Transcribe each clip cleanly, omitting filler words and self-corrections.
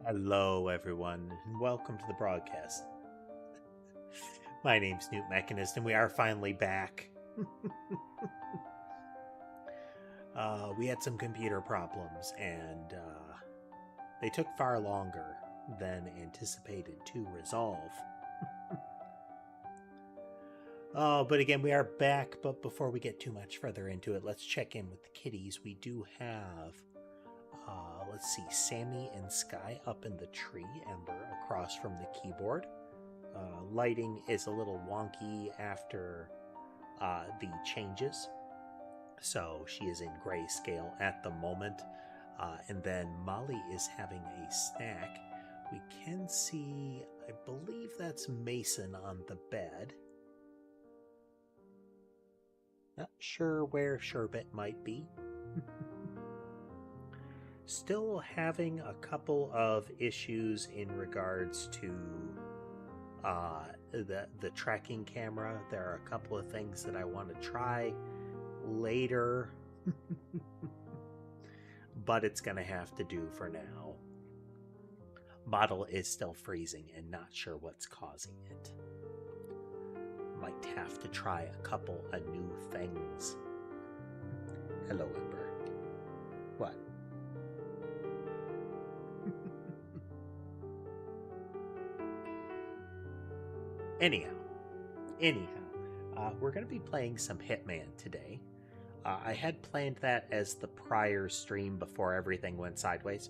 Hello, everyone, and welcome to the broadcast. My name's newtmechanist, and we are finally back. We had some computer problems, and they took far longer than anticipated to resolve. But again, we are back. But before we get too much further into it, let's check in with the kitties. We do have let's see, Sammy and Sky up in the tree, Ember across from the keyboard. Lighting is a little wonky after the changes, so she is in grayscale at the moment. And then Molly is having a snack. We can see, I believe that's Mason on the bed. Not sure where Sherbet might be. Still having a couple of issues in regards to the tracking camera. There are a couple of things that I want to try later, but it's going to have to do for now. Model is still freezing and not sure what's causing it. Might have to try a couple of new things. Hello, Ember. What? Anyhow, we're going to be playing some Hitman today. I had planned that as the prior stream before everything went sideways.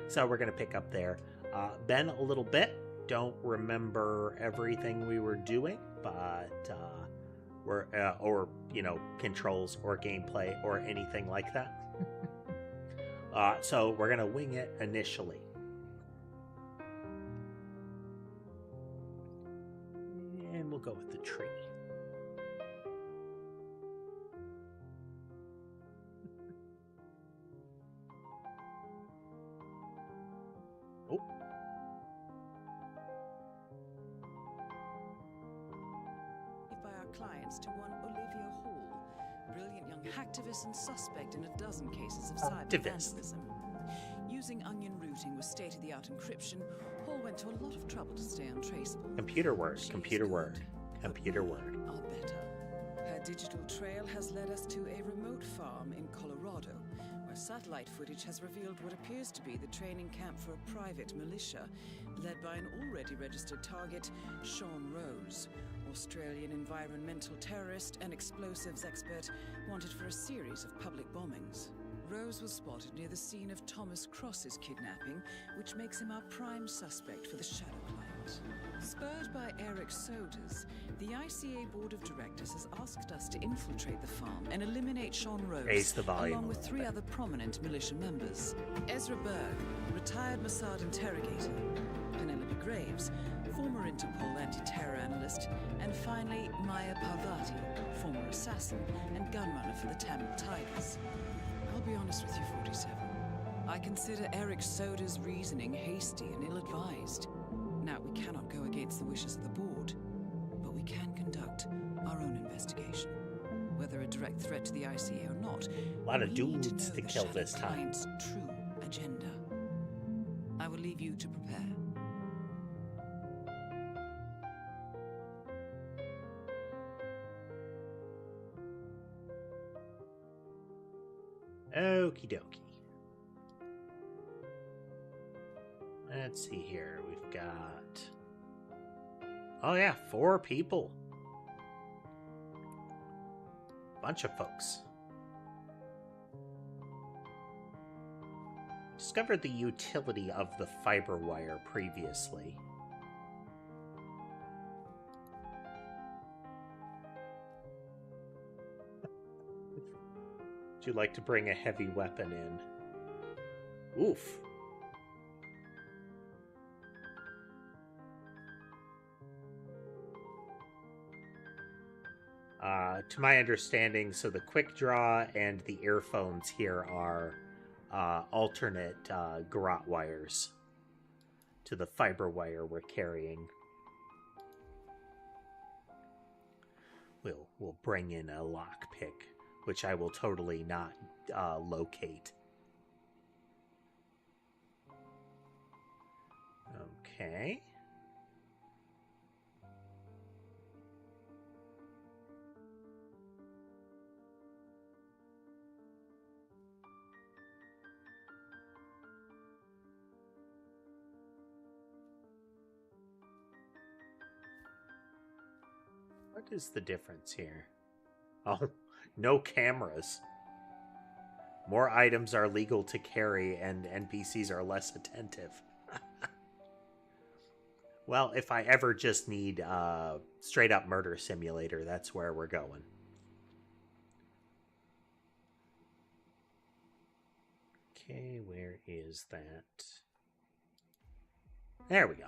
So we're going to pick up there. Been a little bit. Don't remember everything we were doing, but we're, or, controls or gameplay or anything like that. So we're going to wing it initially. And we'll go with the tree. Oh. By our clients to one Olivia Hall, brilliant young hacktivist and suspect in a dozen cases of cyber vandalism. Using onion routing with state-of-the-art encryption, Hall went to a lot of trouble to stay untraceable. Computer word. I'll better. Her digital trail has led us to a remote farm in Colorado, where satellite footage has revealed what appears to be the training camp for a private militia, led by an already registered target, Sean Rose, Australian environmental terrorist and explosives expert wanted for a series of public bombings. Rose was spotted near the scene of Thomas Cross's kidnapping, which makes him our prime suspect for the Shadow Client. Spurred by Eric Sodas, the ICA Board of Directors has asked us to infiltrate the farm and eliminate Sean Rose, along with three other prominent militia members. Ezra Berg, retired Mossad interrogator, Penelope Graves, former Interpol anti-terror analyst, and finally Maya Parvati, former assassin and gunrunner for the Tamil Tigers. I'll be honest with you, 47. I consider Eric Soda's reasoning hasty and ill-advised. Now, we cannot go against the wishes of the board, but we can conduct our own investigation. Whether a direct threat to the ICA or not, a lot of dudes to kill this time. Client's true agenda. I will leave you to prepare. Okie dokie. Let's see here. We've got... Oh yeah, 4 people. Bunch of folks. Discovered the utility of the fiber wire previously. Would you like to bring a heavy weapon in? Oof. To my understanding, so the quick draw and the earphones here are alternate garrote wires to the fiber wire we're carrying. We'll bring in a lockpick, which I will totally not locate. Okay. What is the difference here? Oh, no cameras. More items are legal to carry and NPCs are less attentive. Well, if I ever just need straight up murder simulator, that's where we're going. Okay, where is that? There we go.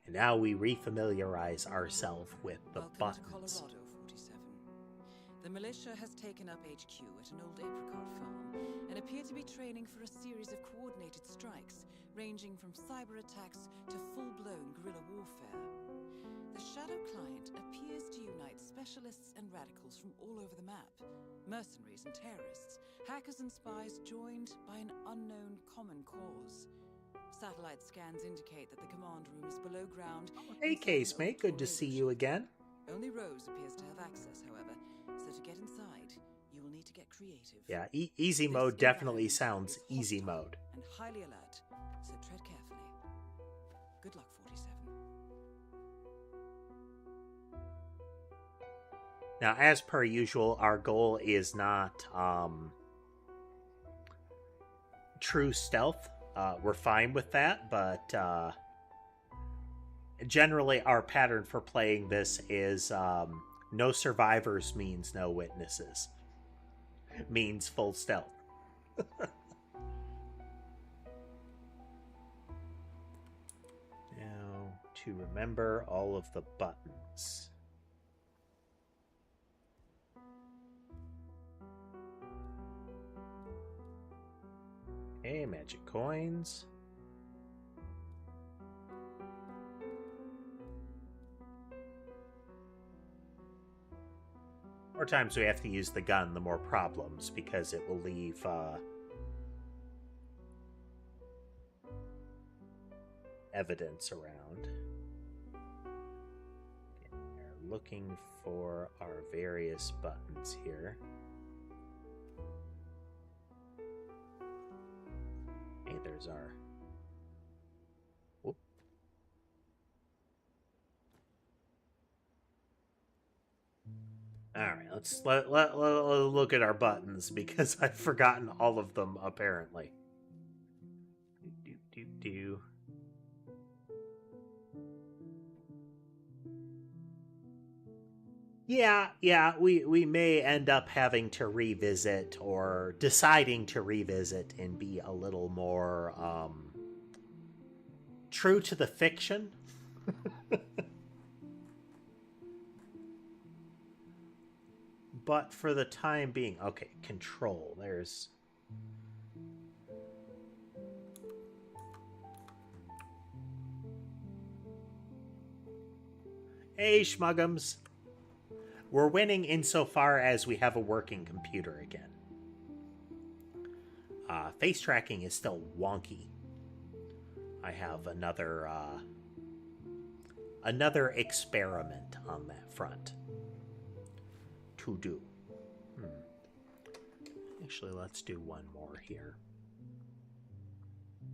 And now we refamiliarize ourselves with the Welcome buttons. to Colorado, 47. The militia has taken up HQ at an old apricot farm and appear to be training for a series of coordinated strikes, ranging from cyber attacks to full-blown guerrilla warfare. The Shadow Client appears to unite specialists and radicals from all over the map. Mercenaries and terrorists, hackers and spies joined by an unknown common cause. Satellite scans indicate that the command room is below ground. Hey, Casemate, good to see you again. Only Rose appears to have access, however, so to get inside, you will need to get creative. Yeah, easy mode definitely sounds easy mode. And highly alert, so tread carefully. Good luck, 47. Now, as per usual, our goal is not true stealth. We're fine with that, but generally our pattern for playing this is no survivors means no witnesses. Means full stealth. Now, to remember all of the buttons. Okay, magic coins. More times we have to use the gun, the more problems, because it will leave evidence around. Okay, we're looking for our various buttons here. Hey, there's our... Whoop. All right, let's let look at our buttons because I've forgotten all of them apparently. Do. Yeah, we may end up having to revisit or deciding to revisit and be a little more true to the fiction. But for the time being, okay, control. There's... Hey, schmuggums. We're winning insofar as we have a working computer again. Face tracking is still wonky. I have another experiment on that front to do. Actually, let's do one more here.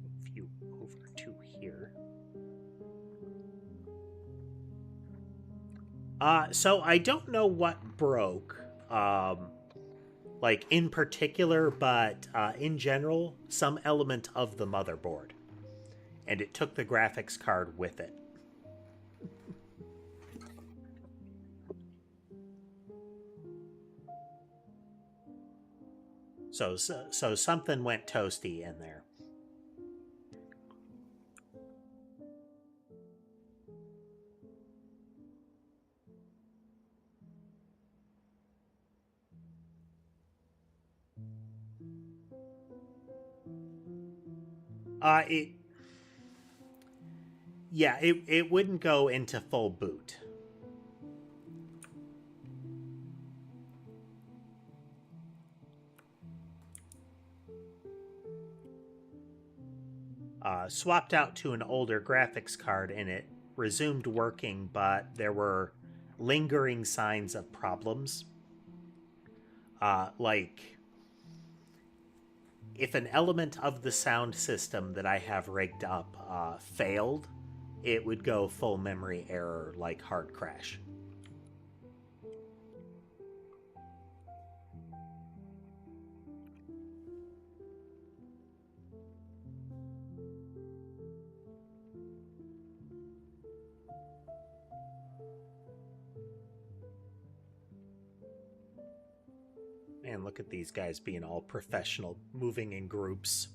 A few over to here. So I don't know what broke, like in particular, but in general, some element of the motherboard. And it took the graphics card with it. So something went toasty in there. It wouldn't go into full boot. Swapped out to an older graphics card and it resumed working, but there were lingering signs of problems. Like, if an element of the sound system that I have rigged up failed, it would go full memory error, like hard crash. Man, look at these guys being all professional, moving in groups.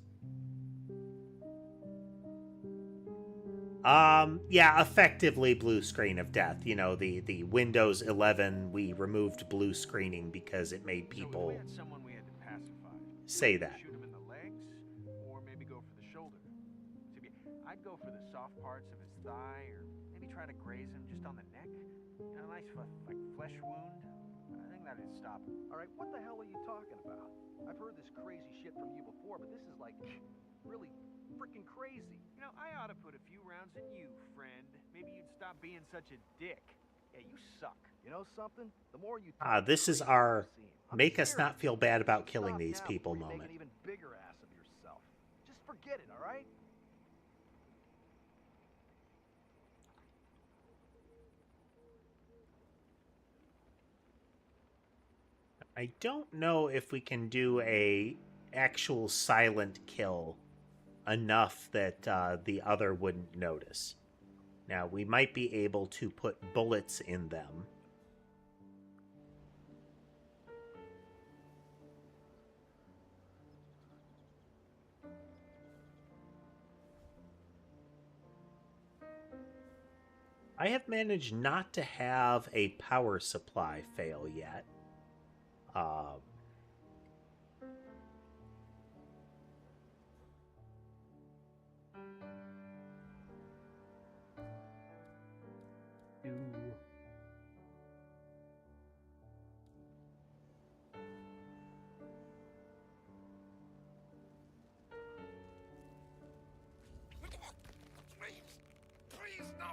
Yeah, effectively blue screen of death. You know, the Windows 11, we removed blue screening because it made people we had someone we had to pacify. say that. Shoot him in the legs, or maybe go for the shoulder. I'd go for the soft parts of his thigh, or maybe try to graze him just on the neck. You know, a nice like flesh wound. I think that'd stop him. All right, what the hell are you talking about? I've heard this crazy shit from you before, but this is like really freaking crazy. You know, I ought to put a few rounds in you, friend. Maybe you'd stop being such a dick. Yeah, you suck. You know something? The more you This is our make us not feel bad about killing these people moment. Make an even bigger ass of yourself. Just forget it, all right? I don't know if we can do a actual silent kill enough that the other wouldn't notice. Now, we might be able to put bullets in them. I have managed not to have a power supply fail yet. Please, no.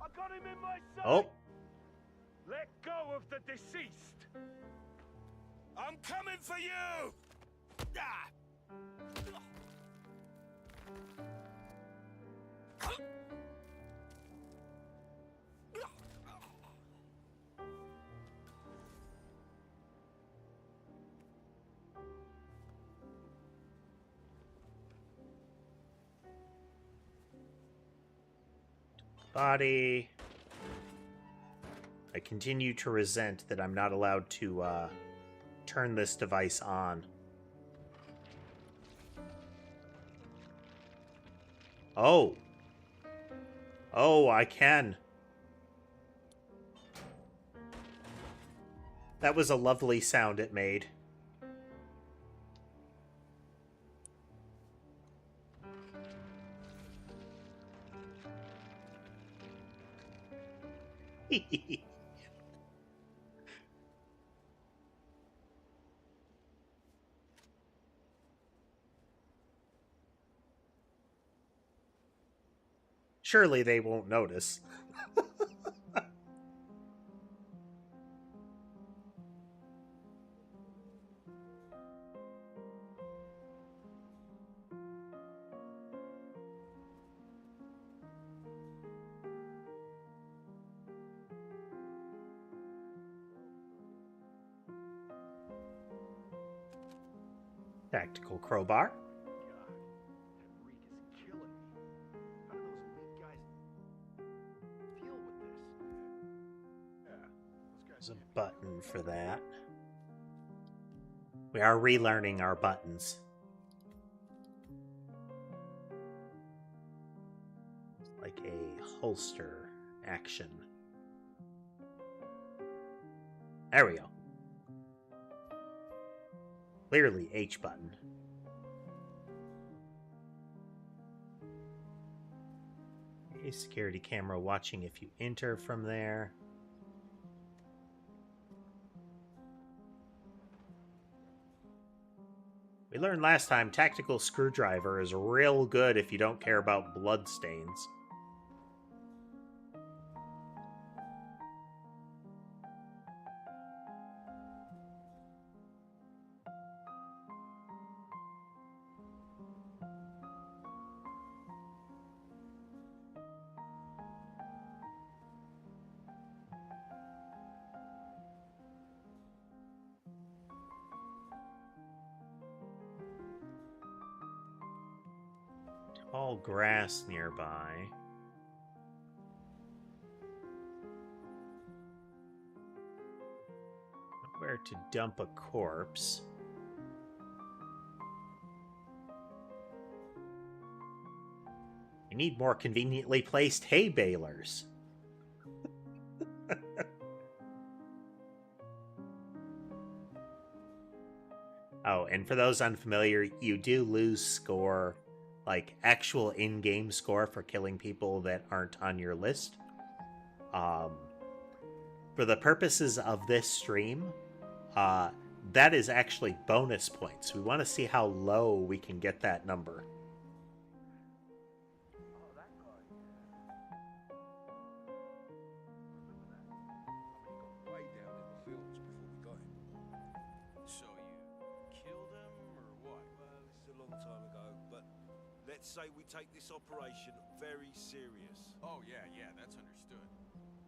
I got him in my sight. Oh. Let go of the deceased. I'm coming for you. Ah. Body. I continue to resent that I'm not allowed to turn this device on. Oh. Oh, I can. That was a lovely sound it made. Surely they won't notice. Tactical crowbar. God, that reek is killing me. How do those weak guys deal with this? Yeah, those guys There's a button for that. We are relearning our buttons. It's like a holster action. There we go. Clearly H button. A security camera watching if you enter from there. We learned last time tactical screwdriver is real good if you don't care about blood stains. Tall grass nearby. Where to dump a corpse. We need more conveniently placed hay balers. Oh, and for those unfamiliar, you do lose score, like actual in-game score for killing people that aren't on your list. For the purposes of this stream, that is actually bonus points. We want to see how low we can get that number. Oh, that guy, yeah. Remember that? I mean, he got way down in the fields before we got him. So you killed him, or what? Well, this is a long time ago, but let's say we take this operation very serious. Oh, yeah, that's understood.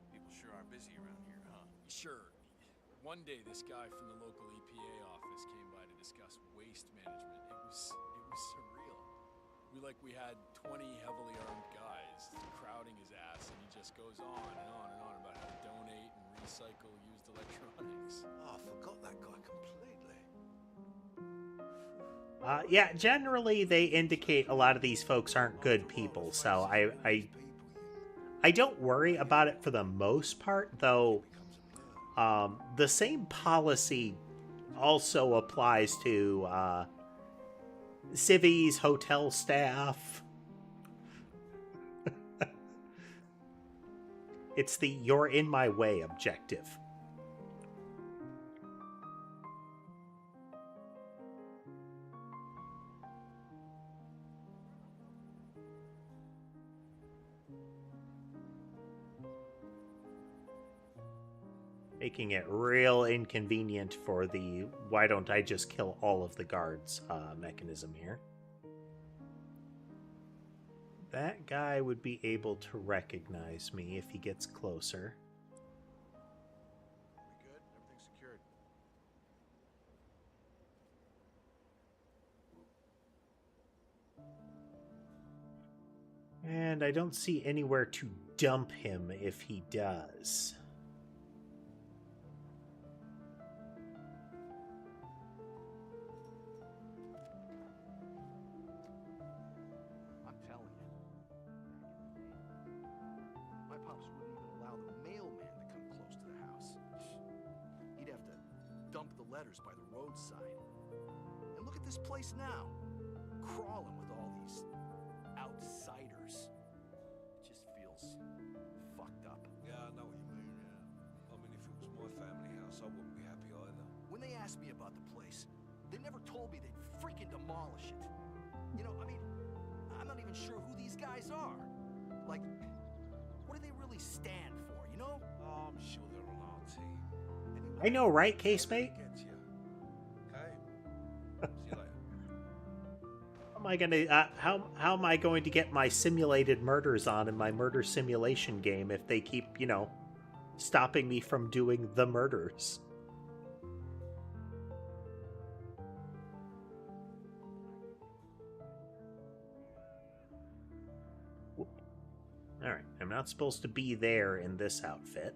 People sure are busy around here, huh? Sure. One day, this guy from the local EPA office came by to discuss waste management. It was surreal. We had 20 heavily armed guys crowding his ass, and he just goes on and on and on about how to donate and recycle used electronics. Oh, I forgot that guy completely. Yeah, generally they indicate a lot of these folks aren't good people, so I don't worry about it for the most part, though. The same policy also applies to civvies, hotel staff. It's the "you're in my way" objective. Making it real inconvenient for the "why don't I just kill all of the guards" mechanism here. That guy would be able to recognize me if he gets closer. We good? Everything's secured. And I don't see anywhere to dump him if he does. I'm telling you. My pops wouldn't even allow the mailman to come close to the house. He'd have to dump the letters by the roadside. And look at this place now. Crawling with all these outsiders. It just feels fucked up. Yeah, I know what you mean, yeah. I mean, if it was my family house, I wouldn't be happy either. When they asked me about the place, they never told me they'd freaking demolish it. You know, I mean, I'm not even sure who these guys are. Like, what do they really stand for, you know? Oh, I'm sure they're on our team. Anyway, I know, right, Casemate? get you. Okay? See you later. How am I gonna? How am I going to get my simulated murders on in my murder simulation game if they keep, stopping me from doing the murders? All right, I'm not supposed to be there in this outfit.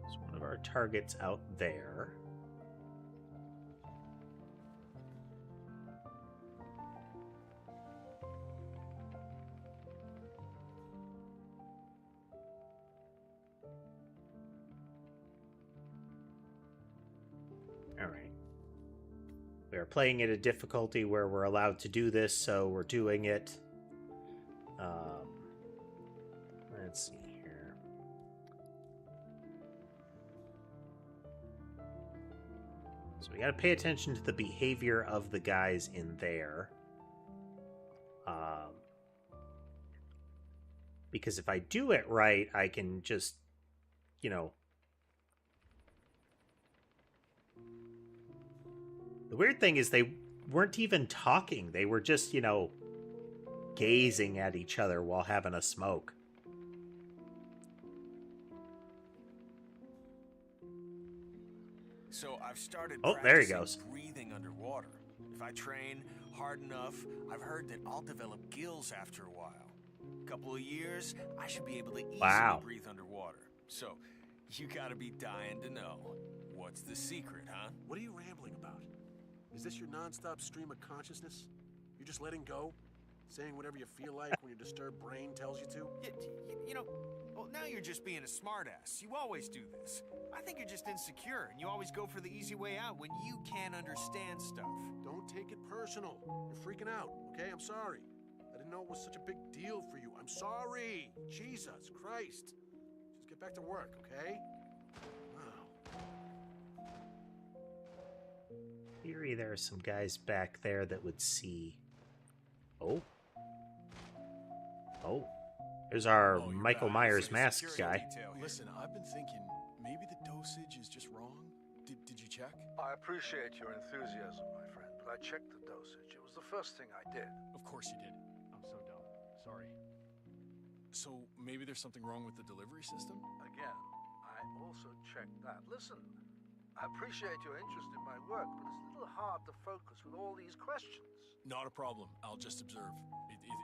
So one of our targets out there. All right. We are playing at a difficulty where we're allowed to do this, so we're doing it. Let's see here. So we got to pay attention to the behavior of the guys in there. Because if I do it right, I can just, you know... The weird thing is they weren't even talking. They were just, you know, gazing at each other while having a smoke. So I've started there he practicing goes. breathing underwater. If I train hard enough, I've heard that I'll develop gills after a while. A couple of years, I should be able to easily breathe underwater. So, you gotta be dying to know. What's the secret, huh? What are you rambling about? Is this your non-stop stream of consciousness? You're just letting go? Saying whatever you feel like when your disturbed brain tells you to? You know, well, now you're just being a smartass. You always do this. I think you're just insecure, and you always go for the easy way out when you can't understand stuff. Don't take it personal. You're freaking out, okay? I'm sorry. I didn't know it was such a big deal for you. I'm sorry. Jesus Christ. Just get back to work, okay? Wow. Theory, there are some guys back there that would see. Oh. There's our Michael Myers masked guy. Listen, I've been thinking maybe the dosage is just wrong. Did you check? I appreciate your enthusiasm, my friend, but I checked the dosage. It was the first thing I did. Of course you did. I'm so dumb. Sorry. So maybe there's something wrong with the delivery system? Again, I also checked that. Listen, I appreciate your interest in my work, but it's a little hard to focus with all these questions. Not a problem. I'll just observe.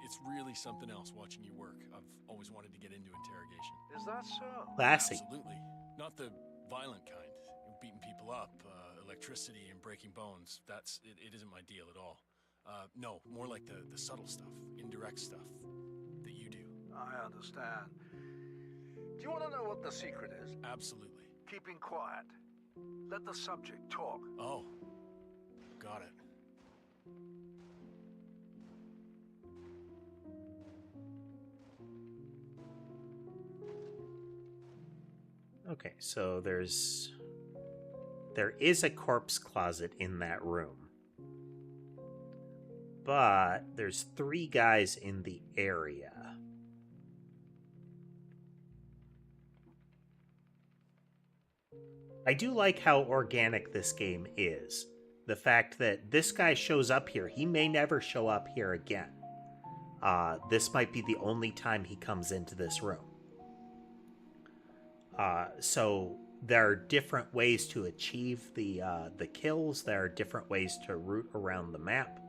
It's really something else watching you work. I've always wanted to get into interrogation. Is that so? Classy. Absolutely. Not the violent kind. Beating people up, electricity and breaking bones. It isn't my deal at all. No, more like the subtle stuff, indirect stuff that you do. I understand. Do you want to know what the secret is? Absolutely. Keeping quiet. Let the subject talk. Oh, got it. Okay, so there is a corpse closet in that room. But there's 3 guys in the area. I do like how organic this game is. The fact that this guy shows up here, he may never show up here again. This might be the only time he comes into this room. So there are different ways to achieve the kills. There are different ways to route around the map.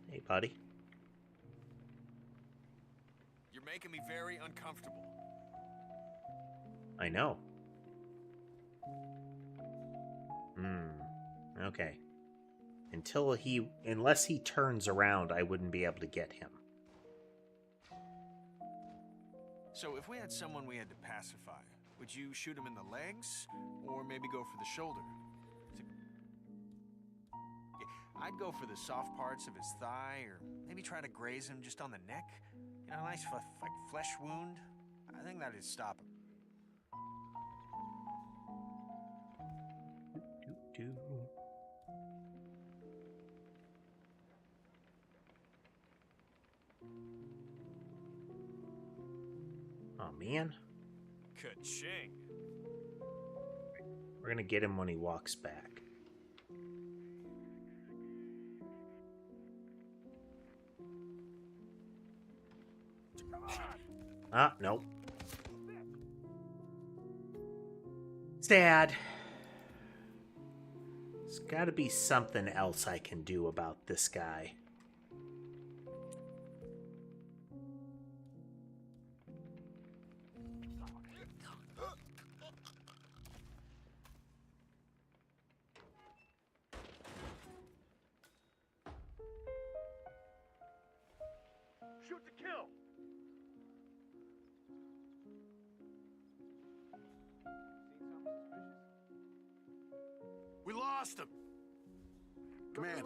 Hey, buddy. You're making me very uncomfortable. I know. Okay. Unless he turns around, I wouldn't be able to get him. So if we had someone we had to pacify, would you shoot him in the legs, or maybe go for the shoulder? I'd go for the soft parts of his thigh, or maybe try to graze him just on the neck. You know, a nice like flesh wound. I think that'd stop him. Oh man. Ka-ching. We're gonna get him when he walks back. Nope. Sad. There's gotta be something else I can do about this guy. Shoot to kill! Seen something lost him. Command.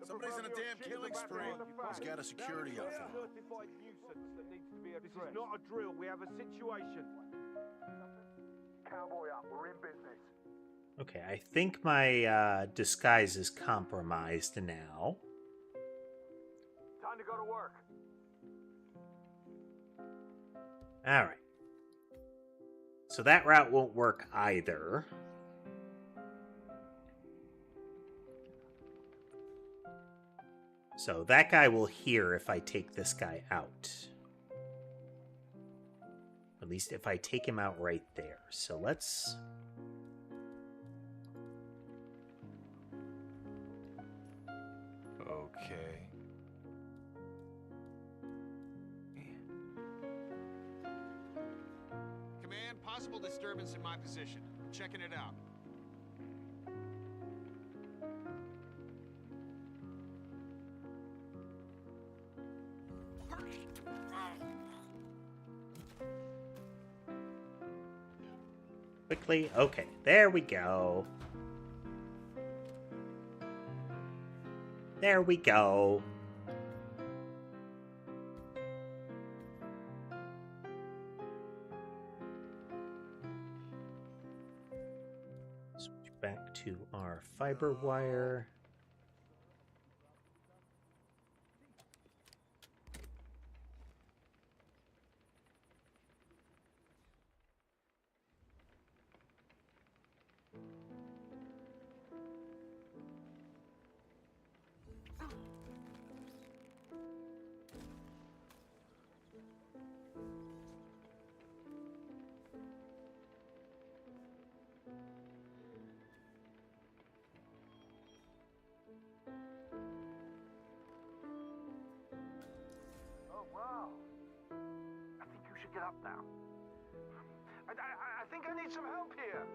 Somebody's on a damn killing spree. He's got a security outfit. This is not a drill. We have a situation. Cowboy up. We're in business. Okay, I think my disguise is compromised now. Time to go to work. All right. So that route won't work either. So that guy will hear if I take this guy out. At least if I take him out right there. So let's... Okay. Command, possible disturbance in my position. Checking it out. Quickly. Okay, there we go. There we go. Switch back to our fiber wire. Oh, wow. I think you should get up now. I think I need some help here.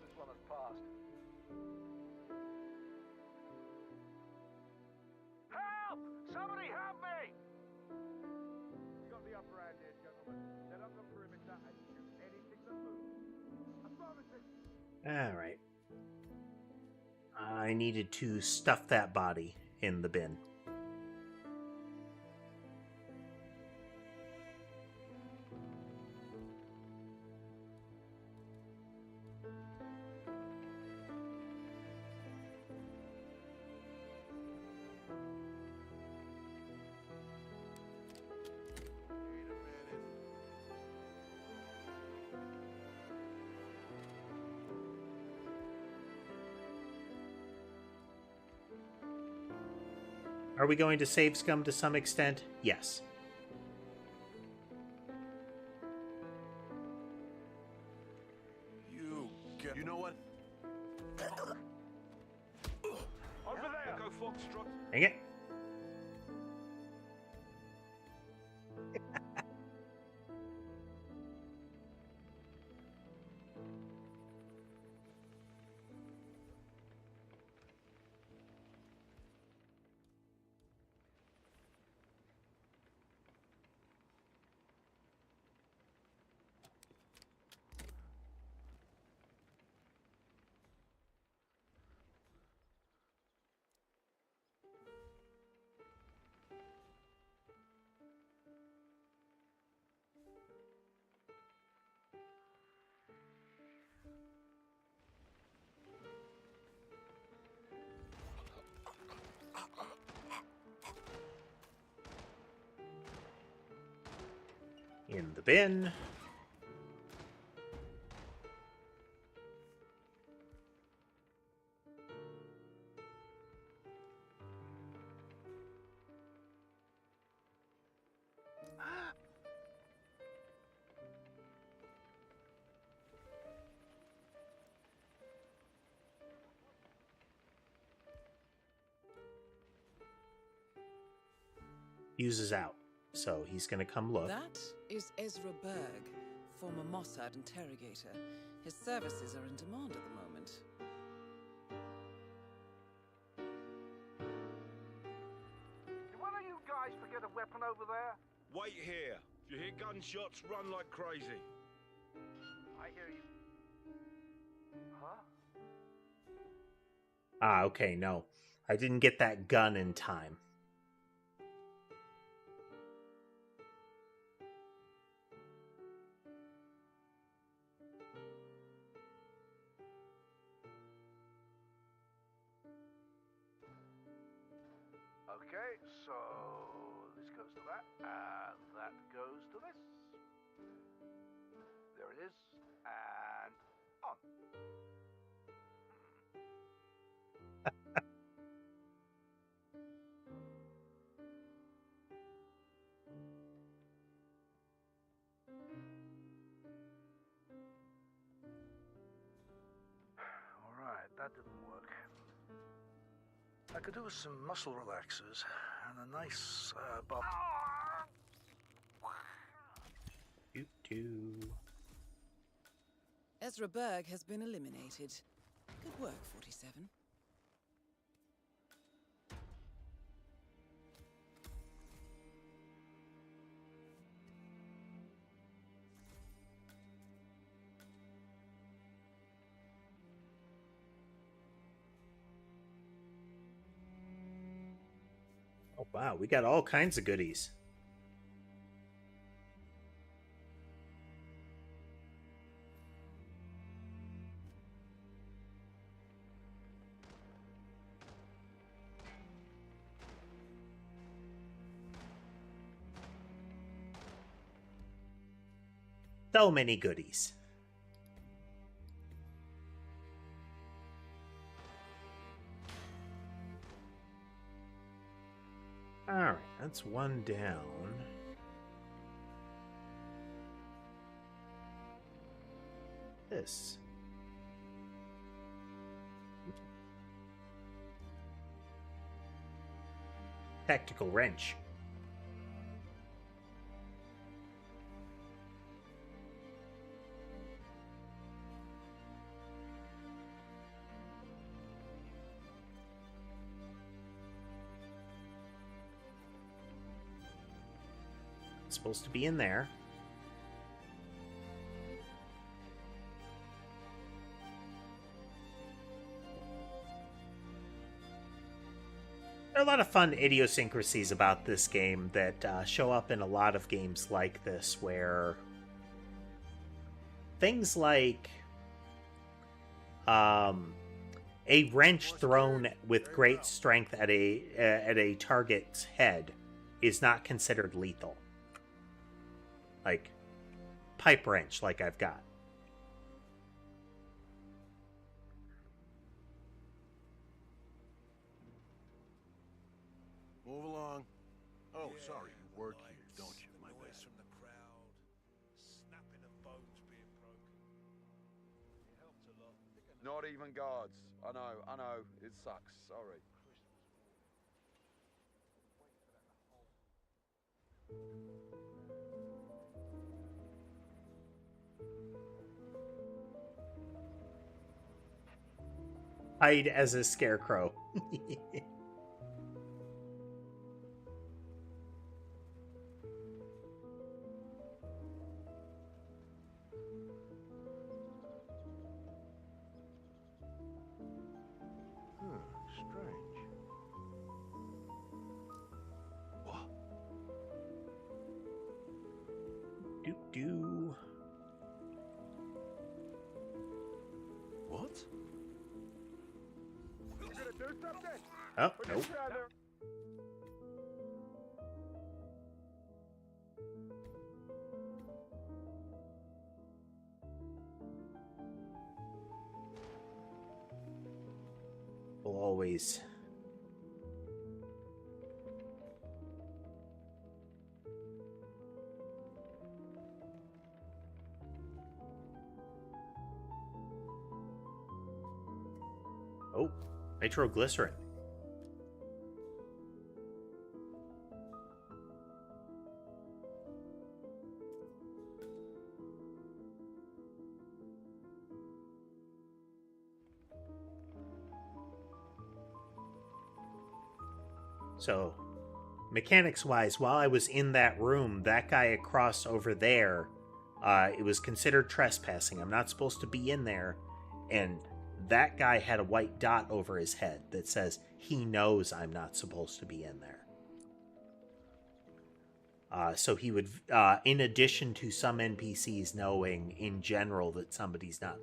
This one has passed. Help! Somebody help me! You got the upper hand here, gentlemen. Set up the perimeter and shoot anything that moves. Affirmative. All right. I needed to stuff that body in the bin. Are we going to save scum to some extent? Yes. You know what? Over there! Go Foxtrot. Dang it. In the bin. Fuses out. So he's going to come look. That is Ezra Berg, former Mossad interrogator. His services are in demand at the moment. Did one of you guys forget a weapon over there? Wait here. If you hear gunshots, run like crazy. I hear you. Huh? Ah, okay, no. I didn't get that gun in time. Okay, so this goes to that, and that goes to this. There it is, and on. Alright, that didn't work. I could do with some muscle relaxers and a nice bump. Doo-doo. Ezra Berg has been eliminated. Good work, 47. Oh, wow, we got all kinds of goodies. So many goodies. Alright, that's one down. This. Tactical wrench. It's supposed to be in there. There are a lot of fun idiosyncrasies about this game that show up in a lot of games like this, where things like a wrench thrown with great strength at a target's head is not considered lethal. Like pipe wrench, like I've got. Move along. Oh, sorry, you work here, don't you? My bad. Noise from the crowd, snapping of bones being broken. It helped a lot. Not even guards. I know. It sucks. Sorry. Hide as a scarecrow. Strange. What? Doo-doo. What? You gonna do something? Oh, nope. Will always. Oh, nitroglycerin. So, mechanics-wise, while I was in that room, that guy across over there, it was considered trespassing. I'm not supposed to be in there, And that guy had a white dot over his head that says he knows I'm not supposed to be in there. So he would, in addition to some NPCs knowing in general that somebody's not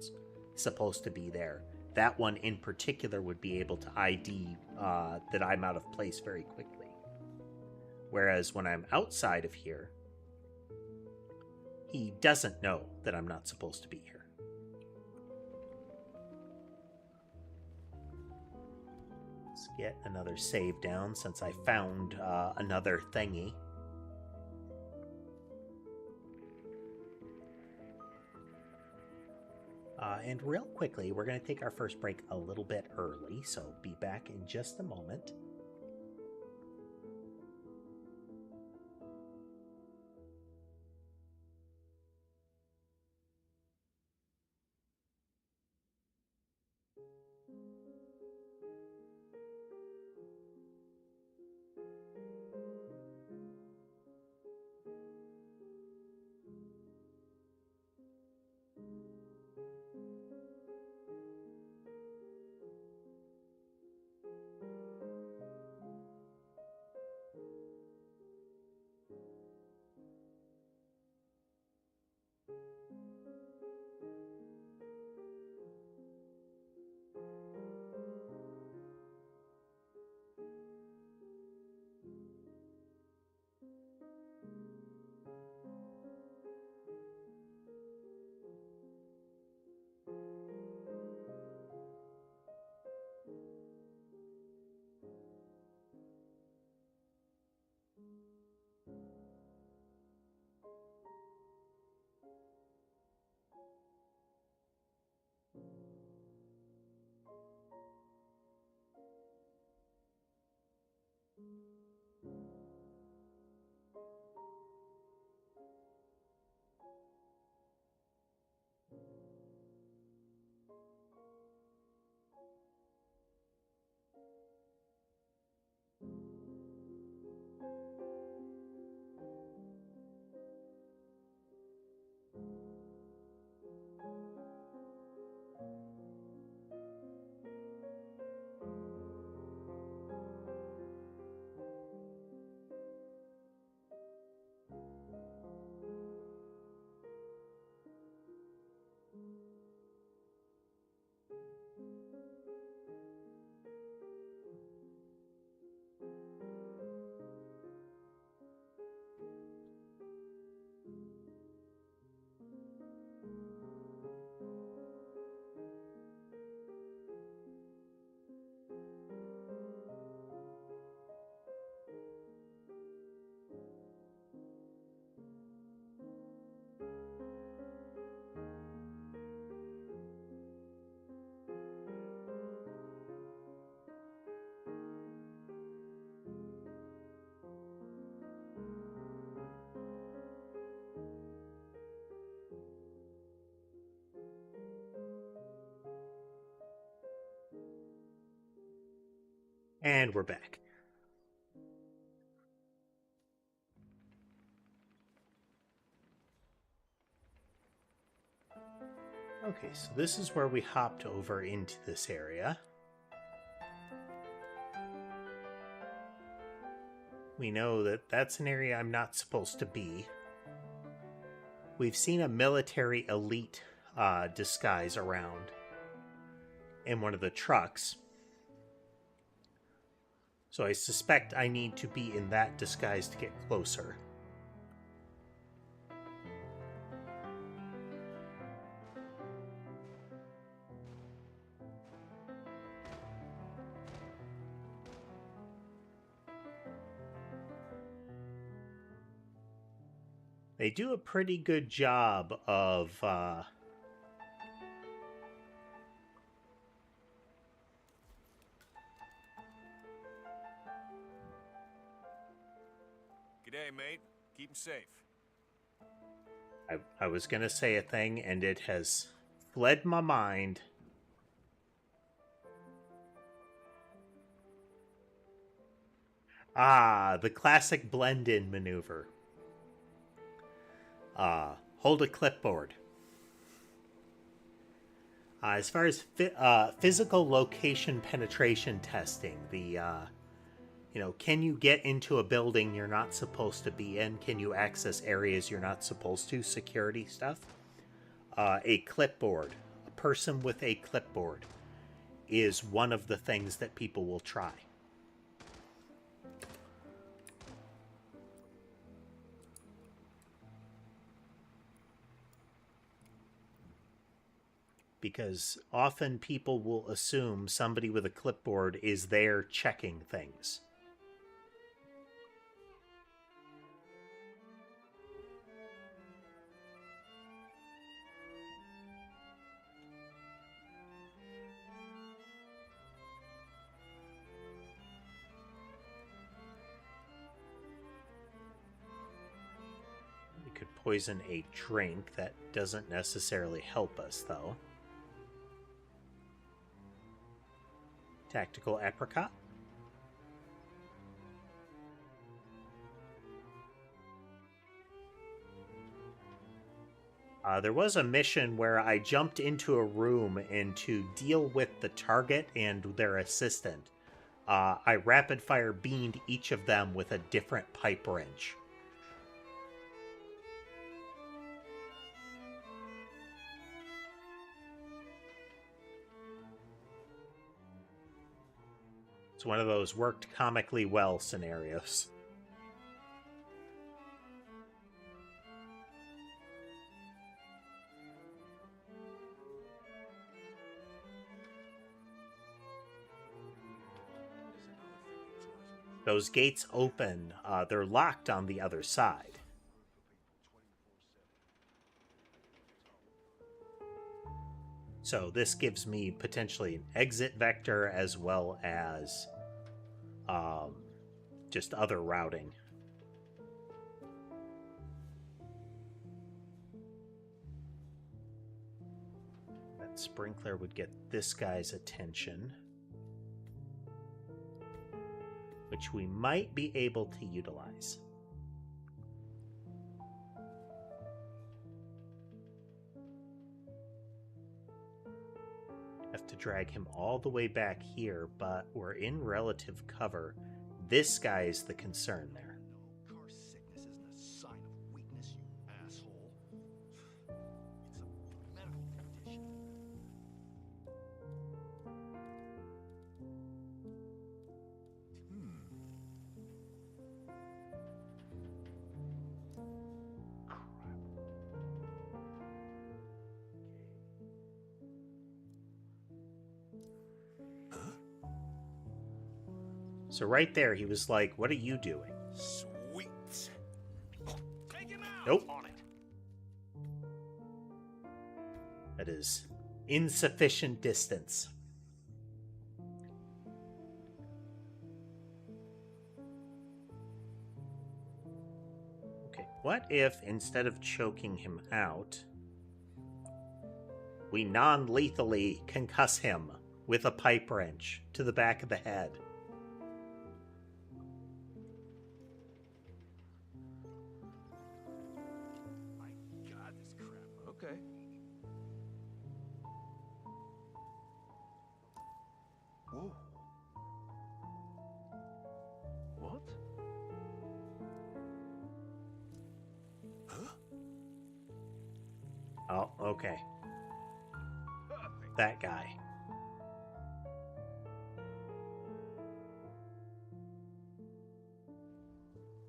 supposed to be there, that one in particular would be able to ID that I'm out of place very quickly. Whereas when I'm outside of here, he doesn't know that I'm not supposed to be here. Let's get another save down since I found another thingy. And real quickly, we're going to take our first break a little bit early, so be back in just a moment. And we're back. Okay, so this is where we hopped over into this area. We know that that's an area I'm not supposed to be. We've seen a military elite disguise around in one of the trucks. So I suspect I need to be in that disguise to get closer. They do a pretty good job of G'day, mate. Keep 'em safe. I was going to say a thing, and it has fled my mind. Ah, the classic blend-in maneuver. Hold a clipboard. As far as physical location penetration testing, the can you get into a building you're not supposed to be in? Can you access areas you're not supposed to? Security stuff. A clipboard, a person with a clipboard, is one of the things that people will try. Because often people will assume somebody with a clipboard is there checking things. We could poison a drink. That doesn't necessarily help us, though. Tactical apricot. There was a mission where I jumped into a room and to deal with the target and their assistant, I rapid fire beamed each of them with a different pipe wrench. It's one of those worked comically well scenarios. Those gates open. They're locked on the other side. So this gives me potentially an exit vector as well as just other routing. That sprinkler would get this guy's attention, which we might be able to utilize. Have to drag him all the way back here, but we're in relative cover. This guy is the concern there. No, car sickness isn't a sign of weakness, you asshole. It's a medical condition. So right there, he was like, "What are you doing?" Sweet. Take him out! Nope. On it. That is insufficient distance. Okay, what if instead of choking him out, we non-lethally concuss him with a pipe wrench to the back of the head? My God, this crap. Okay. Whoa. What? Huh? Oh, okay. That guy.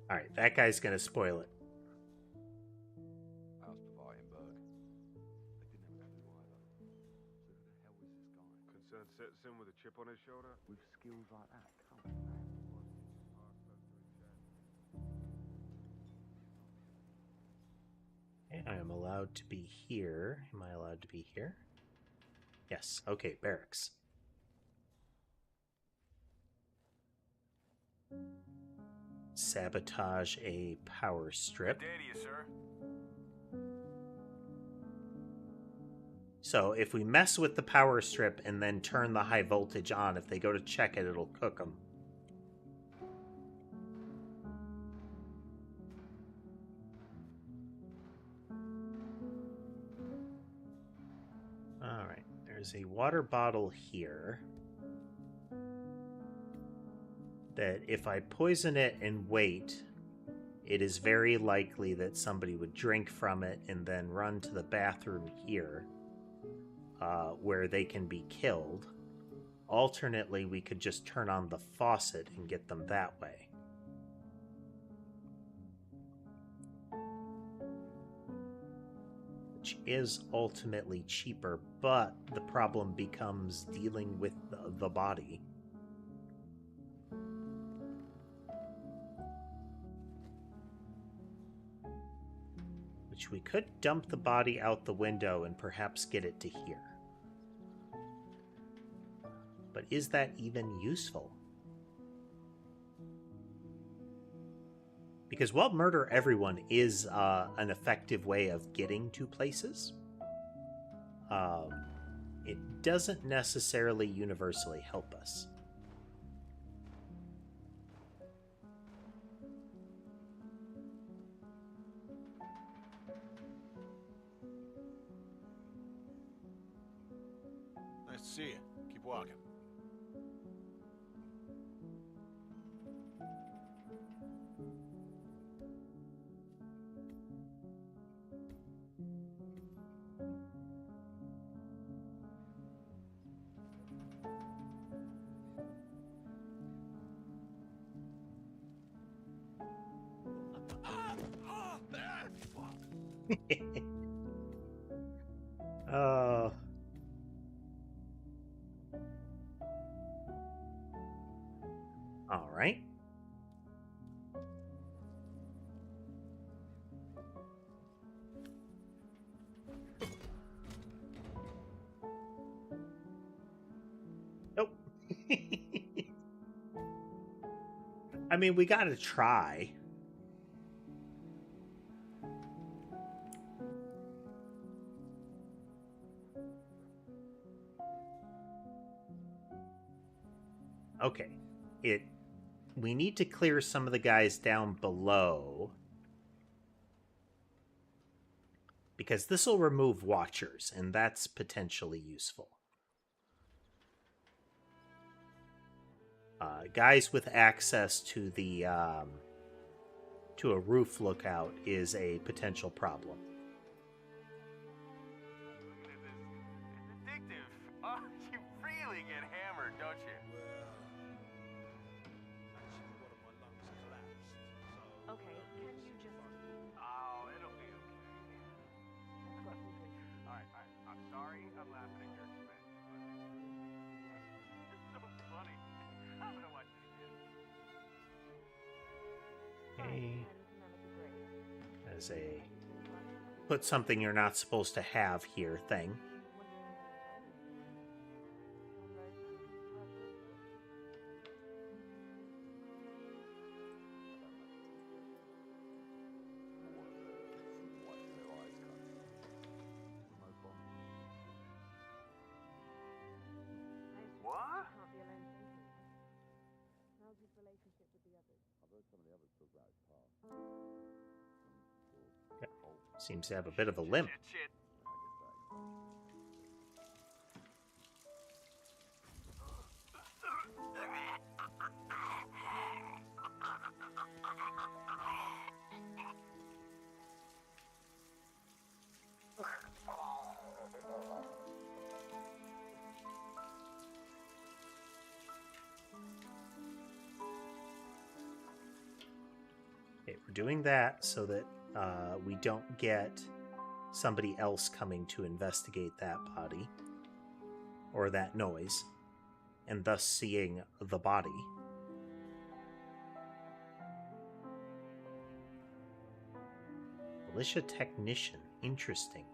Alright, that guy's gonna spoil it. How's Providenberg? They didn't have a clue either. So who the hell is this guy? Concerned citizen with a chip on his shoulder? With skills like that, come on, man. Okay, I am allowed to be here. Am I allowed to be here? Yes. Okay, barracks. Sabotage a power strip. Good day to you, sir. So if we mess with the power strip and then turn the high voltage on, if they go to check it, it'll cook them. Alright, There's a water bottle here that if I poison it and wait, it is very likely that somebody would drink from it and then run to the bathroom here, where they can be killed. Alternately, we could just turn on the faucet and get them that way. Which is ultimately cheaper, but the problem becomes dealing with the body. Which we could dump the body out the window and perhaps get it to here. But is that even useful? Because while murder everyone is an effective way of getting to places, it doesn't necessarily universally help us. Nice to see you. Keep walking. Oh. All right. Nope. I mean, we gotta try. Okay. We need to clear some of the guys down below, because this will remove watchers, and that's potentially useful. Guys with access to the to a roof lookout is a potential problem. Look at this. It's addictive. Oh, you really get hammered, don't you? Okay, can you just... Oh, it'll be okay. All right. I'm sorry I'm laughing at your expense, but it's so funny. I'm gonna watch it again. Okay. As a put something you're not supposed to have here thing. What? Seems to have a bit of a limp. Shit. Okay, we're doing that so that we don't get somebody else coming to investigate that body or that noise, and thus seeing the body. Militia technician, interesting.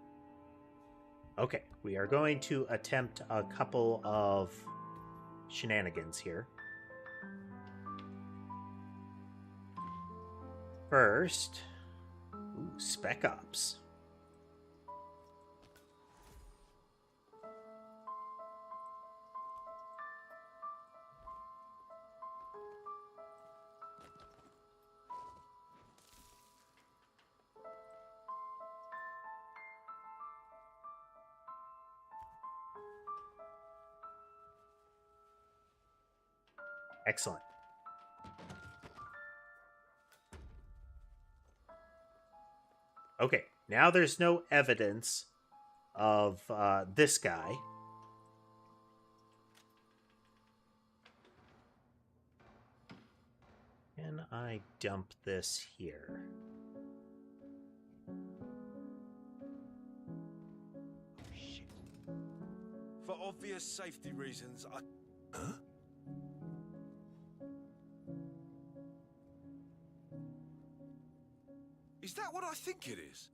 Okay, we are going to attempt a couple of shenanigans here. First, Spec Ops. Excellent. Okay, now there's no evidence of this guy. Can I dump this here? Oh, shit. For obvious safety reasons, I... Huh? Is that what I think it is?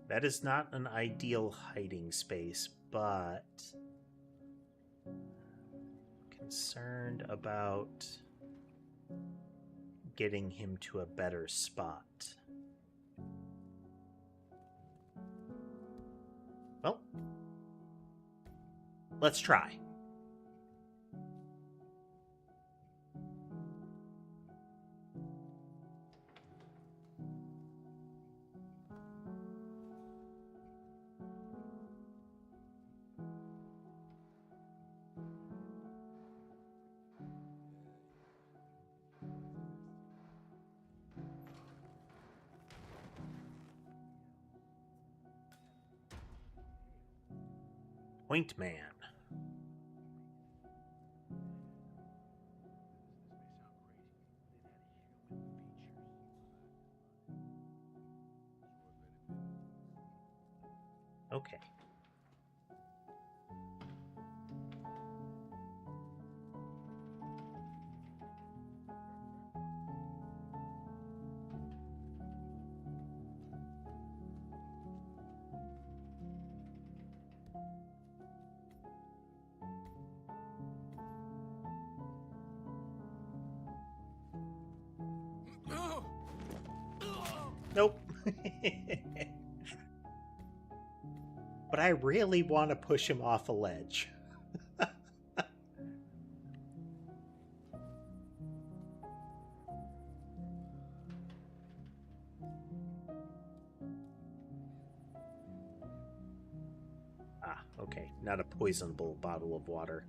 That is not an ideal hiding space, but concerned about getting him to a better spot. Well, let's try. Point Man. Okay. Nope. But I really want to push him off a ledge. Okay. Not a poisonable bottle of water.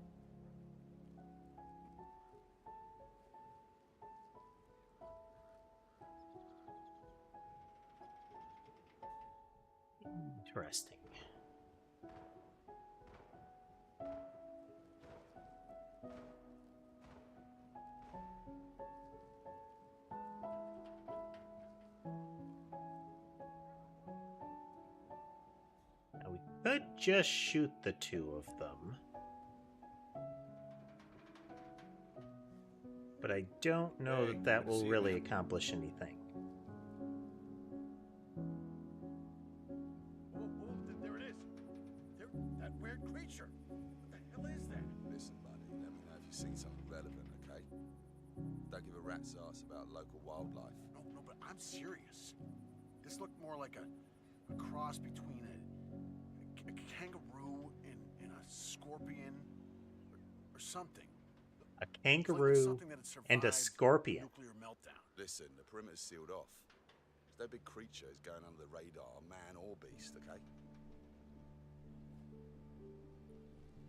Interesting. Now we could just shoot the two of them. But I don't know that that will really accomplish anything. There it is. That weird creature. What the hell is that? Listen, buddy, let me know if you've seen something relevant, okay? Don't give a rat's ass about local wildlife. No, but I'm serious. This looked more like a cross between a kangaroo and a scorpion or something. A kangaroo and a scorpion. Nuclear meltdown. Listen, the perimeter's sealed off. There's no big creatures going under the radar, man or beast, okay?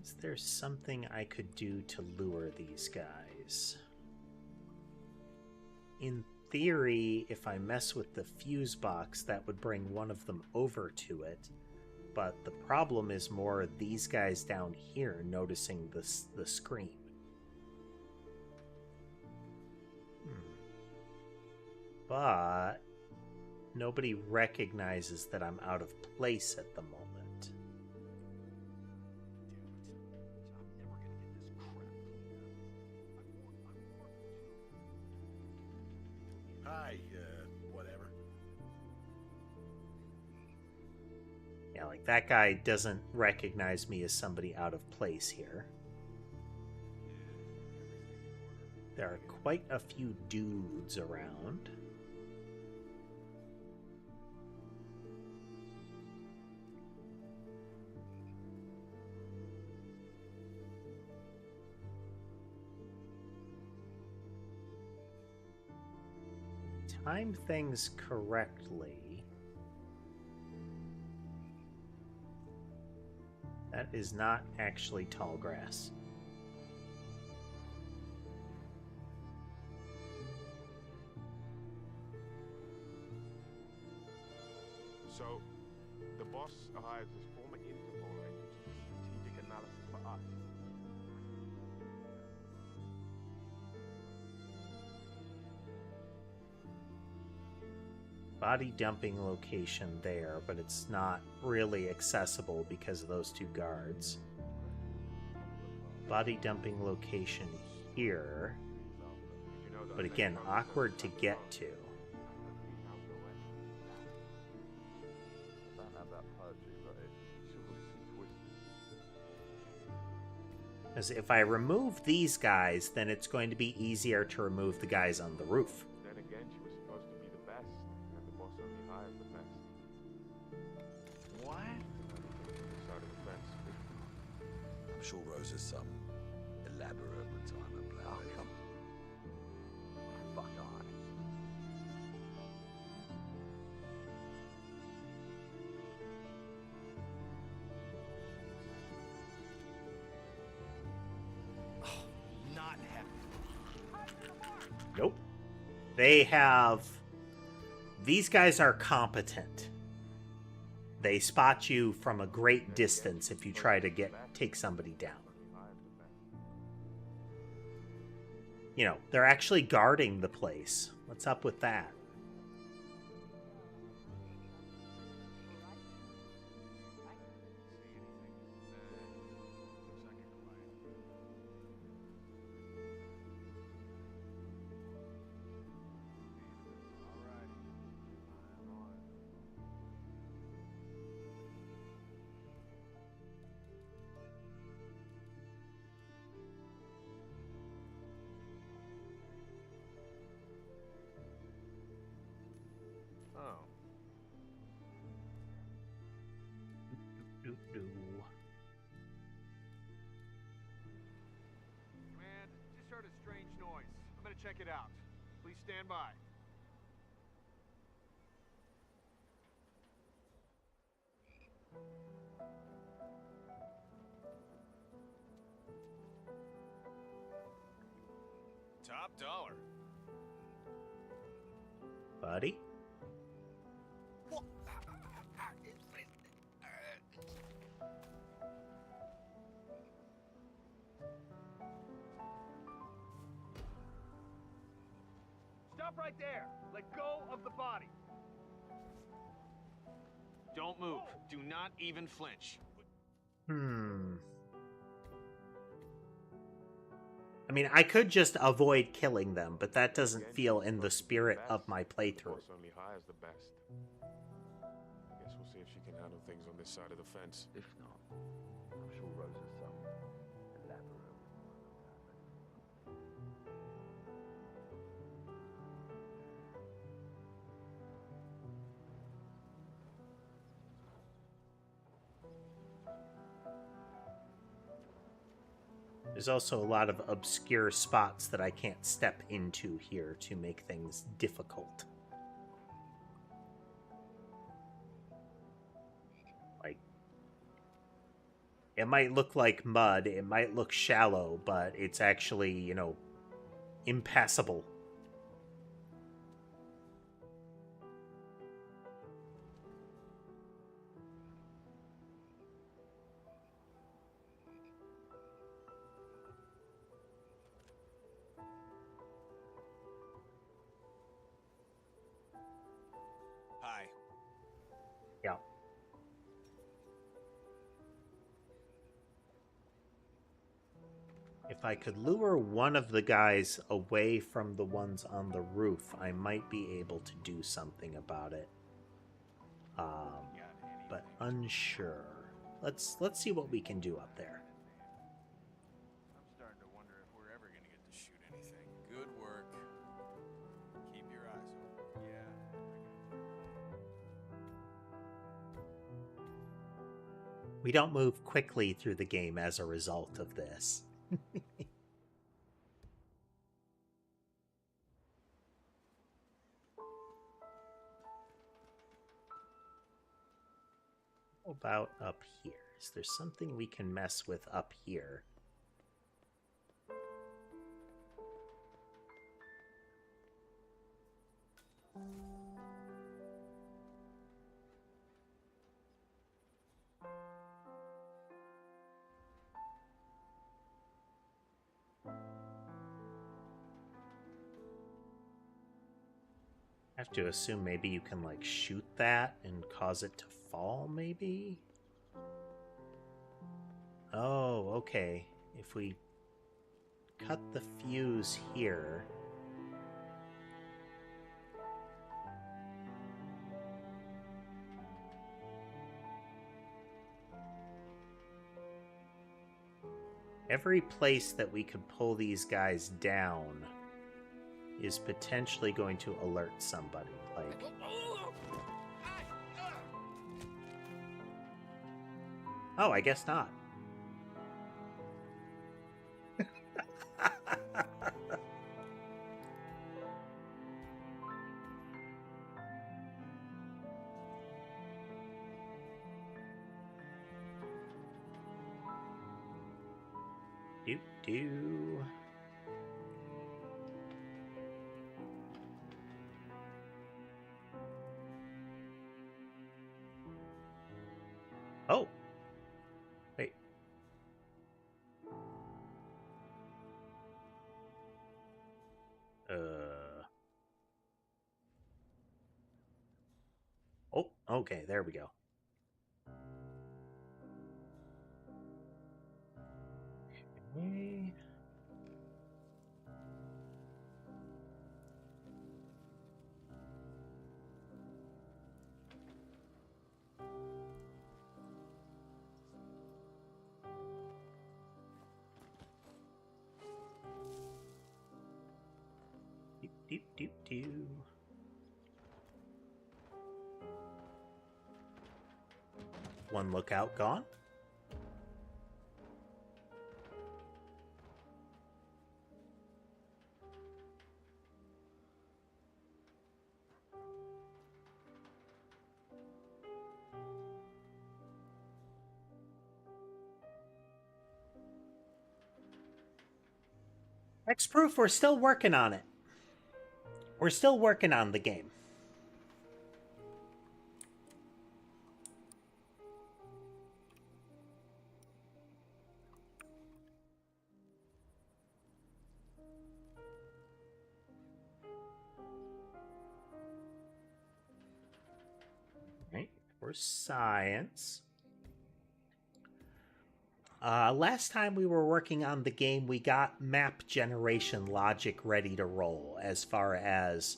Is there something I could do to lure these guys? In theory, if I mess with the fuse box, that would bring one of them over to it. But the problem is more these guys down here noticing the scream. But nobody recognizes that I'm out of place at the moment. Hi, whatever. Yeah, like that guy doesn't recognize me as somebody out of place here. There are quite a few dudes around. time things correctly, that is not actually tall grass. So, the boss hires his former Interpol agent to do strategic analysis for us. Body dumping location there, but it's not really accessible because of those two guards. Body dumping location here, but again, awkward to get to. Because if I remove these guys, then it's going to be easier to remove the guys on the roof. Then again, she was supposed to be the best, and the boss only hires the best. What? Side of the fence. I'm sure Rose has some elaborate retirement plan. Oh, come on. Fuck on. Not happy. Nope. They have... These guys are competent. They spot you from a great distance if you try to take somebody down. You know, they're actually guarding the place. What's up with that? Man, just heard a strange noise. I'm gonna check it out. Please stand by. Top dollar. Buddy? Stop right there. Let go of the body. Don't move. Do not even flinch. I mean, I could just avoid killing them, but that doesn't feel in the spirit of my playthrough. Boss only hires the best. I guess we'll see if she can handle things on this side of the fence. If not, I'm sure Rose has some elaborate. There's also a lot of obscure spots that I can't step into here to make things difficult. Like, it might look like mud, it might look shallow, but it's actually, you know, impassable. Hi. Yeah. If I could lure one of the guys away from the ones on the roof, I might be able to do something about it. But unsure. Let's see what we can do up there. I'm starting to wonder if we're ever gonna get to shoot anything. Good work. Keep your eyes open. Yeah. We don't move quickly through the game as a result of this. About up here? Is there something we can mess with up here? I have to assume maybe you can like shoot that and cause it to fall, maybe? Oh, okay. If we cut the fuse here. Every place that we could pull these guys down is potentially going to alert somebody. Like, oh, I guess not. Do. Oh. Wait. Oh, okay, there we go. Okay. Do. One lookout gone. X-Proof, we're still working on it. We're still working on the game. Right, for science. Last time we were working on the game, we got map generation logic ready to roll as far as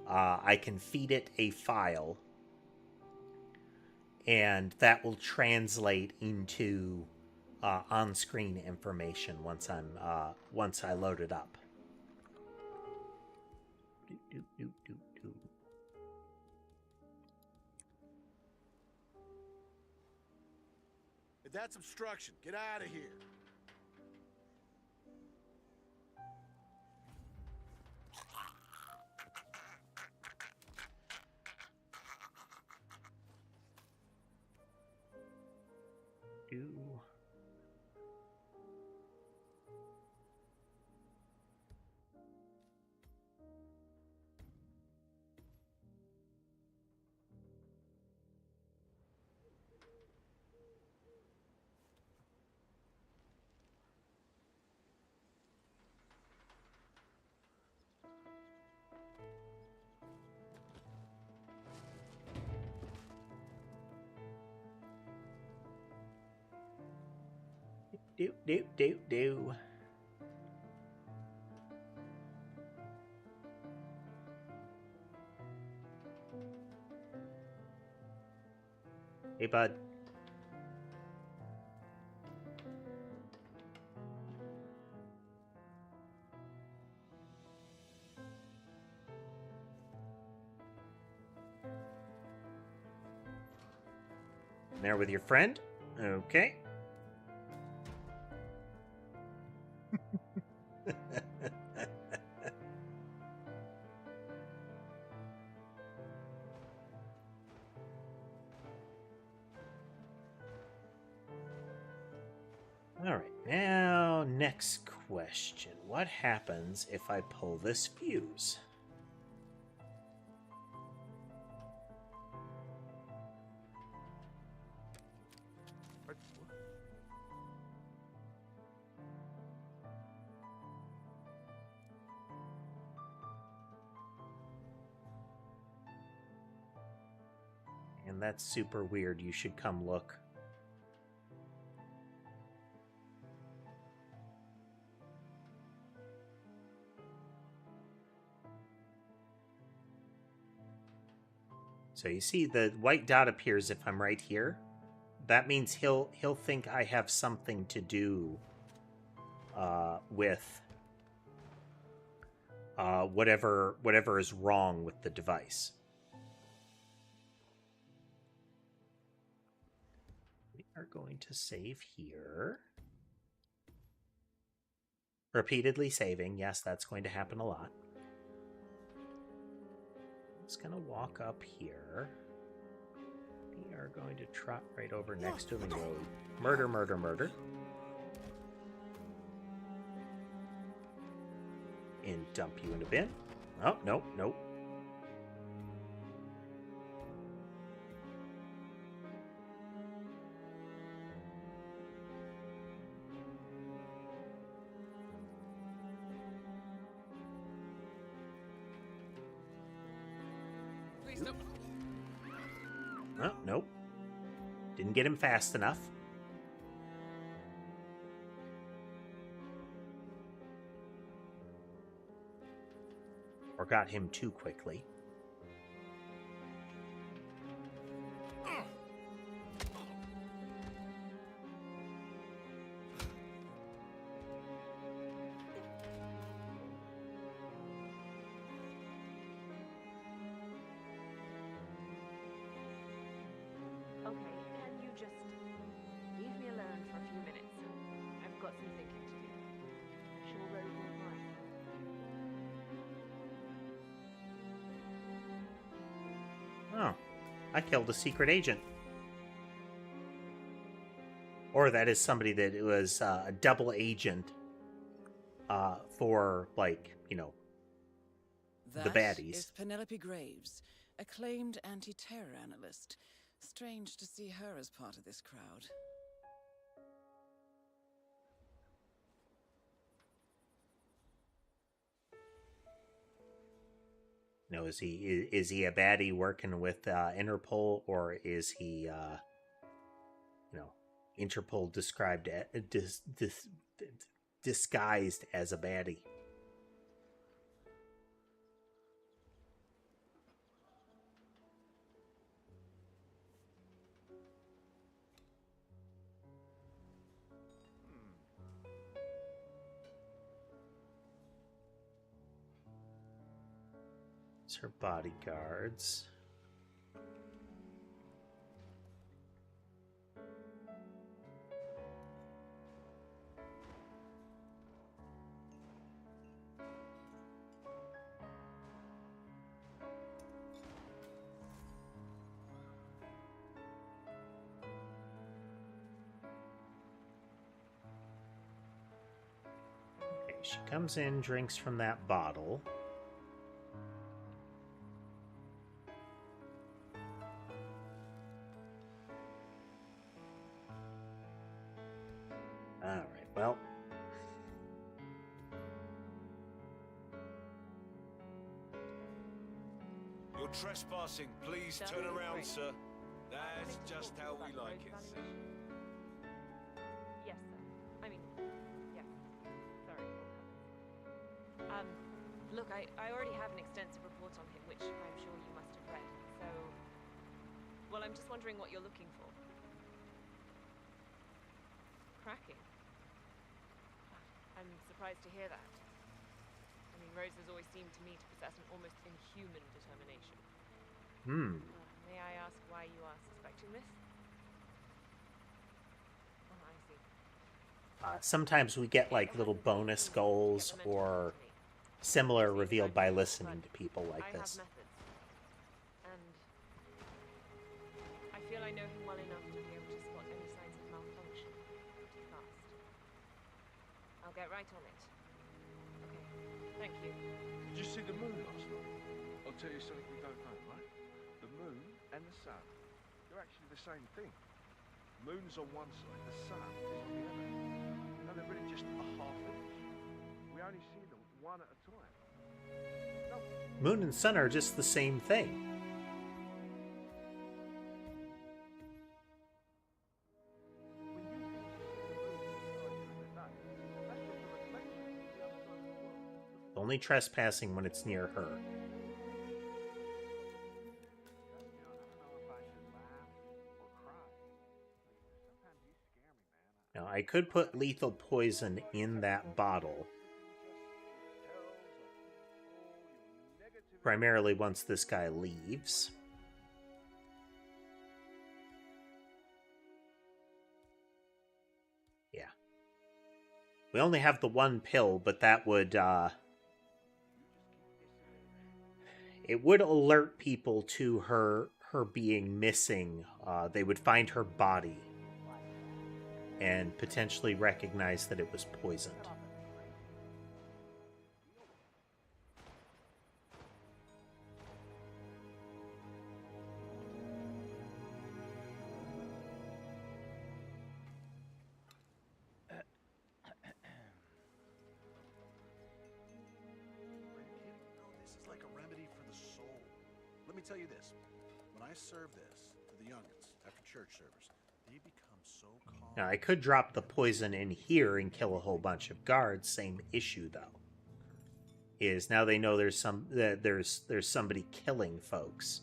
I can feed it a file and that will translate into on-screen information once I load it up. That's obstruction. Get out of here. Do. Hey, bud. There with your friend? Okay. All right, now next question. What happens if I pull this fuse? And that's super weird. You should come look. So you see the white dot appears if I'm right here. That means he'll think I have something to do with whatever is wrong with the device. We are going to save here. Repeatedly saving. Yes, that's going to happen a lot. Just gonna walk up here. We are going to trot right over next to him and go murder, murder, murder. And dump you in a bin. Oh, nope, nope. Oh, nope. Didn't get him fast enough. Or got him too quickly. Oh, I killed a secret agent. Or that is somebody that was a double agent for, like, you know, the baddies. That is Penelope Graves, acclaimed anti-terror analyst. Strange to see her as part of this crowd. No, is he a baddie working with Interpol, or is he, you know, Interpol described disguised as a baddie? It's her bodyguards. Okay, she comes in, drinks from that bottle. Well, You're trespassing. Please turn around, sir. That's just how we like it, sir. Yes, sir. I mean, yeah. Sorry. Look, I already have an extensive report on him, which I'm sure you must have read. So, well, I'm just wondering what you're looking for. Cracking. I'm surprised to hear that. I mean, Rose has always seemed to me to possess an almost inhuman determination. May I ask why you are suspecting this? Oh, I see. Sometimes we get like little bonus goals or similar revealed by listening to people like this. I have methods. And I feel I know him well enough to be able to spot any signs of malfunction pretty fast. get right on it. Okay, thank you. Did you see the moon last night? I'll tell you something you don't know, right? The moon and the sun, they're actually the same thing. Moon's on one side, the sun is on the other. No, they're really just a half image. We only see them one at a time. No. Moon and sun are just the same thing. Only trespassing when it's near her. Now, I could put lethal poison in that bottle. Primarily once this guy leaves. Yeah. We only have the one pill, but that would, it would alert people to her being missing. They would find her body and potentially recognize that it was poisoned. Let me tell you this. When I serve this to the youngins after church service, they become so calm. Now, I could drop the poison in here and kill a whole bunch of guards. Same issue, though. Is now they know there's somebody killing folks,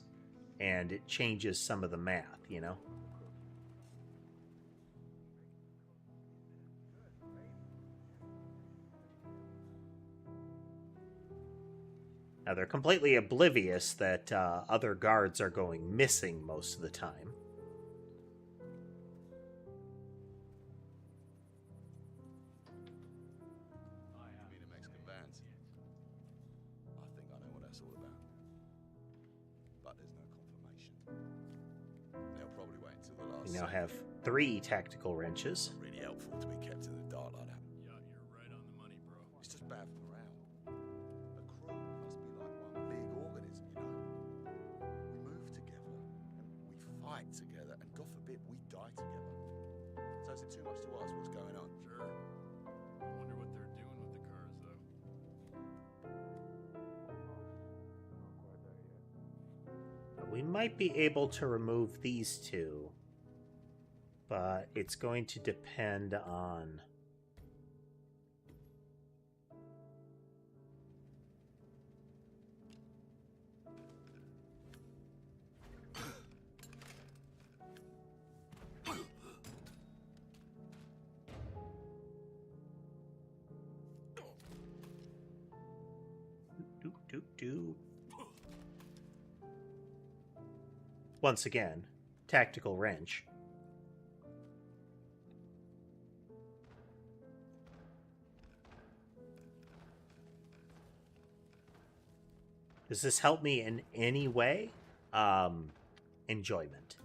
and it changes some of the math, you know? Now, they're completely oblivious that other guards are going missing most of the time. You mean a Mexican vans? I think I know what that's all about. But there's no confirmation. They'll probably wait until the last. We now have 3 tactical wrenches. Really helpful to be kept in the dark like that. Yeah, you're right on the money, bro. It's just bad for morale. A crew must be like one big organism, you know? We move together, and we fight together, and God forbid we die together. So is it too much to ask what's going on? Sure. I wonder what they're doing with the cars, though. We might be able to remove these 2, but it's going to depend on... Once again, tactical wrench. Does this help me in any way? Enjoyment.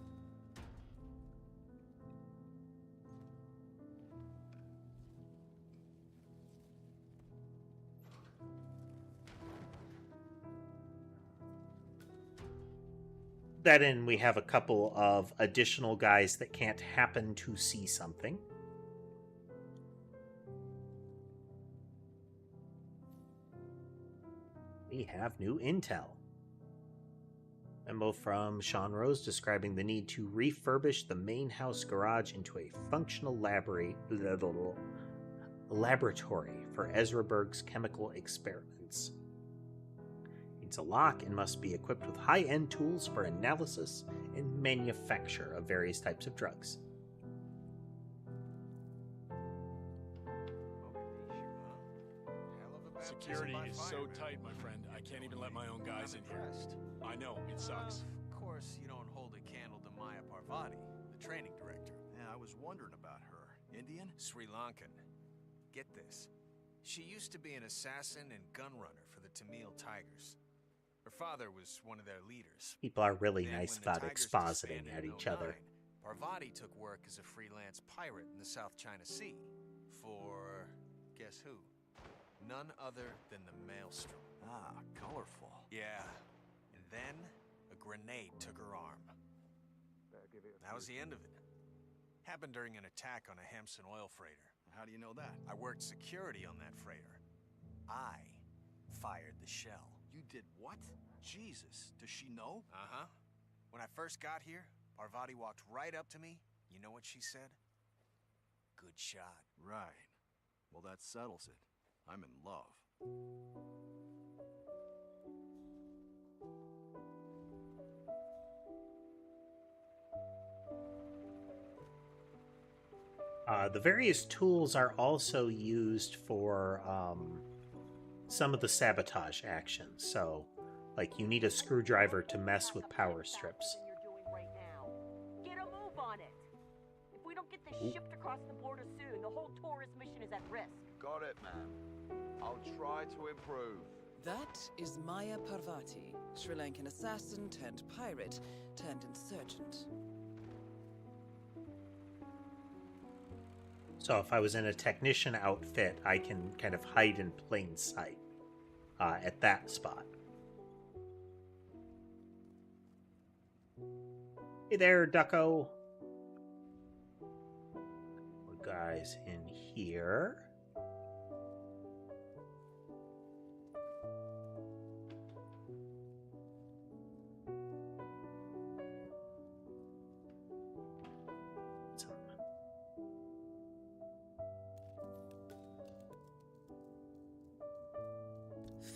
That in, we have a couple of additional guys that can't happen to see something. We have new intel. Memo from Sean Rose describing the need to refurbish the main house garage into a functional laboratory for Ezra Berg's chemical experiments. It's a lock and must be equipped with high-end tools for analysis and manufacture of various types of drugs. Security is so tight, my friend. I can't even let my own guys in here. I know, it sucks. Of course, you don't hold a candle to Maya Parvati, the training director. Yeah, I was wondering about her. Indian? Sri Lankan. Get this. She used to be an assassin and gun runner for the Tamil Tigers. Her father was one of their leaders. People are really Then, nice when the about Tigers expositing disbanded at in each other. 09, Parvati took work as a freelance pirate in the South China Sea for, guess guess who? None other than the Maelstrom. Ah, colorful. Yeah. And then a grenade took her arm. That was the end of it. Happened during an attack on a Hampson oil freighter. How do you know that? I worked security on that freighter. I fired the shell. You did what? Jesus, does she know? Uh-huh. When I first got here, Parvati walked right up to me. You know what she said? Good shot. Right. Well, that settles it. I'm in love. The various tools are also used for some of the sabotage actions. So, like, you need a screwdriver to mess with power strips. Get a move on it. If we don't get this shipped across the border soon, the whole tourist mission is at risk. Got it, ma'am. I'll try to improve. That is Maya Parvati, Sri Lankan assassin turned pirate turned insurgent. So if I was in a technician outfit, I can kind of hide in plain sight at that spot. Hey there, Ducko. What guys in here?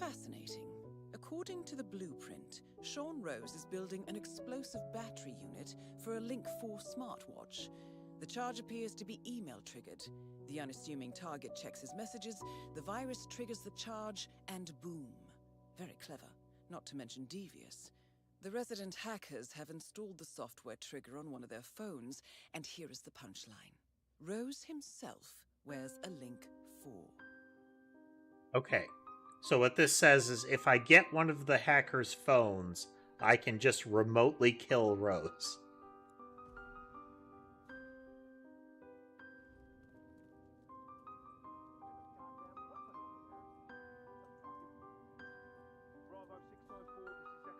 Fascinating. According to the blueprint, Sean Rose is building an explosive battery unit for a Link 4 smartwatch. The charge appears to be email triggered. The unassuming target checks his messages, the virus triggers the charge, and boom. Very clever, not to mention devious. The resident hackers have installed the software trigger on one of their phones, and here is the punchline. Rose himself wears a Link 4. Okay. So what this says is if I get one of the hacker's phones, I can just remotely kill Rose.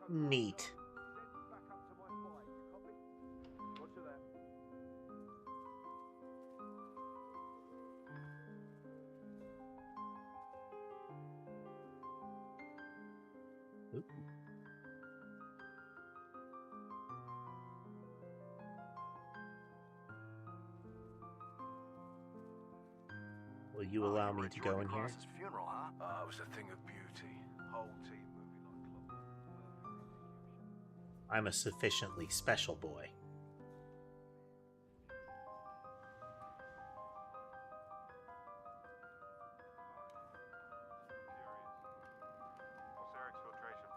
Neat. Ooh. Will you allow me to go in here? Funeral, huh? It was a thing of beauty. Whole team moving like clockwork. I'm a sufficiently special boy. What's their exfiltration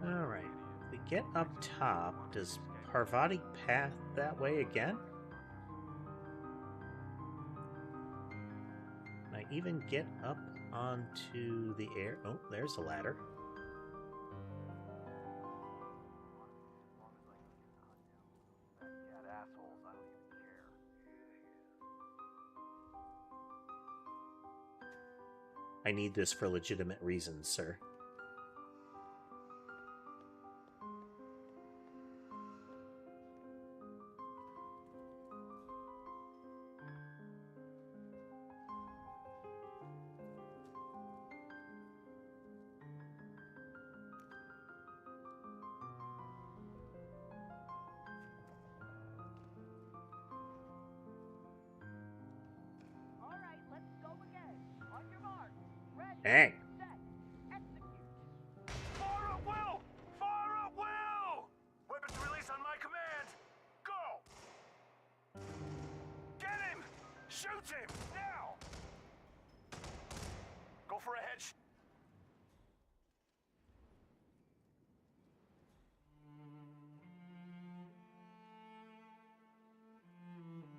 plan? Alright. If we get up top, does Parvati path that way again? Can I even get up onto the air? Oh, there's a ladder. I need this for legitimate reasons, sir. All right, let's go again. On your mark. Ready. Dang. Set. Execute. Fire at will! Fire at will! Weapons release on my command. Go! Get him! Shoot him! Now! Go for a headshot.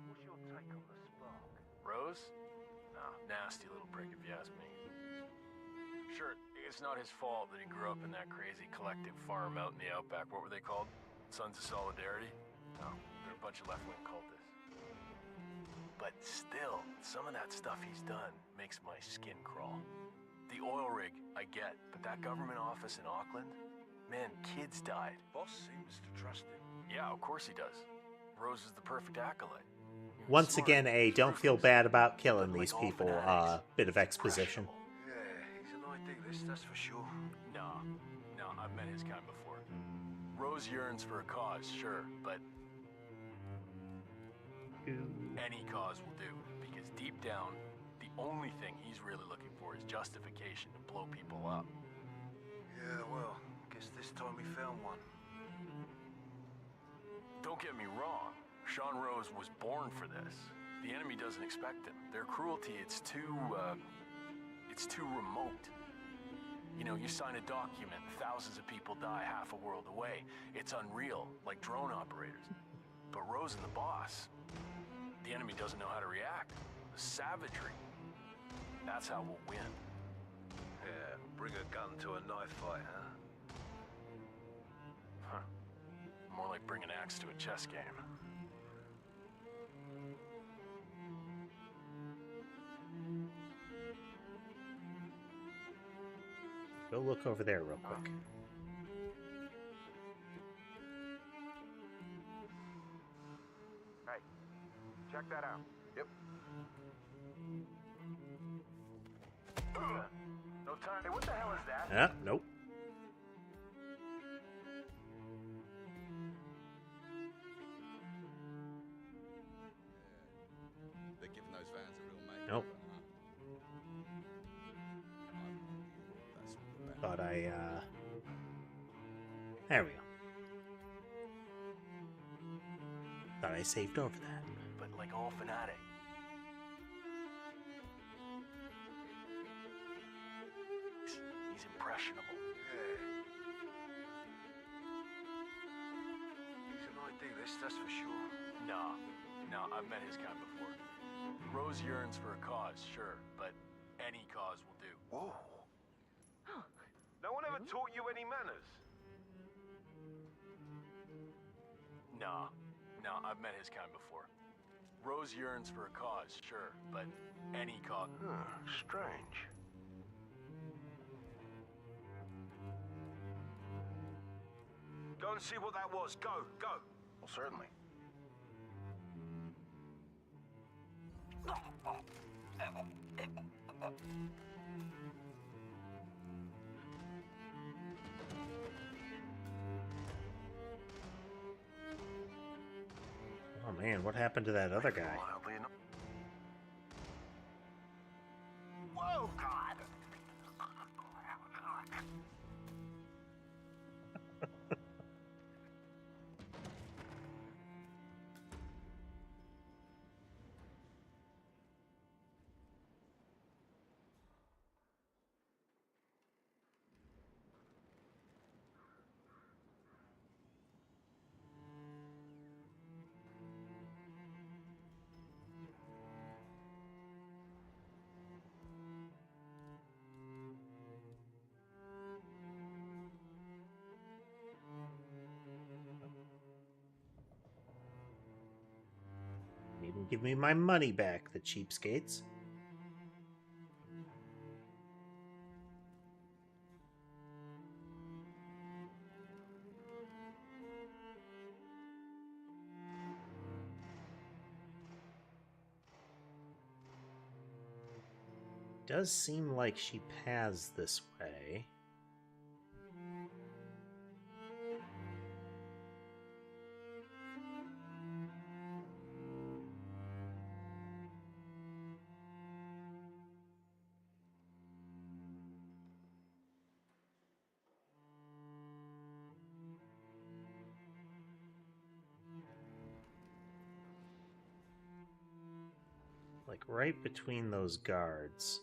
What's your take on the spark? Rose? No, nasty little prick if you ask me. Sure, it's not his fault that he grew up in that crazy collective farm out in the outback. What were they called? Sons of Solidarity? No, they're a bunch of left-wing cultists. but still, some of that stuff he's done makes my skin crawl. The oil rig, I get, but that government office in Auckland, man, kids died. Boss seems to trust him. Yeah, of course he does. Rose is the perfect acolyte. Once Smart, again, don't feel ruthless, bad about killing but these like all people. fanatics, Bit of exposition. Yeah, he's an idealist, that's for sure. No, I've met his kind before. Rose yearns for a cause, sure, but any cause will do. Because deep down, the only thing he's really looking for is justification to blow people up. Yeah, well, guess this time he found one. Don't get me wrong, Sean Rose was born for this. The enemy doesn't expect him. Their cruelty, it's too remote. You know, you sign a document, thousands of people die half a world away. It's unreal, like drone operators. But Rose and the boss, the enemy doesn't know how to react. The savagery, that's how we'll win. Yeah, bring a gun to a knife fight, huh? More like bring an axe to a chess game. Go look over there real quick. Hey, check that out. Yep. No time. Hey, what the hell is that? Nope. They're giving those vans a real makeover. Nope. That's all the Thought there we go. Thought I saved over that. But like all fanatic. He's impressionable. Yeah. He's an idealist, that's for sure. No, I've met his kind before. Rose yearns for a cause, sure, but any cause will do. Whoa. No one ever taught you any manners? No, I've met his kind before. Rose yearns for a cause, sure, but any cause. Strange. Go and see what that was. Go. Well, certainly. Oh man, what happened to that other guy? Whoa, God! Even give me my money back, the cheapskates. Does seem like she paths this way. Like right between those guards.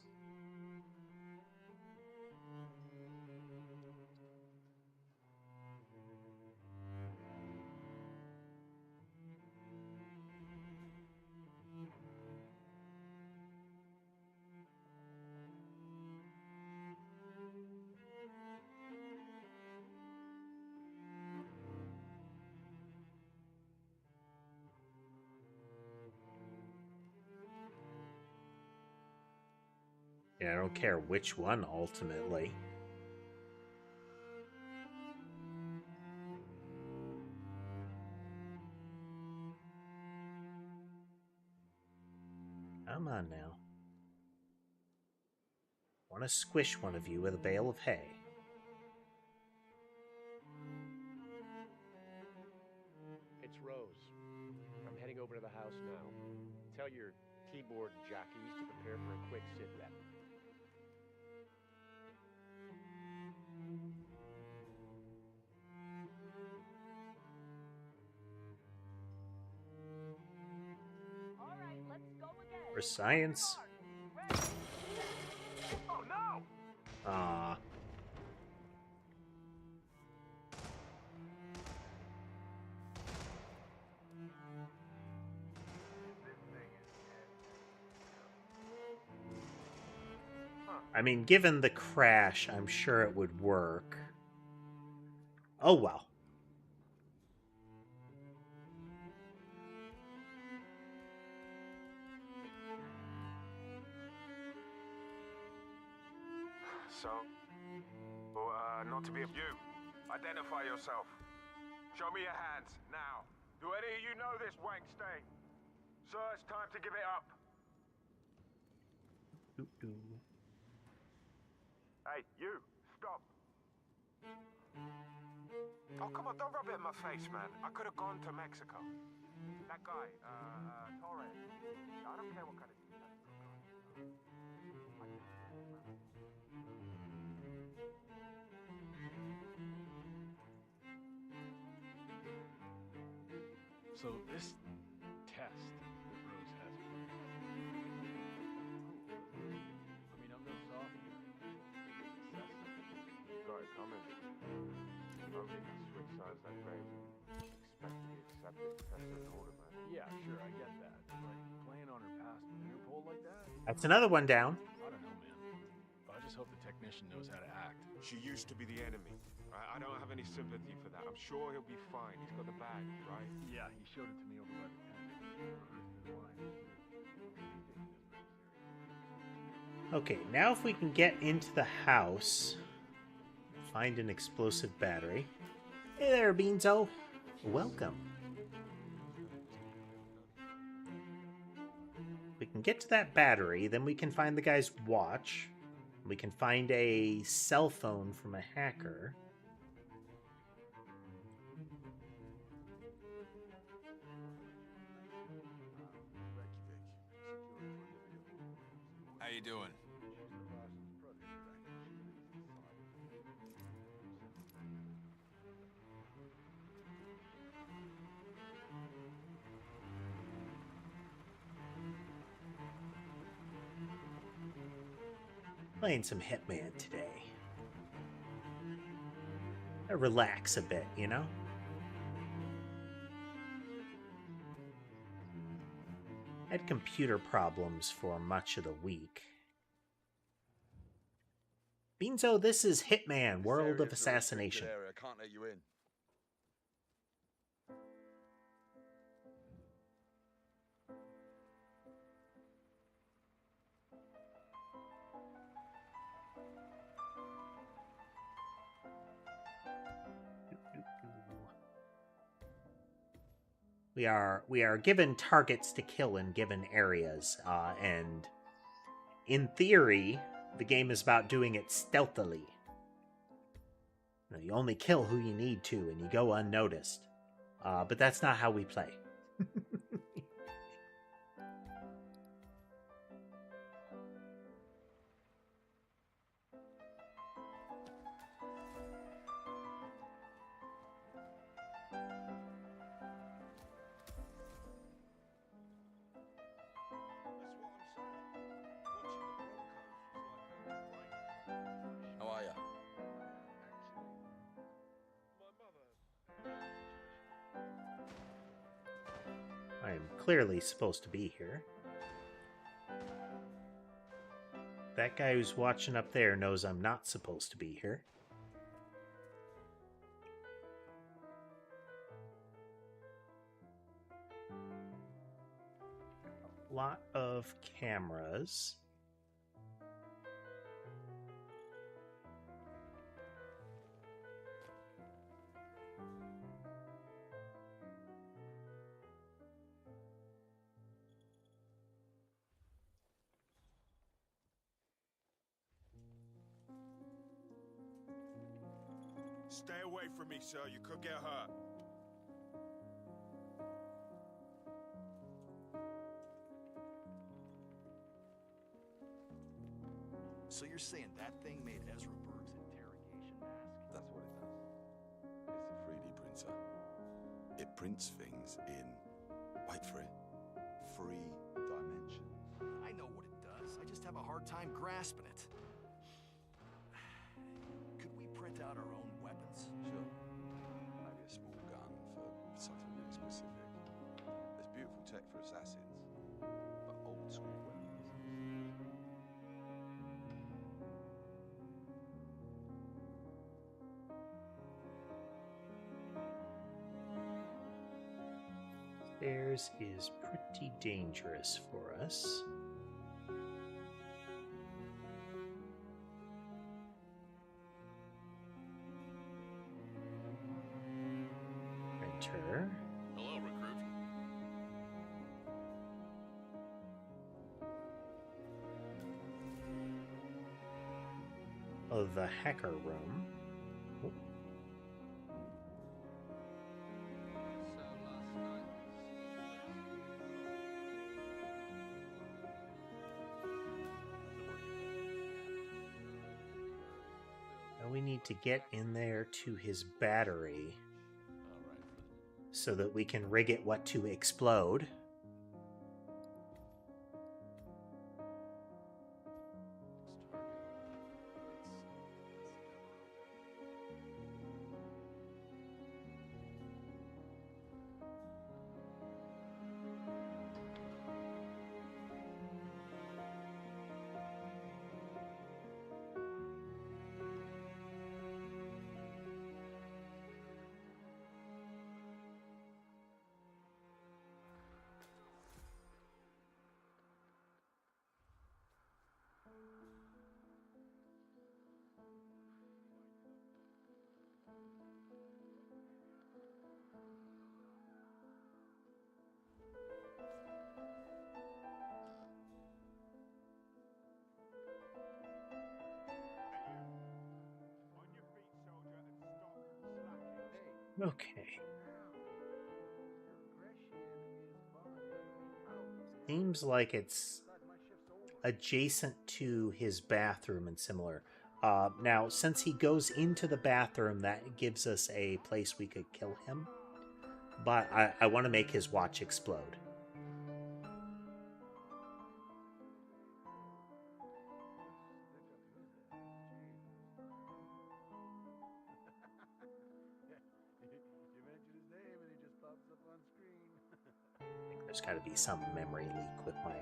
Yeah, I don't care which one ultimately. Come on now. Want to squish one of you with a bale of hay. It's Rose. I'm heading over to the house now. Tell your keyboard jockeys to prepare for a quick sit rep. All right, let's go again. For science. Oh no! Ah. I mean, given the crash, I'm sure it would work. Oh well. So, not to be a you. Identify yourself. Show me your hands, now. Do any of you know this wank stain? Sir, it's time to give it up. Hey, you, stop. Oh, come on, don't rub it in my face, man. I could have gone to Mexico. That guy, Torres. I don't care what kind of dude that is. So this test that Rose has for me. I mean, I'm no sophomore. Sorry, comment. I mean, switch sides like crazy. Expect to be accepted, professor told him, man. Yeah, sure, I get that. But like, playing on her past with Interpol like that? That's another one down. I don't know, man. I just hope the technician knows how to act. She used to be the enemy. I don't have any sympathy for that. I'm sure he'll be fine. He's got the bag, right? Yeah, he showed it to me over by the tent. Okay, now if we can get into the house, find an explosive battery. Hey there, Beanzo. Welcome. We can get to that battery, then we can find the guy's watch. We can find a cell phone from a hacker. How you doing? Playing some Hitman today. I relax a bit, you know? Had computer problems for much of the week. Beanzo, this is Hitman, World of Assassination. I can't let you in. We are given targets to kill in given areas, and in theory, the game is about doing it stealthily. You only kill who you need to, and you go unnoticed. But that's not how we play. How are you? I am clearly supposed to be here. That guy who's watching up there knows I'm not supposed to be here. A lot of cameras. Stay away from me, sir. You could get hurt. So you're saying that thing made Ezra Berg's interrogation mask? That's what it does. It's a 3D printer. It prints things in, wait for it, 3 dimensions. I know what it does. I just have a hard time grasping it. Could we print out our own weapons? Sure. Maybe a small gun for something really specific. There's beautiful tech for assassins, but old school weapons. Theirs is pretty dangerous for us. Enter. Hello, recruit. Of the hacker room. Oh. Now we need to get in there to his battery so that we can rig it what to explode. Okay. Seems like it's adjacent to his bathroom and similar. Now, since he goes into the bathroom, that gives us a place we could kill him. But I want to make his watch explode. There's got to be some memory leak with my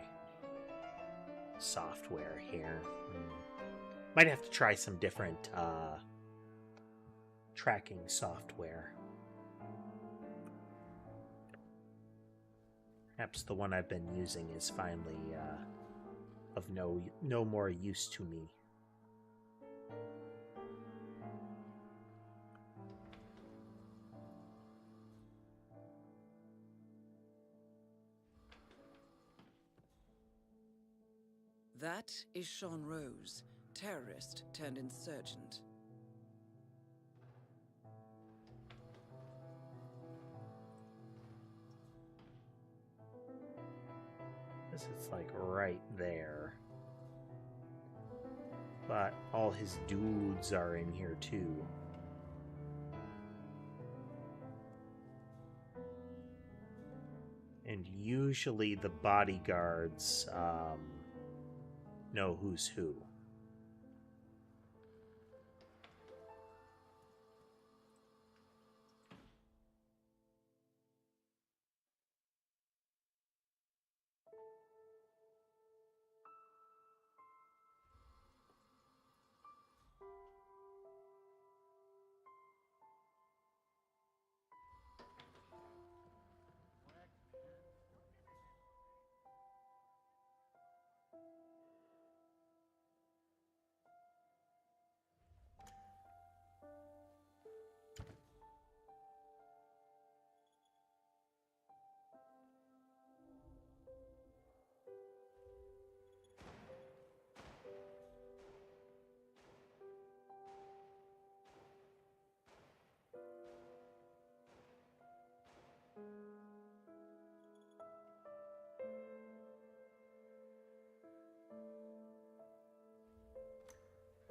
software here. Might have to try some different tracking software. Perhaps the one I've been using is finally of no more use to me. That is Sean Rose, terrorist turned insurgent. This is like right there. But all his dudes are in here too. And usually the bodyguards know who's who.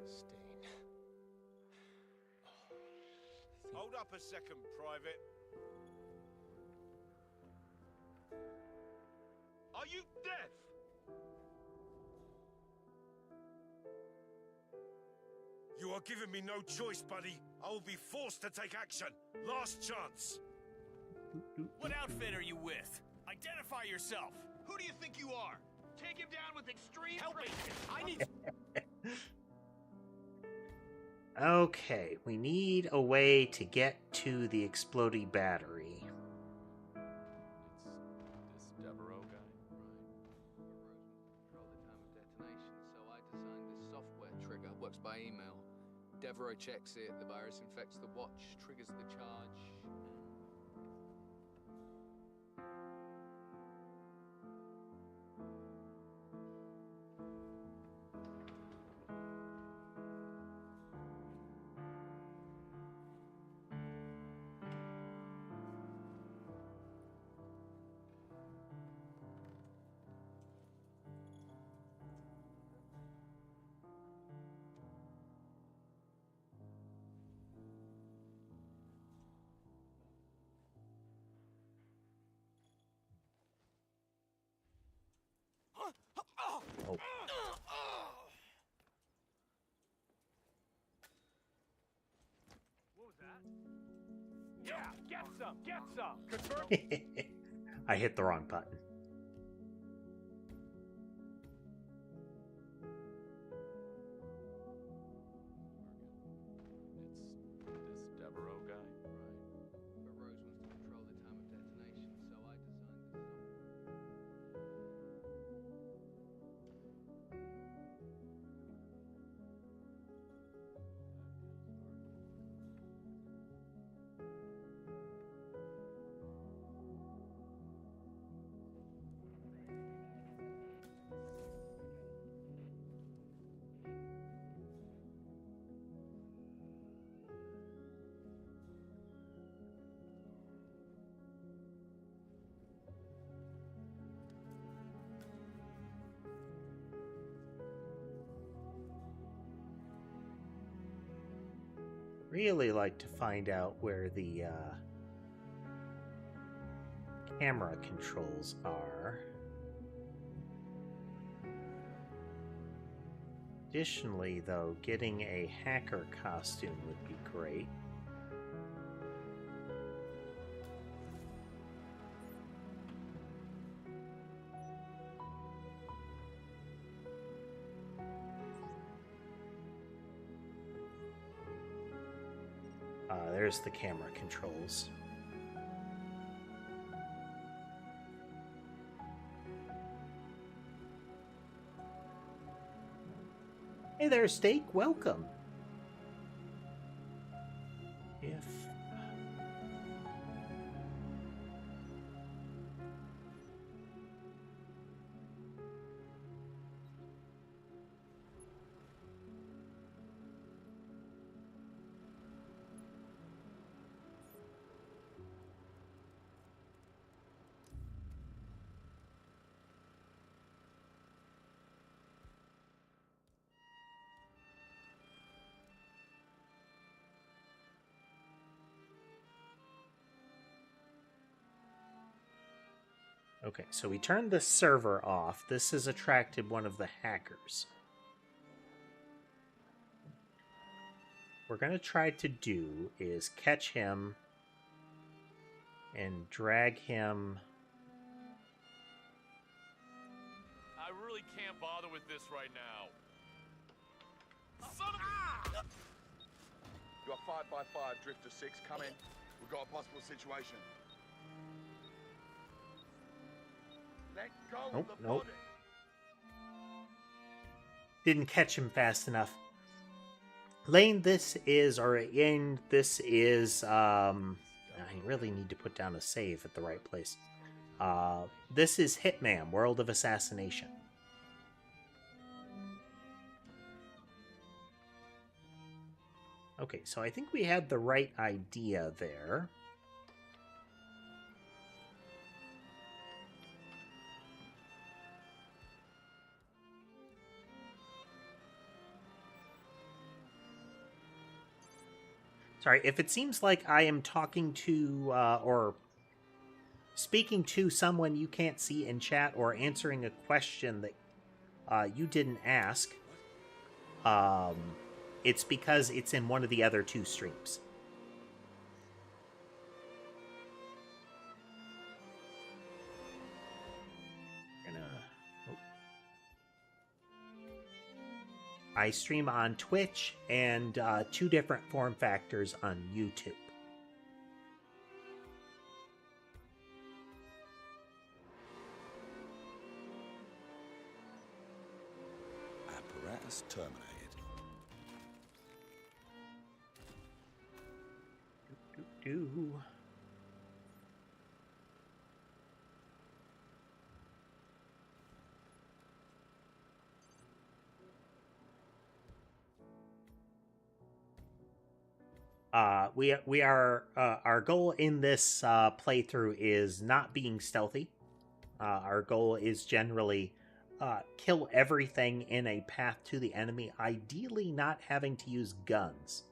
Stain. Hold up a second, Private. Are you deaf? You are giving me no choice, buddy. I will be forced to take action. Last chance. What outfit are you with? Identify yourself. Who do you think you are? Take him down with extreme Help me. I need... Okay, we need a way to get to the exploding battery. It's this Devereaux guy. Control the time of detonation, so I designed this software trigger. Works by email. Devereaux checks it, the virus infects the watch, triggers the charge. Oh. What was that? Yeah, get some, get some. Confirm. I hit the wrong button. It's this Devereaux guy. But Rose wants to control the time of detonation, so I designed this software. Really like to find out where the camera controls are. Additionally, though, getting a hacker costume would be great. There's the camera controls. Hey there, Steak. Welcome. If Okay, so we turned the server off. This has attracted one of the hackers. What we're going to try to do is catch him and drag him. I really can't bother with this right now. You are 5x5, Drifter 6, come in. We've got a possible situation. Let go of the Nope. body. Didn't catch him fast enough. Lane, this is, I really need to put down a save at the right place. This is Hitman, World of Assassination. Okay, so I think we had the right idea there. Sorry, if it seems like I am talking to or speaking to someone you can't see in chat or answering a question that you didn't ask, it's because it's in one of the other two streams. I stream on Twitch and 2 different form factors on YouTube. Apparatus terminated. Do. We are our goal in this playthrough is not being stealthy. Our goal is generally kill everything in a path to the enemy, ideally not having to use guns.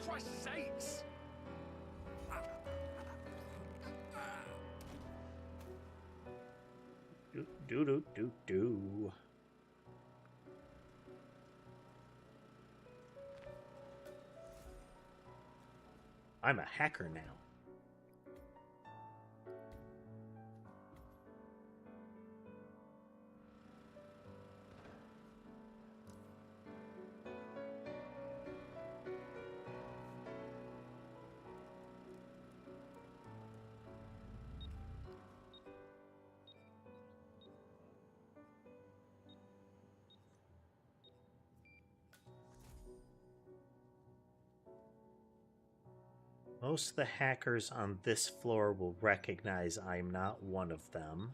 Christ's sakes! Do. I'm a hacker now. Most of the hackers on this floor will recognize I'm not one of them.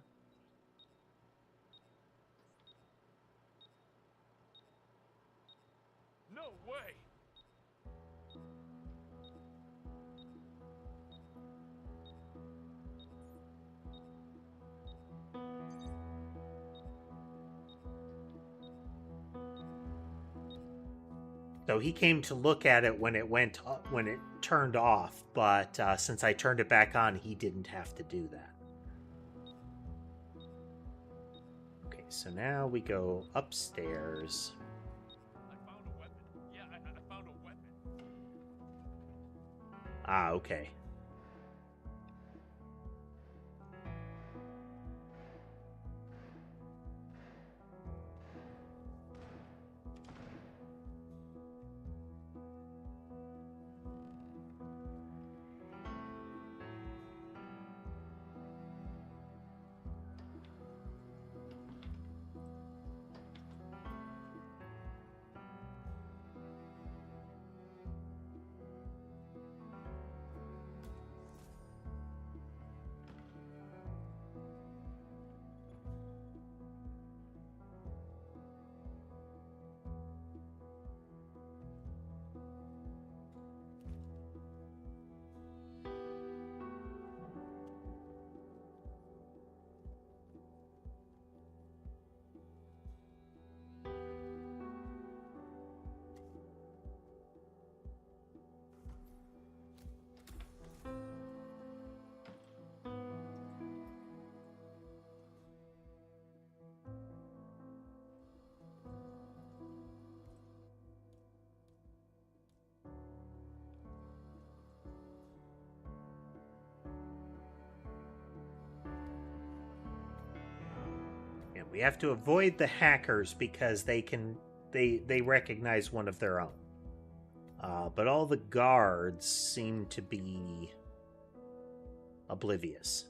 No way! So he came to look at it when it turned off, but since I turned it back on, he didn't have to do that. Okay, so now we go upstairs. I found a weapon. Yeah, I found a weapon. Ah, okay. We have to avoid the hackers because they recognize one of their own. But all the guards seem to be oblivious.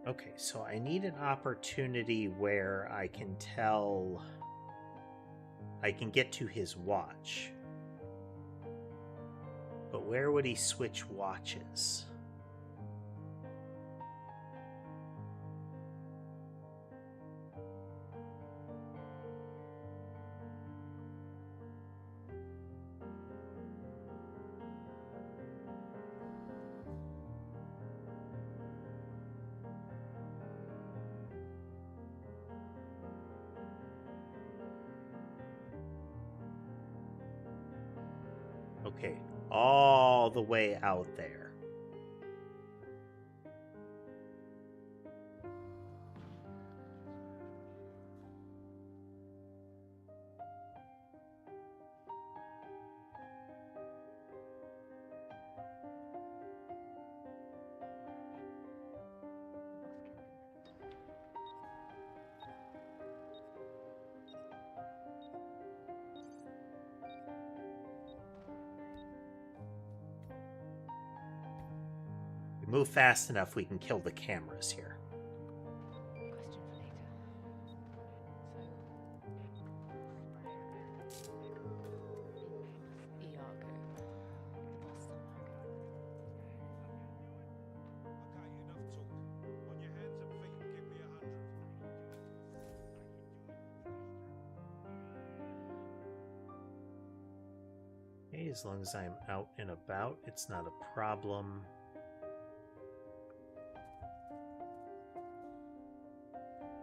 Okay, so I need an opportunity where I can tell... I can get to his watch. But where would he switch watches? Okay, all the way out there. Move fast enough, we can kill the cameras here. Question for later. So, in Iago, the boss tarmac. Okay, enough talk. On your hands and feet and give me 100. Okay, as long as I'm out and about, it's not a problem.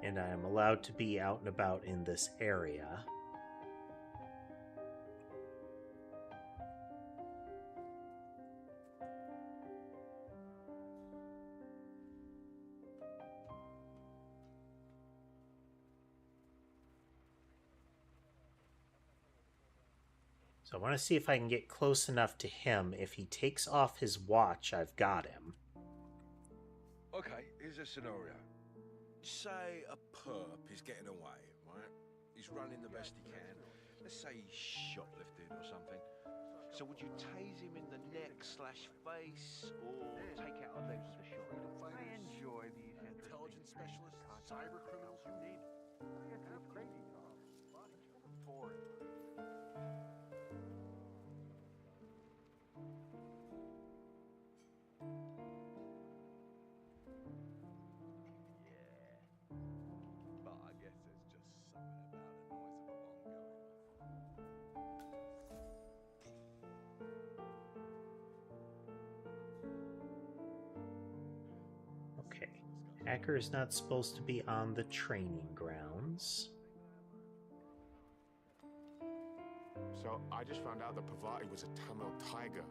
And I am allowed to be out and about in this area. So I want to see if I can get close enough to him. If he takes off his watch, I've got him. Okay, here's a scenario. Say a perp is getting away, right? He's running the best he can. Let's say he's shoplifting or something. So would you tase him in the neck/face or take out a leg with a shot? I enjoy these Intelligence specialists, cyber criminals, you need. It's crazy talk. Boring. But I guess there's just something about the noise of a bomb going off. Okay. Hacker is not supposed to be on the training grounds. So I just found out that Pavati was a Tamil tiger.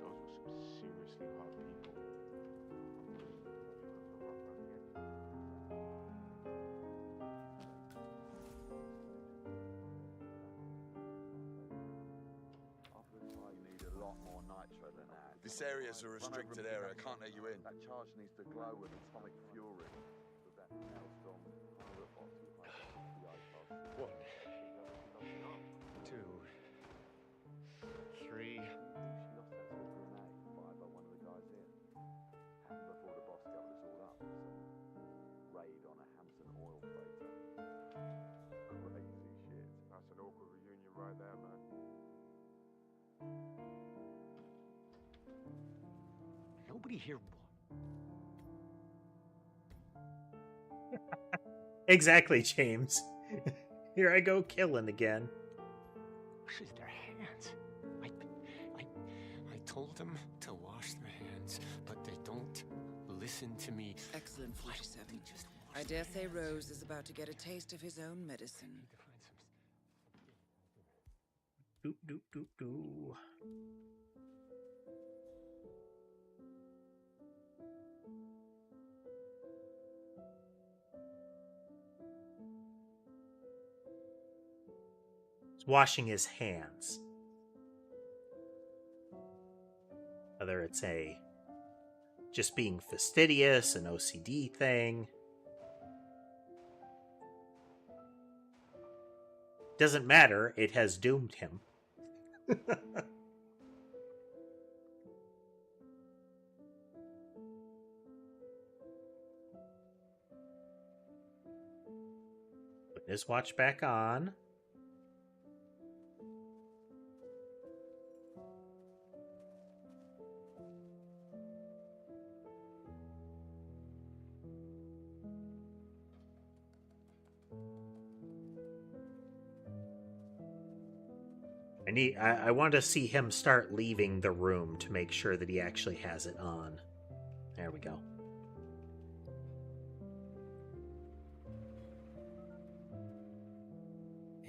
Those were some seriously hard people. After the fire, you need a lot more nitro than that. This area's a restricted area. I can't let you in. That charge needs to glow with atomic fury. With that maelstrom, One, two, three. She lost that to a grenade fired by one of the guys here. Happened before the boss covered us all up. Raid on a Hampton oil freighter. Crazy shit. That's an awkward reunion right there, man. Nobody here. Exactly, James. Here I go killing again. Washes their hands. I told them to wash their hands, but they don't listen to me. Excellent, 47. I dare say Rose is about to get a taste of his own medicine. Doop, doop, doop, doo. He's washing his hands. Whether it's a just being fastidious, an OCD thing. Doesn't matter, it has doomed him. Witness watch back on. I want to see him start leaving the room to make sure that he actually has it on. There we go.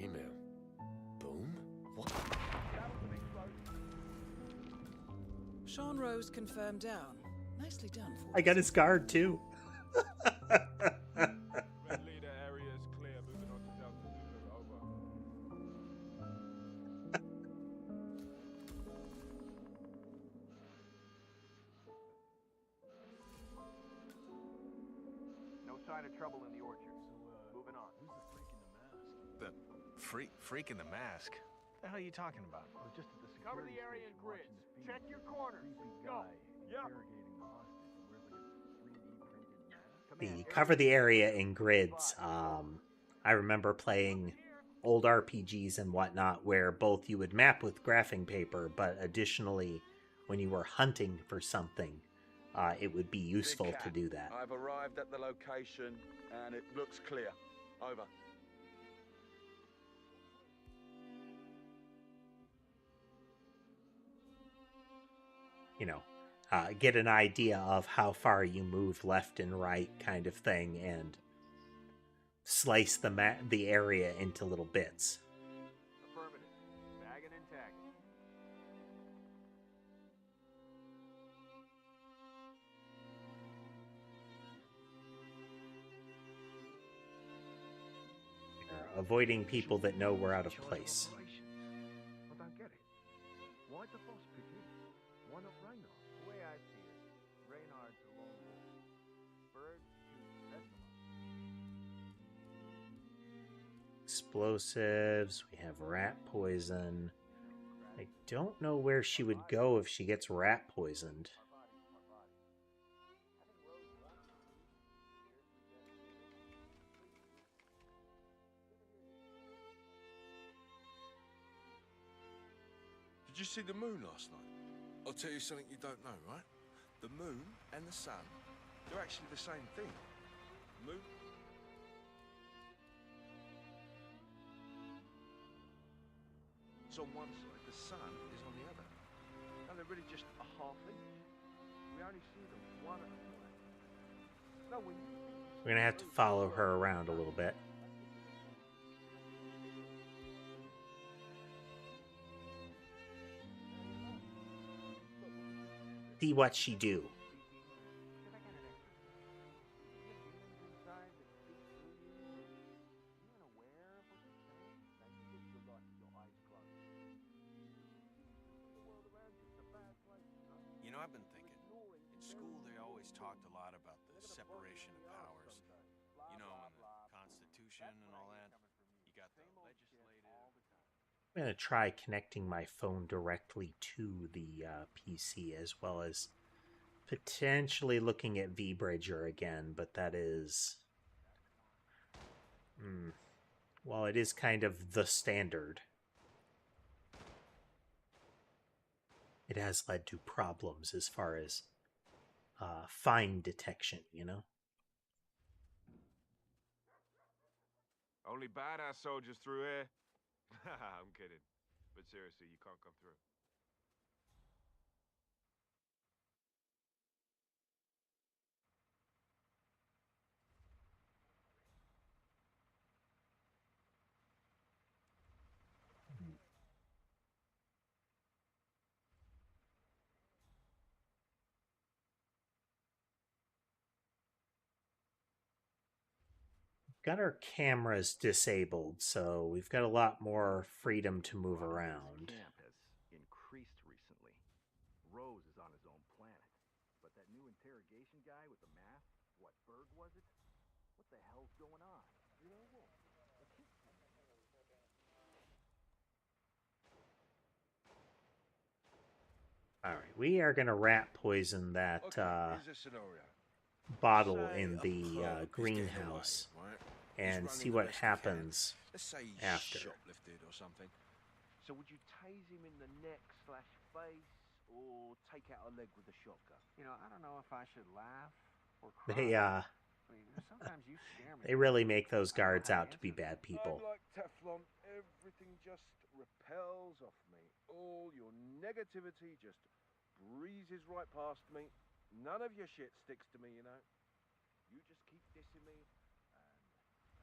Email. Boom? What? Sean Rose confirmed down. Nicely done. I got his guard too. Red leader area is clear. Moving on to Delta Zulu. Over. No sign of trouble in the orchard. Moving on. Who's the freak in the mask? The freak in the mask? What the hell are you talking about? Oh, just at the Cover security the area in station grids. watching the feed. Check your corners. Creepy Go. guy Yep. interrogating the hostage. He wears like a 3D printed mask. The cover the area in grids. I remember playing old RPGs and whatnot where both you would map with graphing paper, but additionally, when you were hunting for something, it would be useful to do that. I've arrived at the location and it looks clear. Over. You know, get an idea of how far you move left and right kind of thing, and slice the area into little bits. Affirmative. Bagging and tagging. Avoiding people that know we're out of place. I don't get it. Why'd the boss pick him? Why not Reynard? The way I see it, Reynard's a lone wolf. Bird shoots the rest of them. Explosives. We have rat poison. I don't know where she would go if she gets rat poisoned. Did you see the moon last night? I'll tell you something you don't know, right? The moon and the sun, they're actually the same thing. Moon. It's on one side, the sun is on the other. And they're really just a half inch. We only see them one at a time. No, when you... We're gonna have to follow her around a little bit. See what she do. You know, I've been thinking. In school, they always talked a lot about the separation of powers. You know, and the Constitution and all that. You got the legislative. I'm going to try connecting my phone directly to the PC, as well as potentially looking at vBridger again, but that is... well, it is kind of the standard. It has led to problems as far as fine detection, you know? Only badass soldiers through here. I'm kidding. But seriously, you can't come through. Got our cameras disabled, so we've got a lot more freedom to move around. Camp has increased recently. Rose is on his own planet. But that new interrogation guy with the mask, what bird was it? What the hell's going on? You know what? Alright, we are going to rat poison that Here's a scenario. bottle Say in a the probe is getting greenhouse. away, right? and see what happens Let's say he's after. shoplifted or something. So would you tase him in the neck/face or take out a leg with a shotgun? You know, I don't know if I should laugh or cry. They I mean, sometimes you scare me. they really make those guards out to be bad people. I'm like Teflon. Everything just repels off me. All your negativity just breezes right past me. None of your shit sticks to me, you know. You just keep dissing me,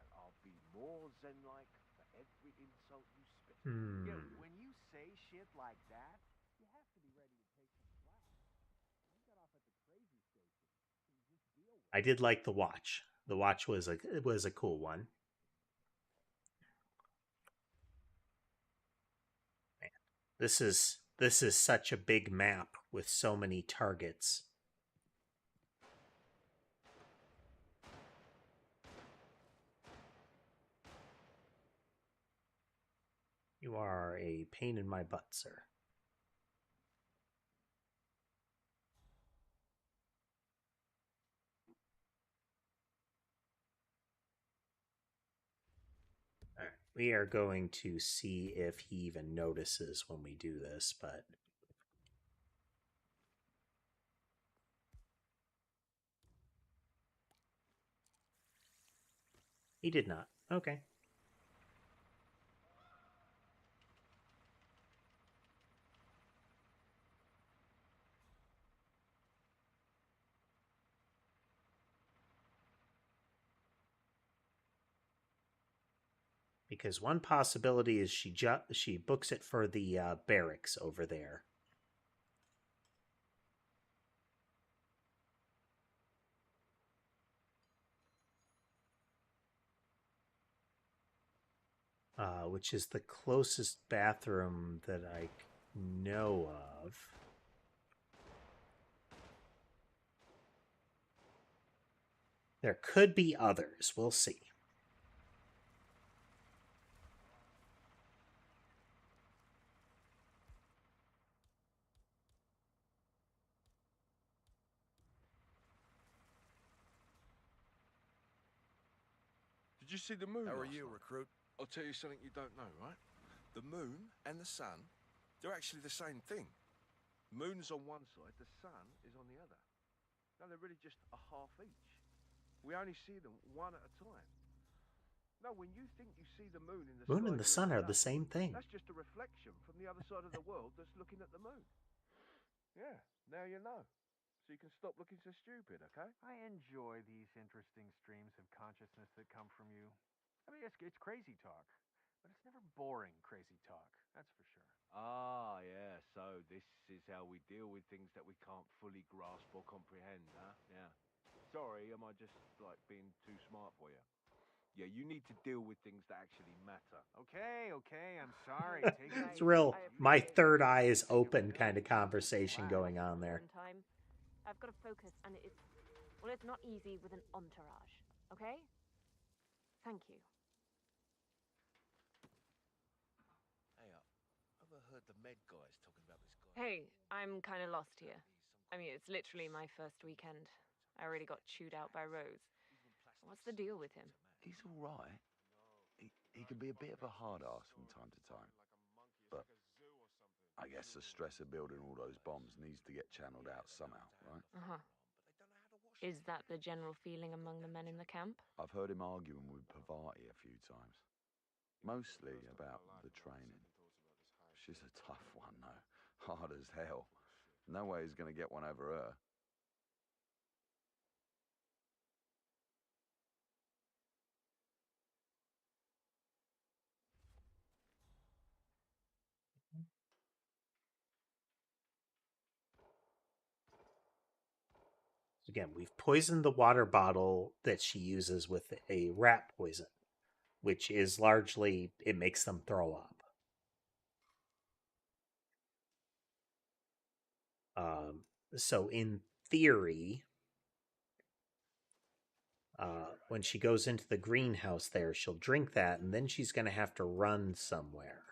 and I'll be more zen-like for every insult you spit. Yeah, when you say shit like that, you have to be ready to take some flack. I got off at the crazy station, so you just deal with it. I did like the watch. The watch was a cool one. Man, this is such a big map with so many targets. You are a pain in my butt, sir. All right. We are going to see if he even notices when we do this, but he did not. Okay. Because one possibility is she books it for the barracks over there. Which is the closest bathroom that I know of. There could be others. We'll see. Did you see the moon? How are last you, night? recruit? I'll tell you something you don't know, right? The moon and the sun, they're actually the same thing. The moon's on one side, the sun is on the other. No, they're really just a half each. We only see them one at a time. No, when you think you see the moon in the Moon sky and the during sun are day, the same thing. that's just a reflection from the other side of the world that's looking at the moon. Yeah, now you know. So you can stop looking so stupid, okay? I enjoy these interesting streams of consciousness that come from you. I mean, it's crazy talk, but it's never boring crazy talk, that's for sure. Ah, yeah, so this is how we deal with things that we can't fully grasp or comprehend, huh? Yeah. Sorry, am I just, like, being too smart for you? Yeah, you need to deal with things that actually matter. Okay, I'm sorry. Take it It's easy. real, my third eye is open kind of conversation going on there. Time. I've got to focus, and it's not easy with an entourage. Okay? Thank you. Hey, I've heard the med guys talking about this guy. Hey, I'm kind of lost here. I mean, it's literally my first weekend. I already got chewed out by Rose. What's the deal with him? He's all right. He can be a bit of a hard ass from time to time. But I guess the stress of building all those bombs needs to get channeled out somehow, right? Uh-huh. Is that the general feeling among the men in the camp? I've heard him arguing with Pavati a few times. Mostly about the training. She's a tough one, though. Hard as hell. No way he's going to get one over her. Again, we've poisoned the water bottle that she uses with a rat poison, which is largely, it makes them throw up. So in theory, when she goes into the greenhouse there, she'll drink that, and then she's going to have to run somewhere.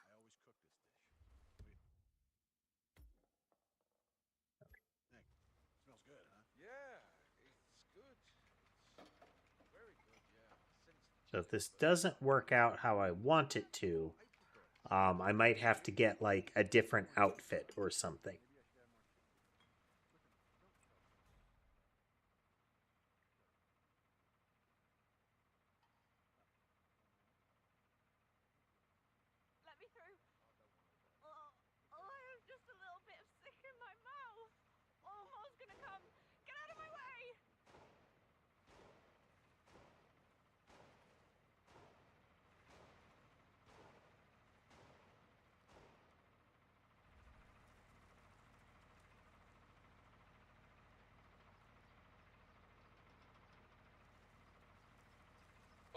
Smells good, huh? Yeah, it's good. It's very good, yeah. I sense the So if this doesn't work out how I want it to, I might have to get like a different outfit or something. Let me through. Oh, I have just a little bit of sick in my mouth. Oh, Mo's gonna come. Get out of my way.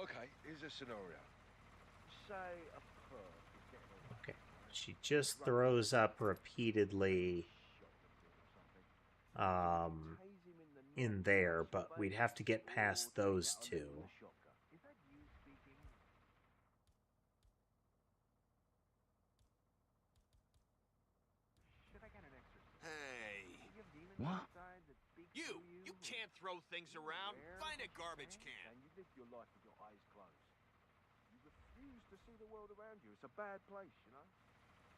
Okay, here's a scenario. Say a perp is getting away. Okay. She just throws up repeatedly in there, but we'd have to get past those two. Hey. What? You can't throw things around. Find a garbage can. And you live your life with your eyes closed. You refuse to see the world around you. It's a bad place, you know?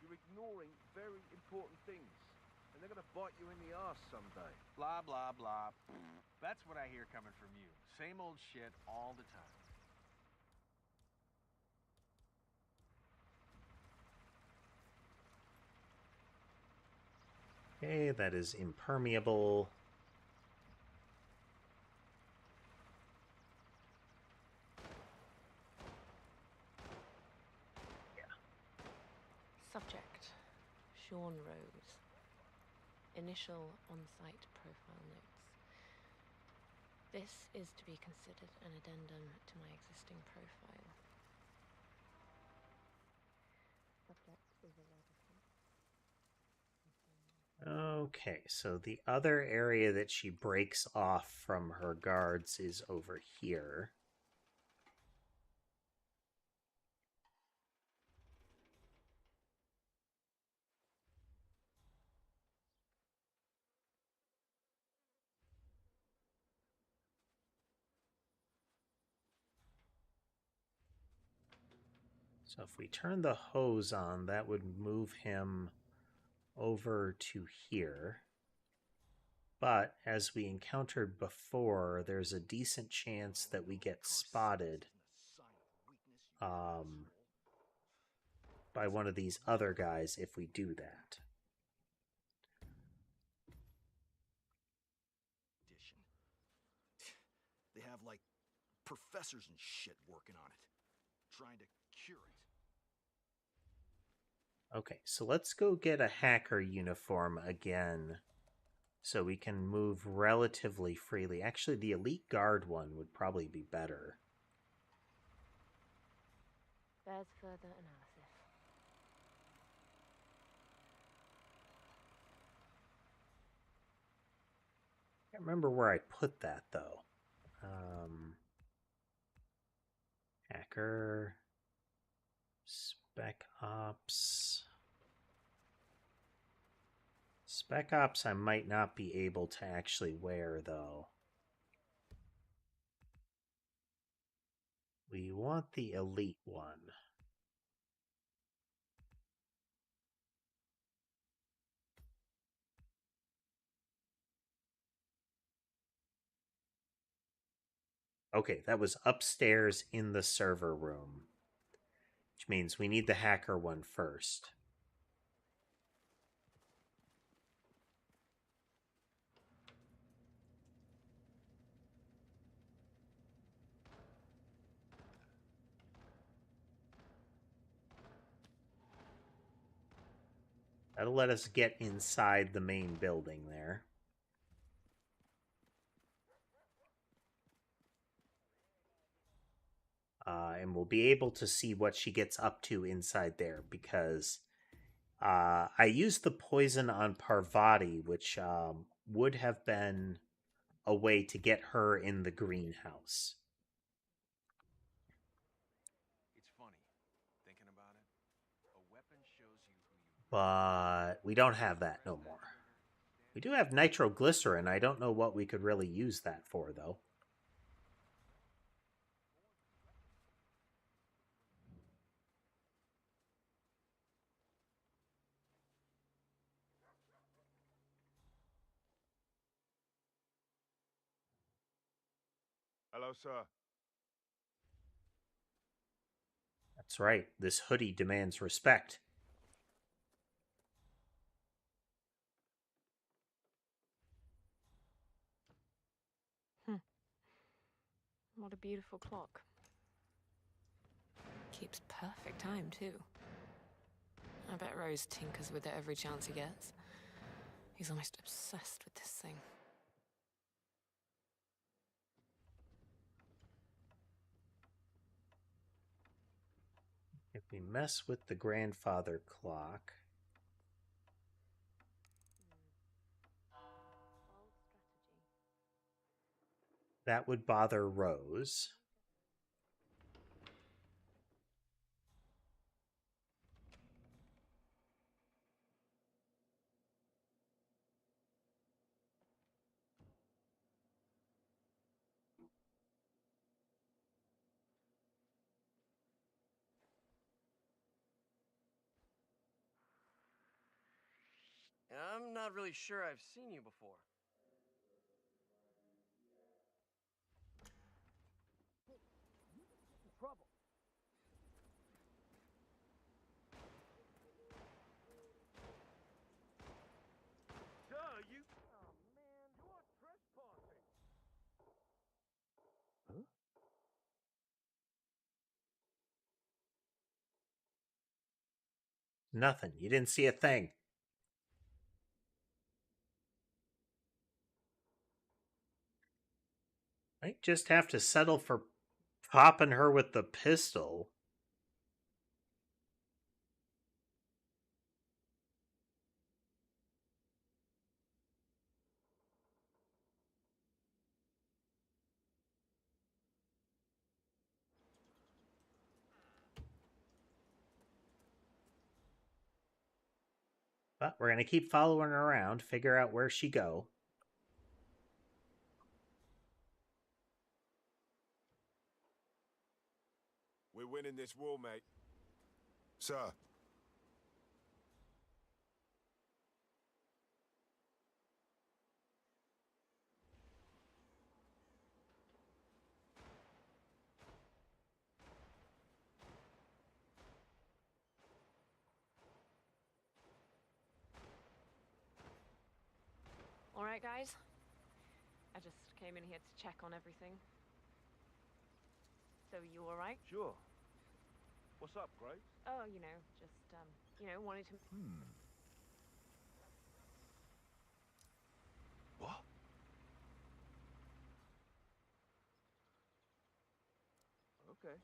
You're ignoring very important things. And they're gonna bite you in the ass someday. Blah, blah, blah. That's what I hear coming from you. Same old shit all the time. Okay, that is impermeable. Subject, Sean Rose. Initial on-site profile notes. This is to be considered an addendum to my existing profile. Subject is a Okay, so the other area that she breaks off from her guards is over here. So if we turn the hose on, that would move him over to here. But as we encountered before, there's a decent chance that we get spotted by one of these other guys if we do that. They have like professors and shit working on it, trying to cure it. Okay, so let's go get a hacker uniform again so we can move relatively freely. Actually, the elite guard one would probably be better. Bears further analysis. I can't remember where I put that though. Hacker, Spec Ops. Spec Ops I might not be able to actually wear though. We want the elite one. Okay, that was upstairs in the server room, which means we need the hacker one first. That'll let us get inside the main building there. And we'll be able to see what she gets up to inside there because I used the poison on Parvati, which would have been a way to get her in the greenhouse. It's funny, thinking about it. A weapon shows you who you But we don't have that no more. We do have nitroglycerin. I don't know what we could really use that for, though. Hello, sir. That's right. This hoodie demands respect. What a beautiful clock. Keeps perfect time, too. I bet Rose tinkers with it every chance he gets. He's almost obsessed with this thing. If we mess with the grandfather clock... that would bother Rose. I'm not really sure I've seen you before. Trouble. Sir, you... Oh, man, you are trespassing. Huh? Nothing. You didn't see a thing. Might just have to settle for popping her with the pistol. But we're going to keep following her around, figure out where she go. We're winning this war, mate. Sir. All right, guys. I just came in here to check on everything. So you all right? Sure. What's up, Graves? Oh, just, wanted to... What? Okay.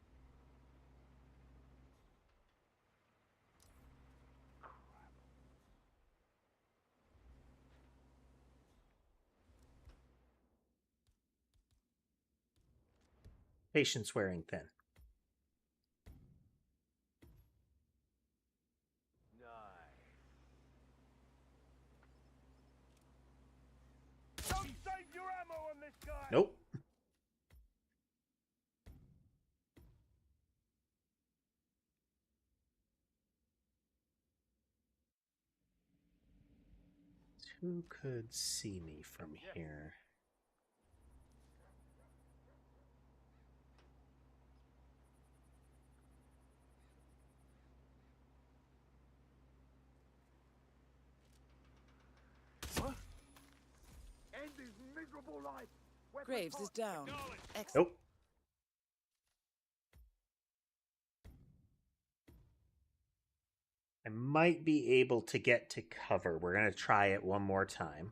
Patience wearing thin. Don't save your ammo on this guy! Nope. Who could see me from here? What? End his miserable life! Graves is down. Excellent. Nope. I might be able to get to cover. We're going to try it one more time.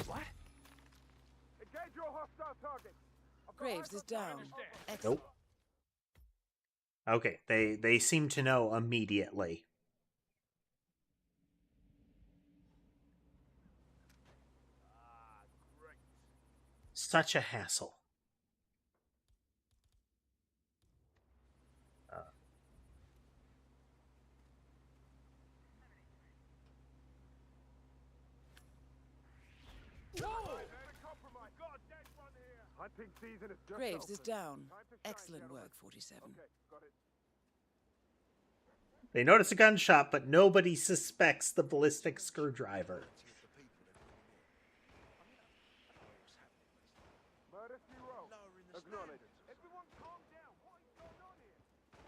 What? Engage your hostile target. Graves is down. Excellent. Nope. Okay, they seem to know immediately. Such a hassle. Hunting season is just Graves is opened. down. Time to shine, Excellent gentlemen. work, 47. Okay, got it. They notice a gunshot, but nobody suspects the ballistic screwdriver. Murder She Wrote. Acknowledged. Everyone calm down. What is going on here?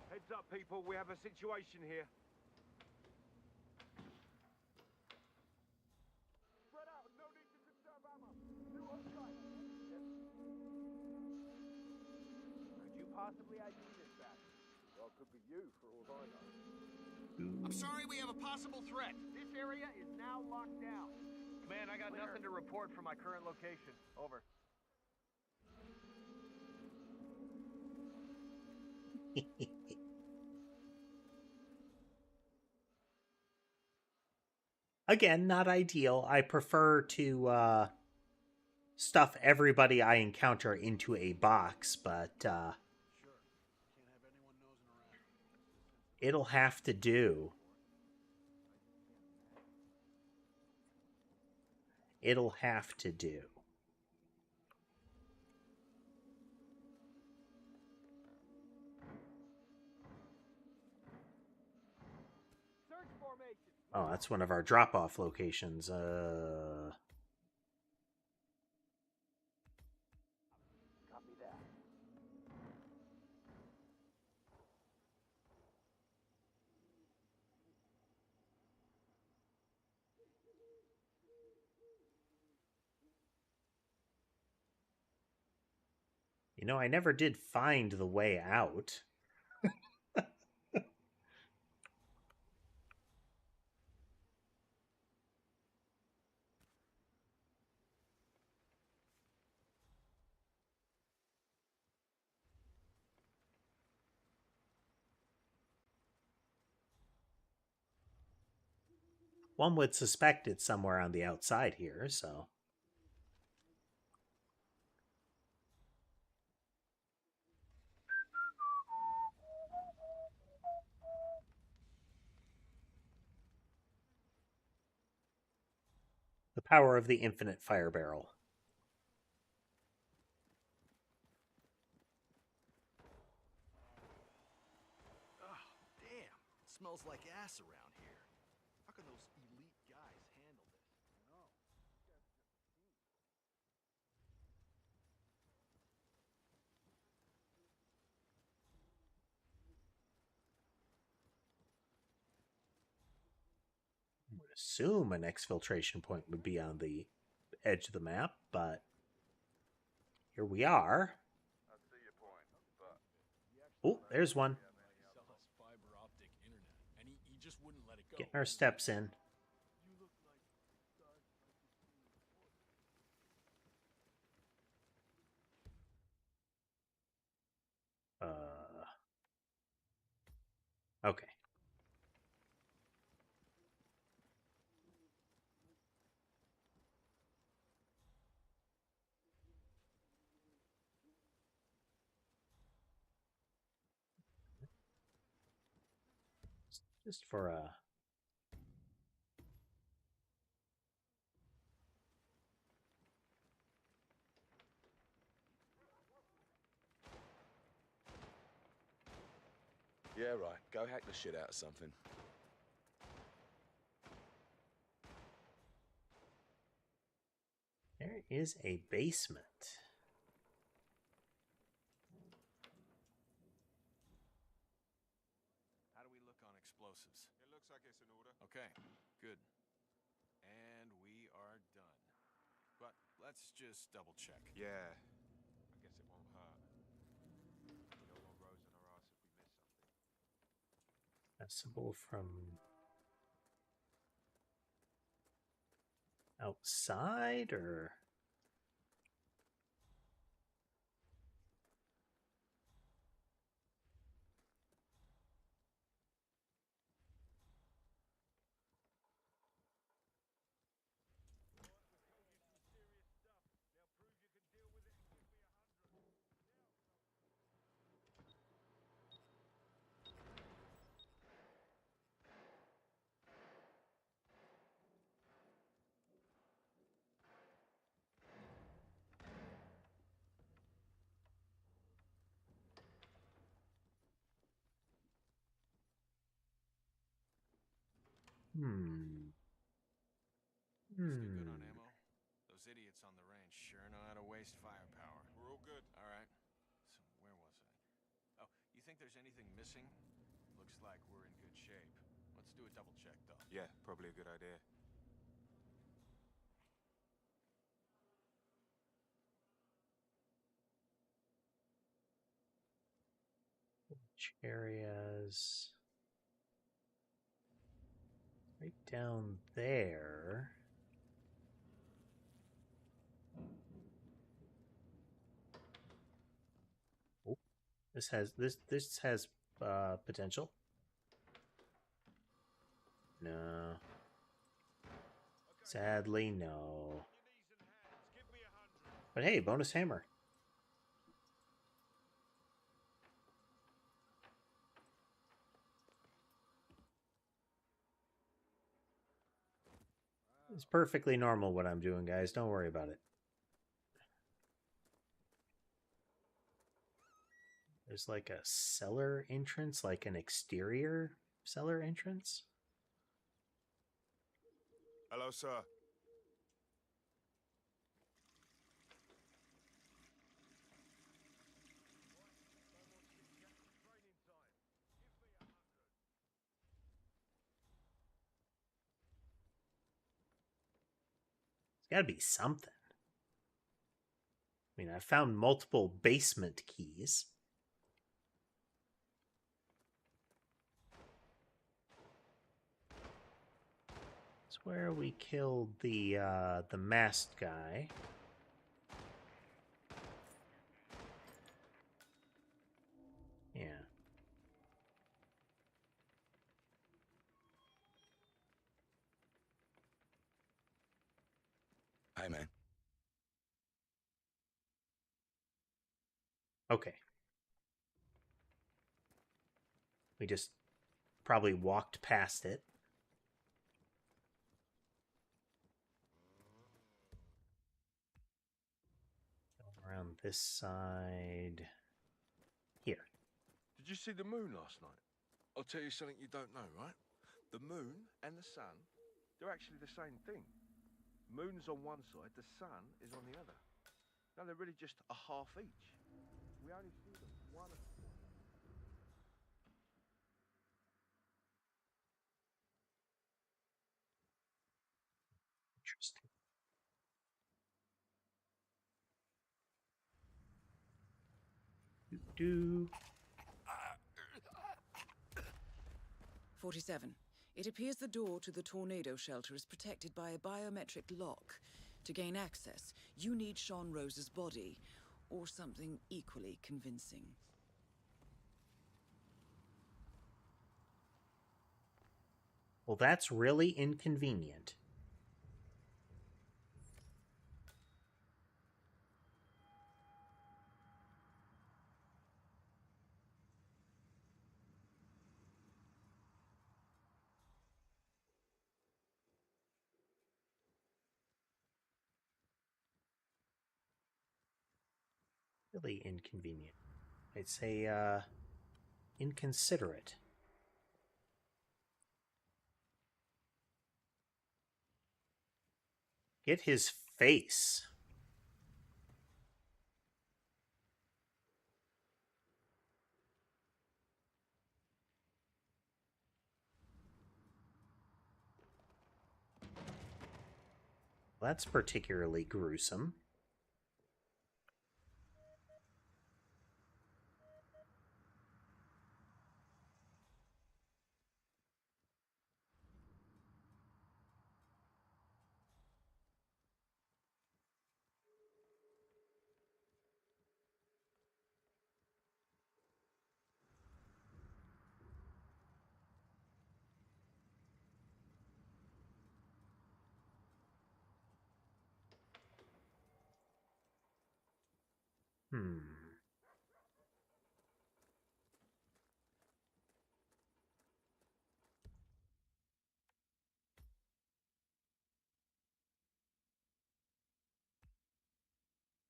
Heads up, people. We have a situation here. Spread out. No need to conserve ammo. New on site. Yes. Could you possibly ID this bastard? Well, it could be you for all I know. I'm sorry, we have a possible threat. This area is now locked down. Man, I got Nothing to report from my current location. Over. Again, not ideal. I prefer to stuff everybody I encounter into a box, but it'll have to do. It'll have to do. Search formation. Oh, that's one of our drop-off locations. Copy that. You know, I never did find the way out. One would suspect it's somewhere on the outside here, so... The power of the infinite fire barrel. Oh, damn. It smells like ass around here. How can those elite guys handle this? No. I would assume an exfiltration point would be on the edge of the map, but here we are. I see your point, but Oh, there's one. Sell us fiber optic internet, and he just wouldn't let it go. Getting our steps in. Okay. Just for a... Yeah, right. Go hack the shit out of something. There is a basement. How do we look on explosives? it looks like it's in order. Okay, good. And we are done. But let's just double check. Yeah. I guess it won't hurt. We don't want Rose on our ass if we miss something. Accessible from outside, or... Still good on ammo? Those idiots on the range sure know how to waste firepower. We're all good. All right. So where was I? Oh, you think there's anything missing? Looks like we're in good shape. Let's do a double check, though. Yeah, probably a good idea. Which areas? Right down there. Oh, this has potential. No. Sadly, no. But hey, bonus hammer. It's perfectly normal what I'm doing, guys. Don't worry about it. There's like a cellar entrance, like an exterior cellar entrance. Hello, sir. There's got to be something. I mean, I found multiple basement keys. It's where we killed the masked guy. Yeah. Hey, man. Okay. We just probably walked past it. Around this side. Here. Did you see the moon last night? I'll tell you something you don't know, right? The moon and the sun, they're actually the same thing. Moon's on one side, the sun is on the other. No, they're really just a half each. We only see them one at a time. Interesting. Do 47. It appears the door to the tornado shelter is protected by a biometric lock. To gain access, you need Sean Rose's body, or something equally convincing. Well, that's really inconvenient. Really inconvenient. I'd say inconsiderate. Get his face. That's particularly gruesome.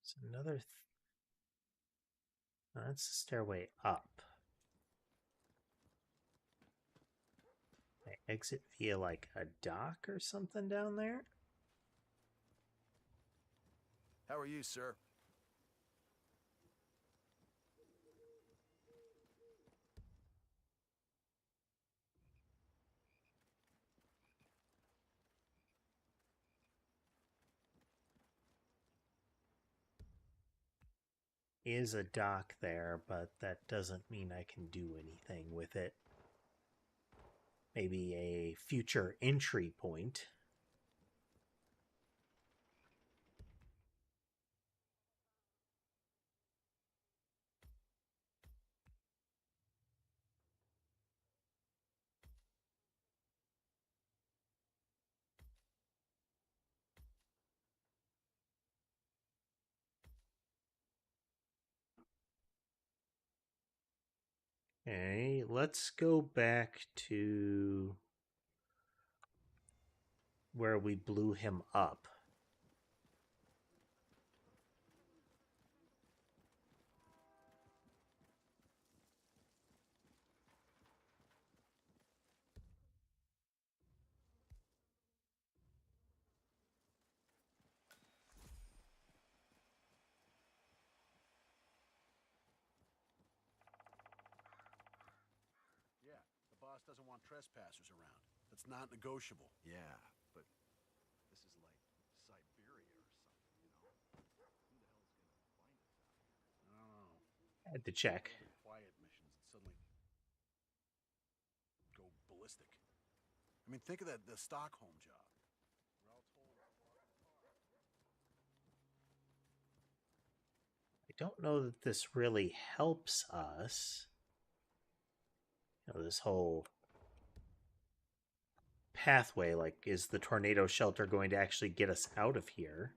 It's another. That's the stairway up. exit via like a dock or something down there? How are you, sir? Is a dock there, but that doesn't mean I can do anything with it. Maybe a future entry point. Okay, let's go back to where we blew him up. Yeah, the boss doesn't want trespassers around. That's not negotiable. Yeah, but this is like Siberia or something, you know? Who the hell's gonna find us out here? I don't know. I had to check. All the quiet missions that suddenly go ballistic. I mean, think of the Stockholm job. We're all told to walk in the park. I don't know that this really helps us. You know, this whole pathway, like, is the tornado shelter going to actually get us out of here?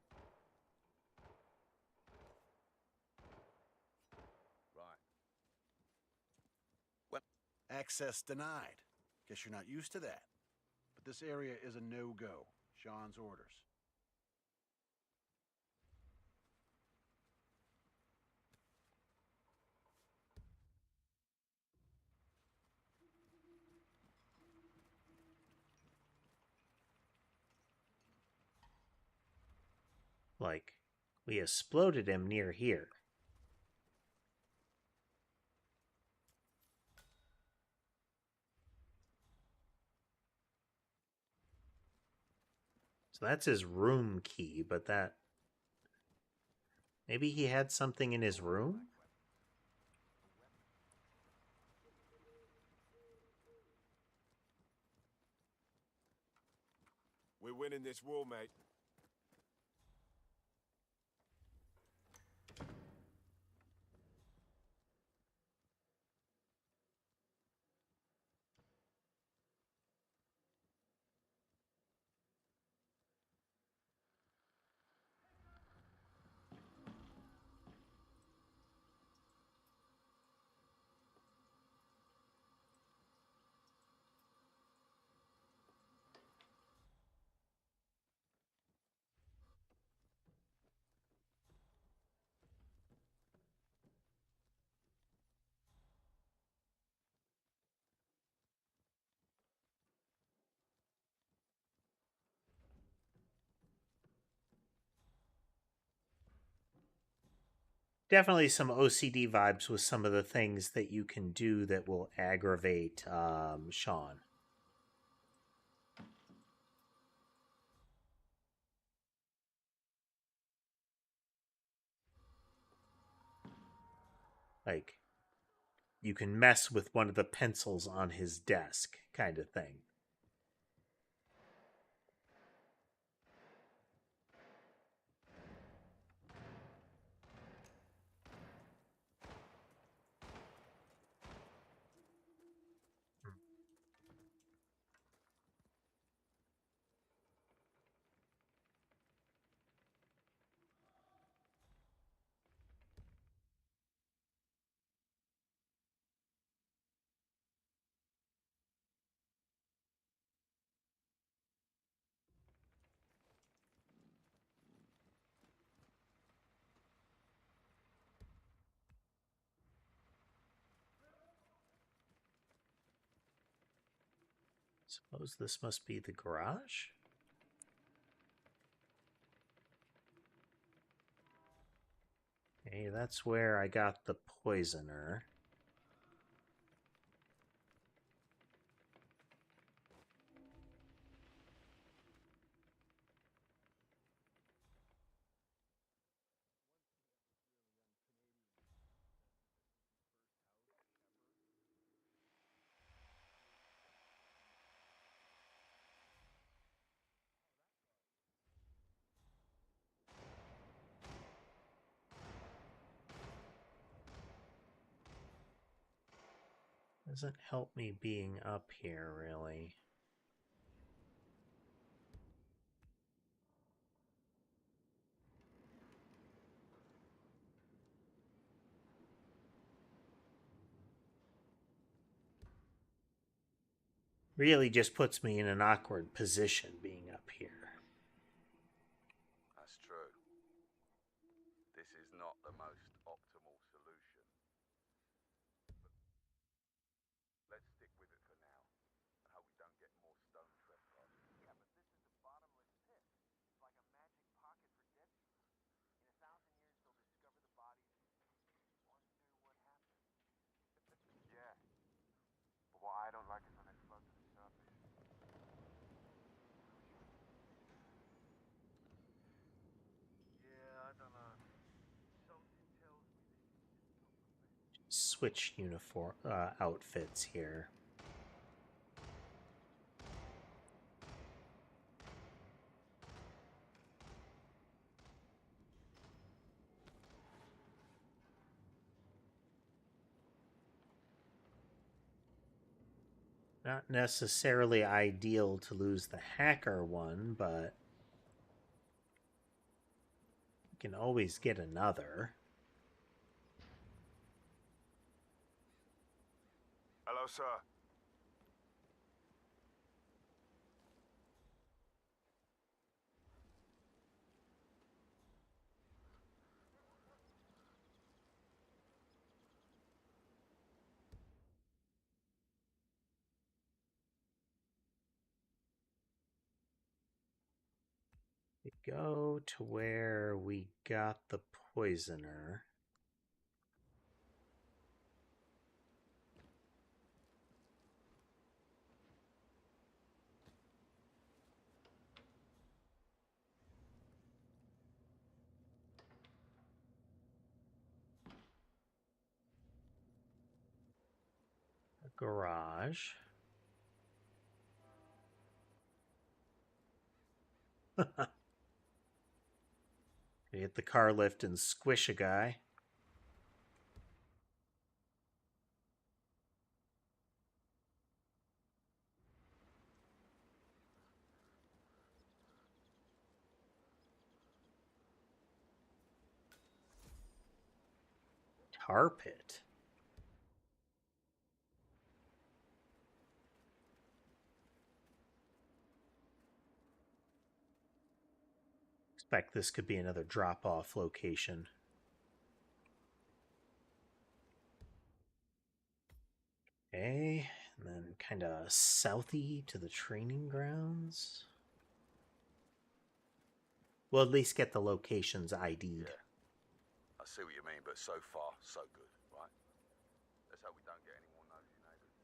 Right. What? Access denied. Guess you're not used to that. But this area is a no-go. Sean's orders. Like, we exploded him near here. So that's his room key, but that... Maybe he had something in his room? We're winning this war, mate. Definitely some OCD vibes with some of the things that you can do that will aggravate Sean. Like, you can mess with one of the pencils on his desk, kind of thing. Suppose this must be the garage? Okay, that's where I got the poisoner. Doesn't help me being up here, really. Really just puts me in an awkward position being up here. That's true. This is not the most optimal solution. But let's stick with it for now and hope we don't get more stone trespassers. Yeah, but this is a bottomless pit. It's like a magic pocket for dead people. In 1,000 years, they'll discover the bodies and wonder what happened. Yeah. But what I don't like is when they float to the surface. Yeah, I don't know. Something tells me this is Switch uniform outfits here. Not necessarily ideal to lose the hacker one, but you can always get another. Hello, sir. We go to where we got the poisoner. A garage. Hit the car lift and squish a guy. Tar pit. Expect this could be another drop-off location. Okay, and then kind of southy to the training grounds. We'll at least get the locations ID'd. Yeah. I see what you mean, but so far, so good, right? Let's hope we don't get any more nosy neighbors.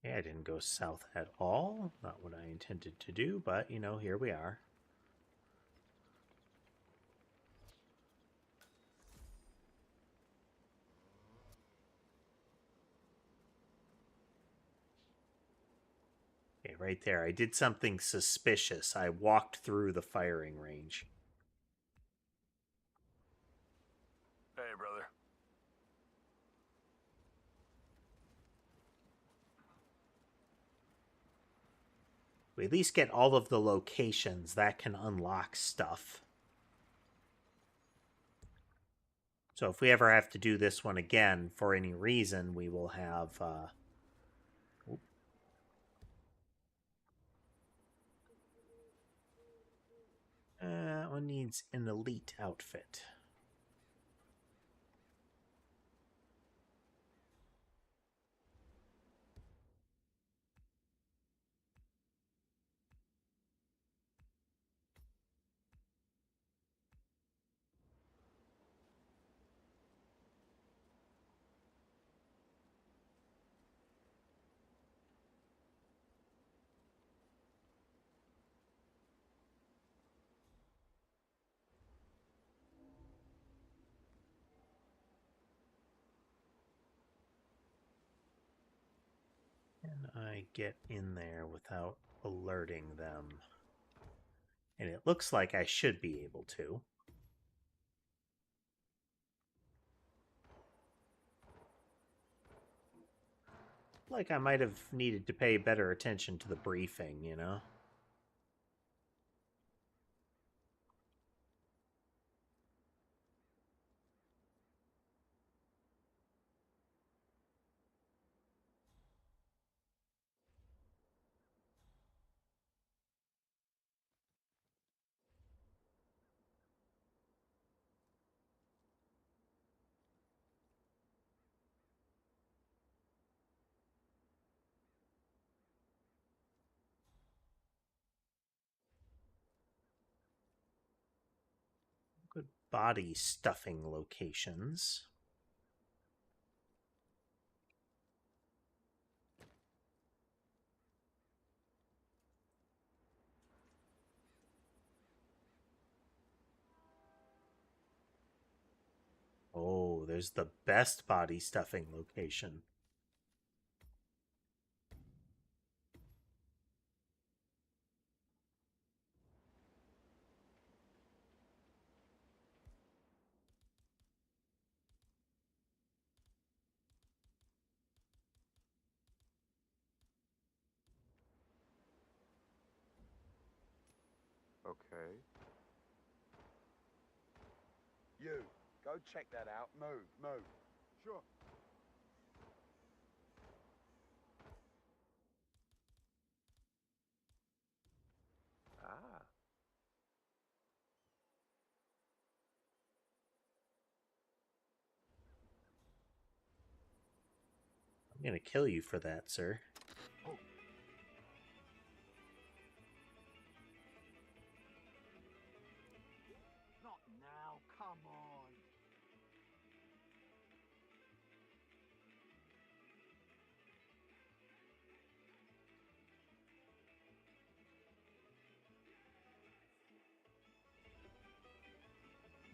Yeah, I didn't go south at all. Not what I intended to do, but, you know, here we are. Okay, right there. I did something suspicious. I walked through the firing range. Hey, brother. We at least get all of the locations that can unlock stuff. So if we ever have to do this one again for any reason, we will have... needs an elite outfit. Can I get in there without alerting them? And it looks like I should be able to. Like I might have needed to pay better attention to the briefing, you know? Good body stuffing locations. Oh, there's the best body stuffing location. Okay. You, go check that out. Move, move. Sure. Ah. I'm gonna kill you for that, sir. Oh. Not now, come on.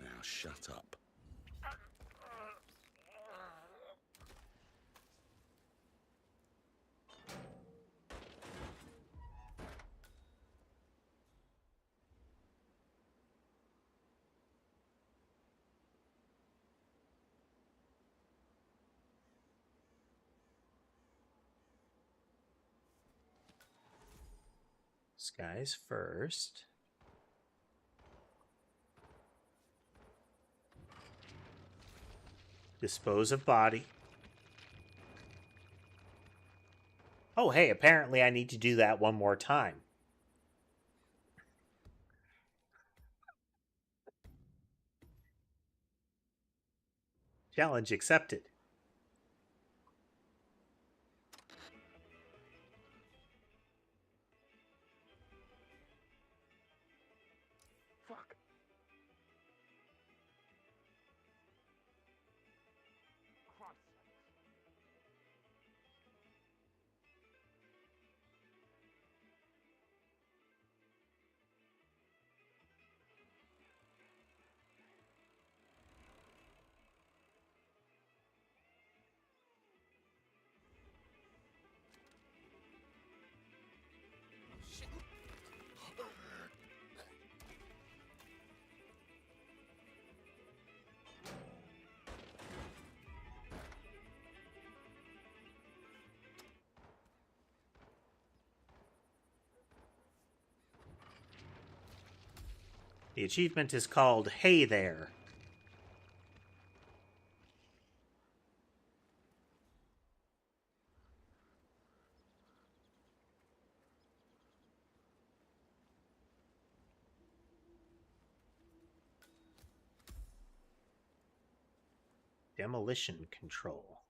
Now shut up. Skies first. Dispose of body. Oh, hey, apparently I need to do that one more time. Challenge accepted. Fuck. Christ's sakes. The achievement is called Hey There. Demolition control.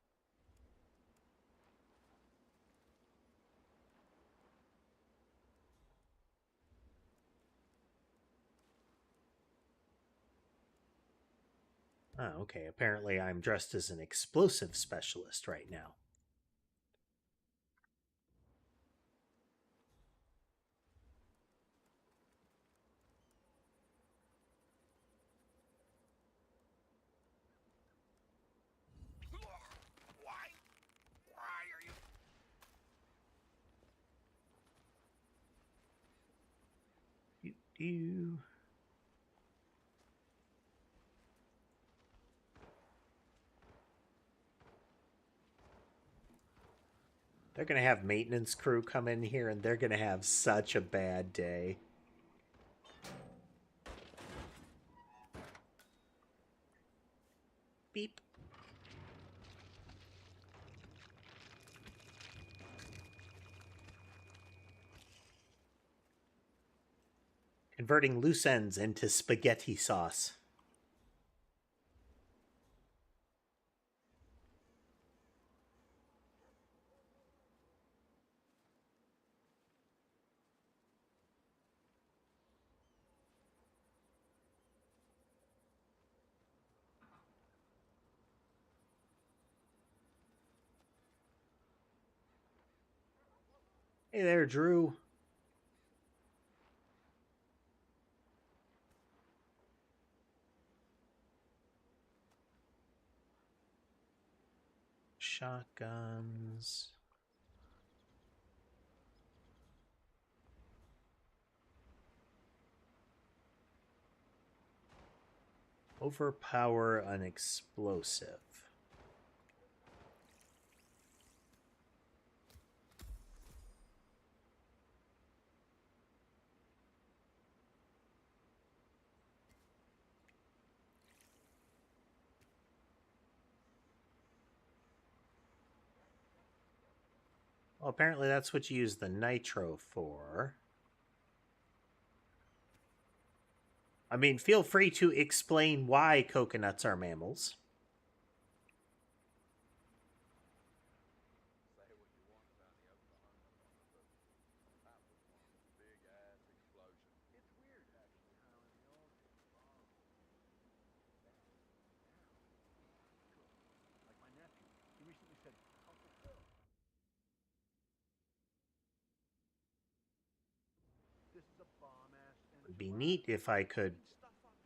Oh, okay. Apparently I'm dressed as an explosive specialist right now. Why are you... Do. They're going to have maintenance crew come in here and they're going to have such a bad day. Beep. Converting loose ends into spaghetti sauce. Hey there, Drew. Shotguns. Overpower an explosive. Well, apparently that's what you use the nitro for. I mean, feel free to explain why coconuts are mammals. Like my nephew. He recently said, Uncle Phil. This is a bomb-ass engine. It'd be neat if I could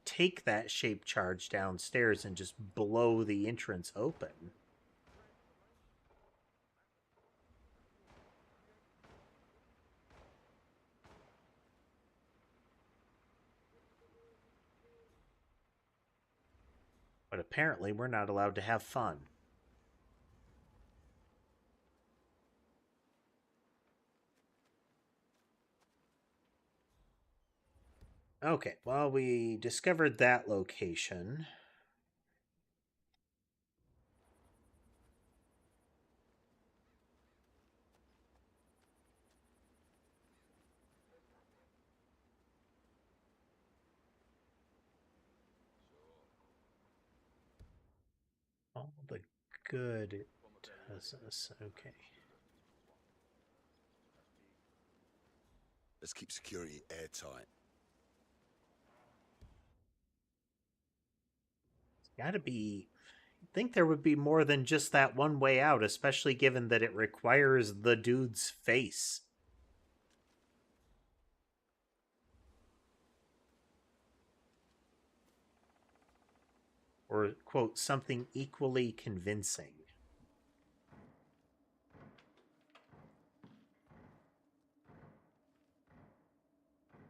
take that shape charge downstairs and just blow the entrance open. But apparently we're not allowed to have fun. Okay, well, we discovered that location. All the good it does us. Okay. Let's keep security airtight. It's gotta be... I think there would be more than just that one way out, especially given that it requires the dude's face. Or, quote, something equally convincing.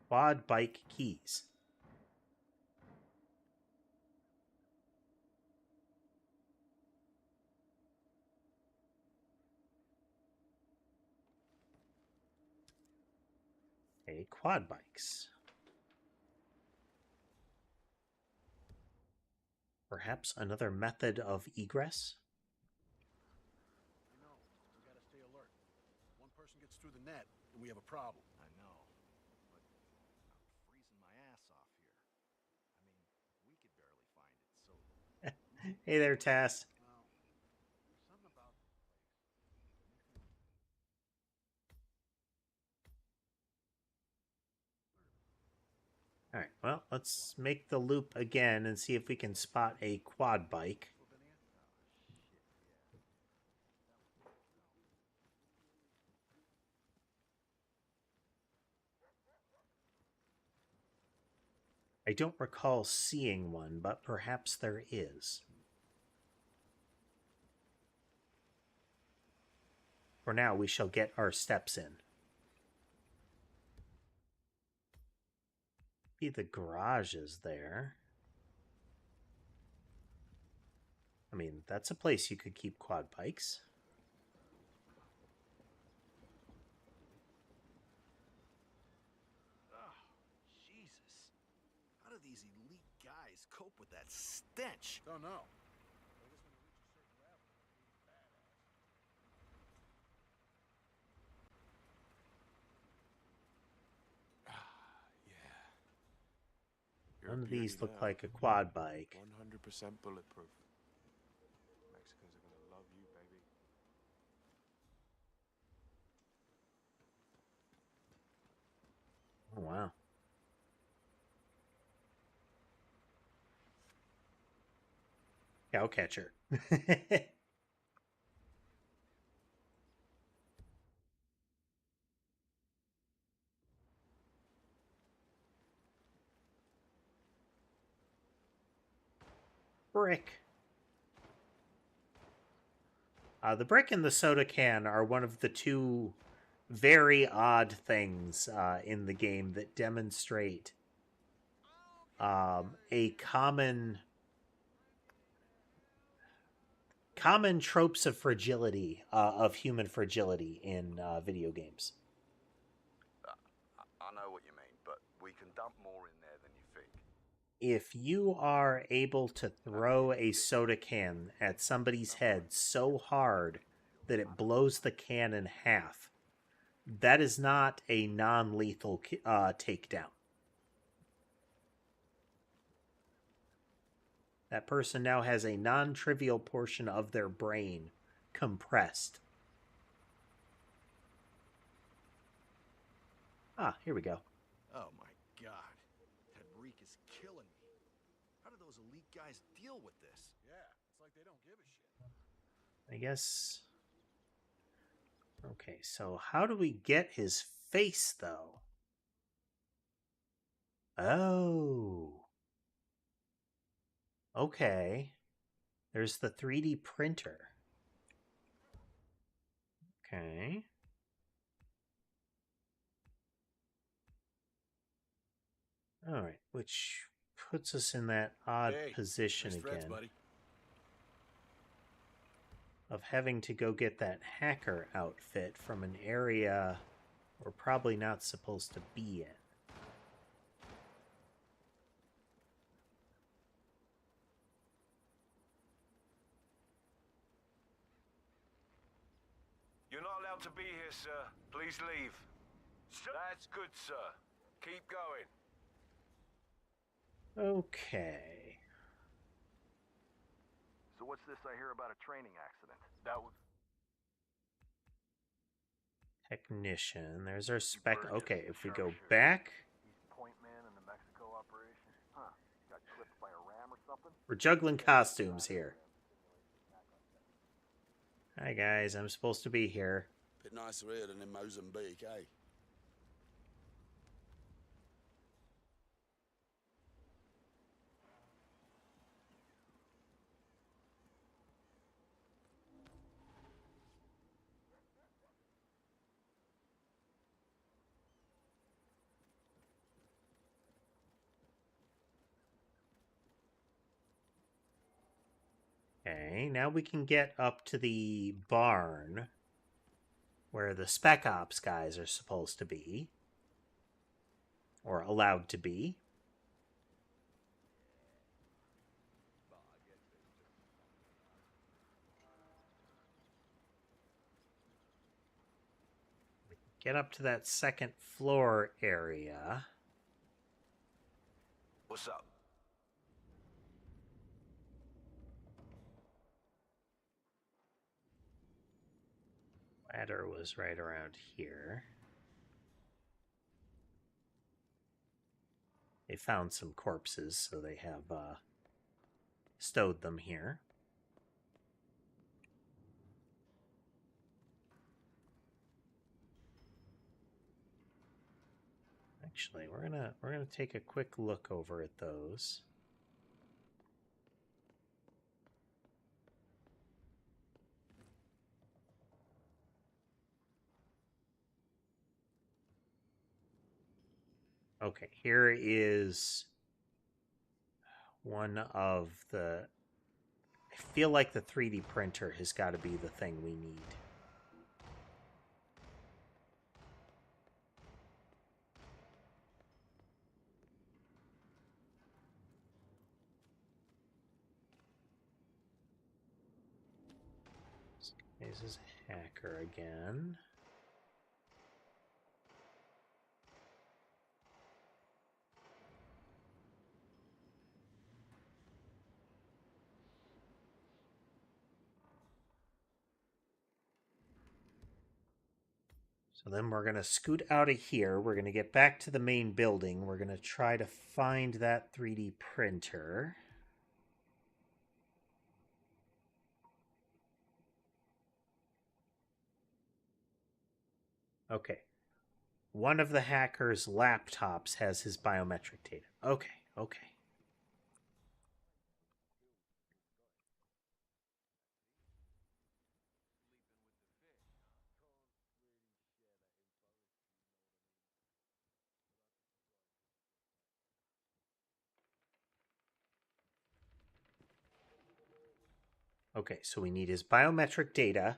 Quad bike keys. Okay, quad bikes. Perhaps another method of egress? I know. We gotta stay alert. One person gets through the net, and we have a problem. I know. But I'm freezing my ass off here. I mean, we could barely find it, so... Hey there, Tass. All right, well, let's make the loop again and see if we can spot a quad bike. I don't recall seeing one, but perhaps there is. For now, we shall get our steps in. Be the garage is there. I mean, that's a place you could keep quad bikes. Jesus. How do these elite guys cope with that stench? Don't know. None of these look like a quad bike. 100% bulletproof. Mexicans are gonna love you, baby. Oh, wow. Cow catcher. Brick. The brick and the soda can are one of the two very odd things in the game that demonstrate a common tropes of fragility, of human fragility in video games. I know what you mean, but we can dump more in there than you think. If you are able to throw a soda can at somebody's head so hard that it blows the can in half, that is not a non-lethal takedown. That person now has a non-trivial portion of their brain compressed. Ah, here we go. Oh my god. That reek is killing me. How do those elite guys deal with this? Yeah, it's like they don't give a shit. I guess... Okay, so how do we get his face, though? Oh. Okay. There's the 3D printer. Okay. Alright, which puts us in that odd position nice threads, again buddy. of having to go get that hacker outfit from an area we're probably not supposed to be in. You're not allowed to be here, sir. Please leave. That's good, sir. Keep going. Okay. So what's this I hear about a training accident? That was... Technician. There's our spec. Okay, if we go Sharpshooter. back, He's point man in the Mexico operation? Huh. Got clipped by a ram or something? we're juggling costumes here. Hi guys, I'm supposed to be here. Bit nicer here than in Mozambique, eh? Okay, now we can get up to the barn where the Spec Ops guys are supposed to be. Or allowed to be. Get up to that second floor area. What's up? ladder was right around here. They found some corpses, so they have stowed them here. Actually, we're gonna take a quick look over at those. Okay, here is one of the... I feel like the 3D printer has got to be the thing we need. This is hacker again. So then we're going to scoot out of here. We're going to get back to the main building. We're going to try to find that 3D printer. Okay. One of the hacker's laptops has his biometric data. Okay, okay. Okay, so we need his biometric data,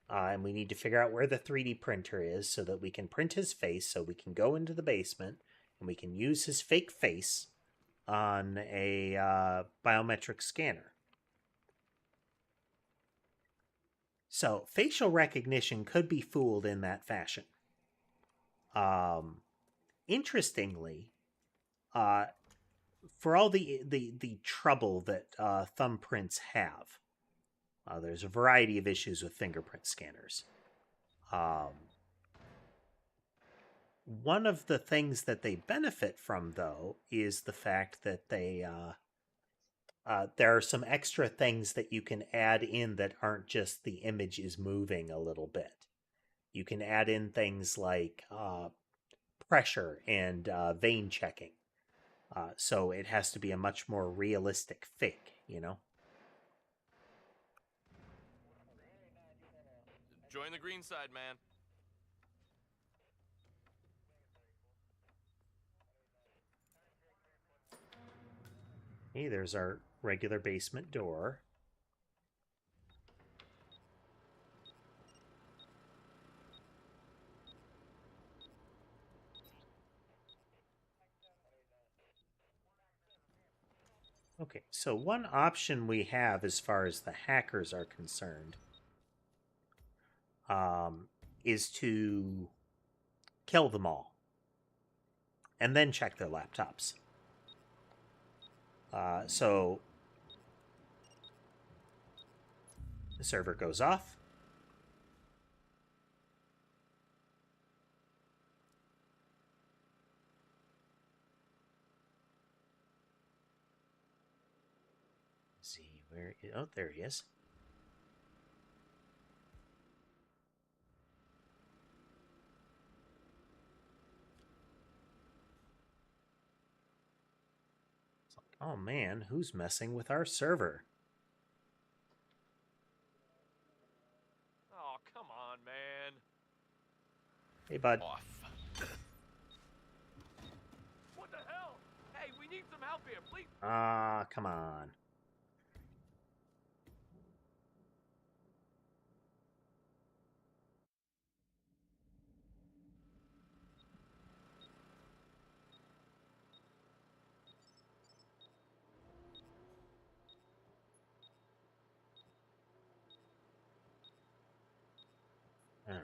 and we need to figure out where the 3D printer is so that we can print his face, so we can go into the basement, and we can use his fake face on a biometric scanner. So facial recognition could be fooled in that fashion. Interestingly, for all the trouble that thumbprints have, there's a variety of issues with fingerprint scanners. One of the things that they benefit from, though, is the fact that they there are some extra things that you can add in that aren't just the image is moving a little bit. You can add in things like pressure and vein checking. So it has to be a much more realistic fake, you know? Join the green side, man. Hey, there's our regular basement door. Okay, so one option we have as far as the hackers are concerned is to kill them all and then check their laptops. So the server goes off. Let's see where... Oh, there he is. Oh man, who's messing with our server? Oh, come on, man. Hey, bud. Off. What the hell? Hey, we need some help here, please. Ah, come on. All right.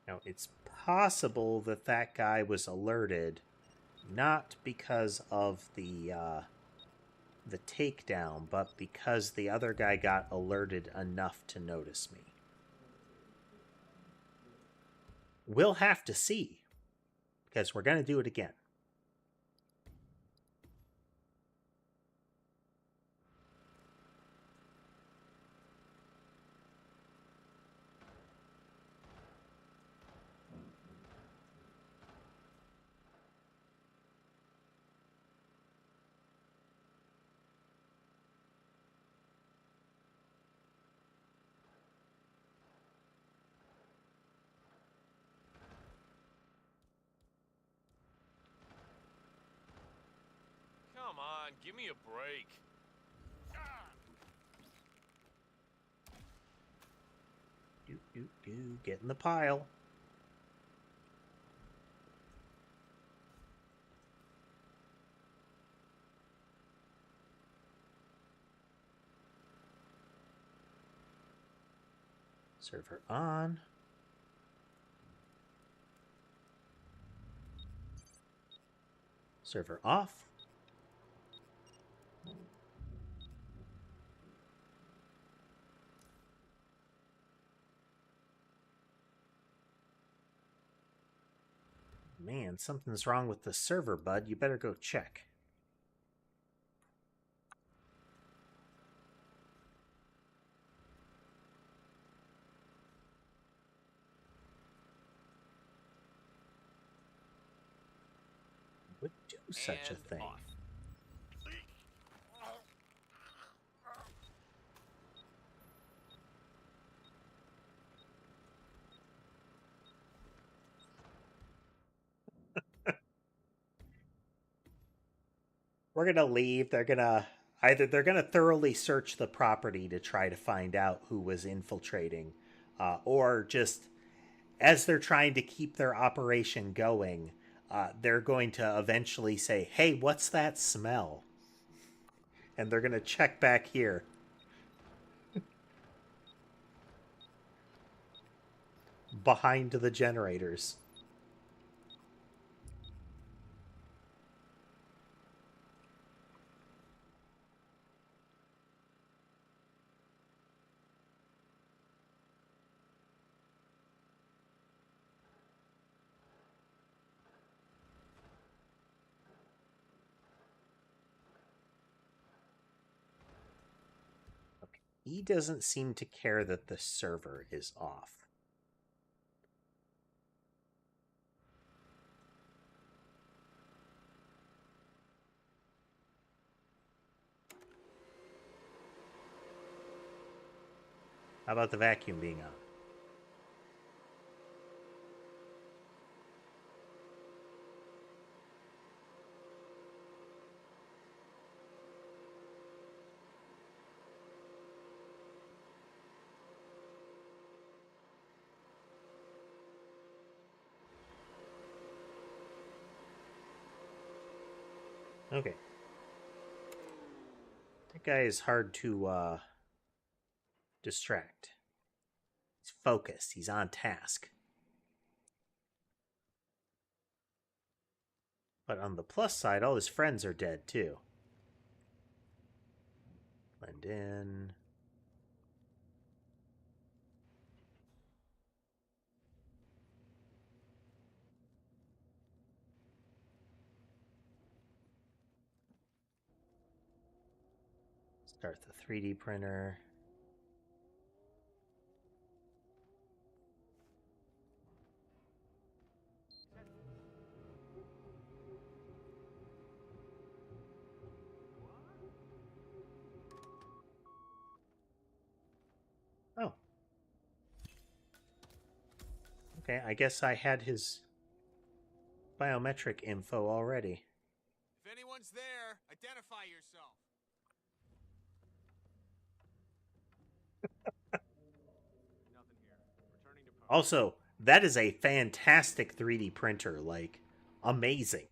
Now, it's possible that that guy was alerted not because of the the takedown, but because the other guy got alerted enough to notice me. We'll have to see, because we're going to do it again. Come on, give me a break. Get in the pile. Server on. Server off. Man, something's wrong with the server, bud. You better go check. Would do such a thing. We're gonna leave. They're gonna thoroughly search the property to try to find out who was infiltrating, or just as they're trying to keep their operation going, they're going to eventually say, "Hey, what's that smell?" And they're gonna check back here. Behind the generators. He doesn't seem to care that the server is off. How about the vacuum being on? Okay. That guy is hard to distract. He's focused. He's on task. But on the plus side, all his friends are dead too. Blend in. Start the 3D printer. Oh. Okay, I guess I had his biometric info already. If anyone's there, identify yourself. Nothing here. Returning to post. Also, that is a fantastic 3D printer, like amazing.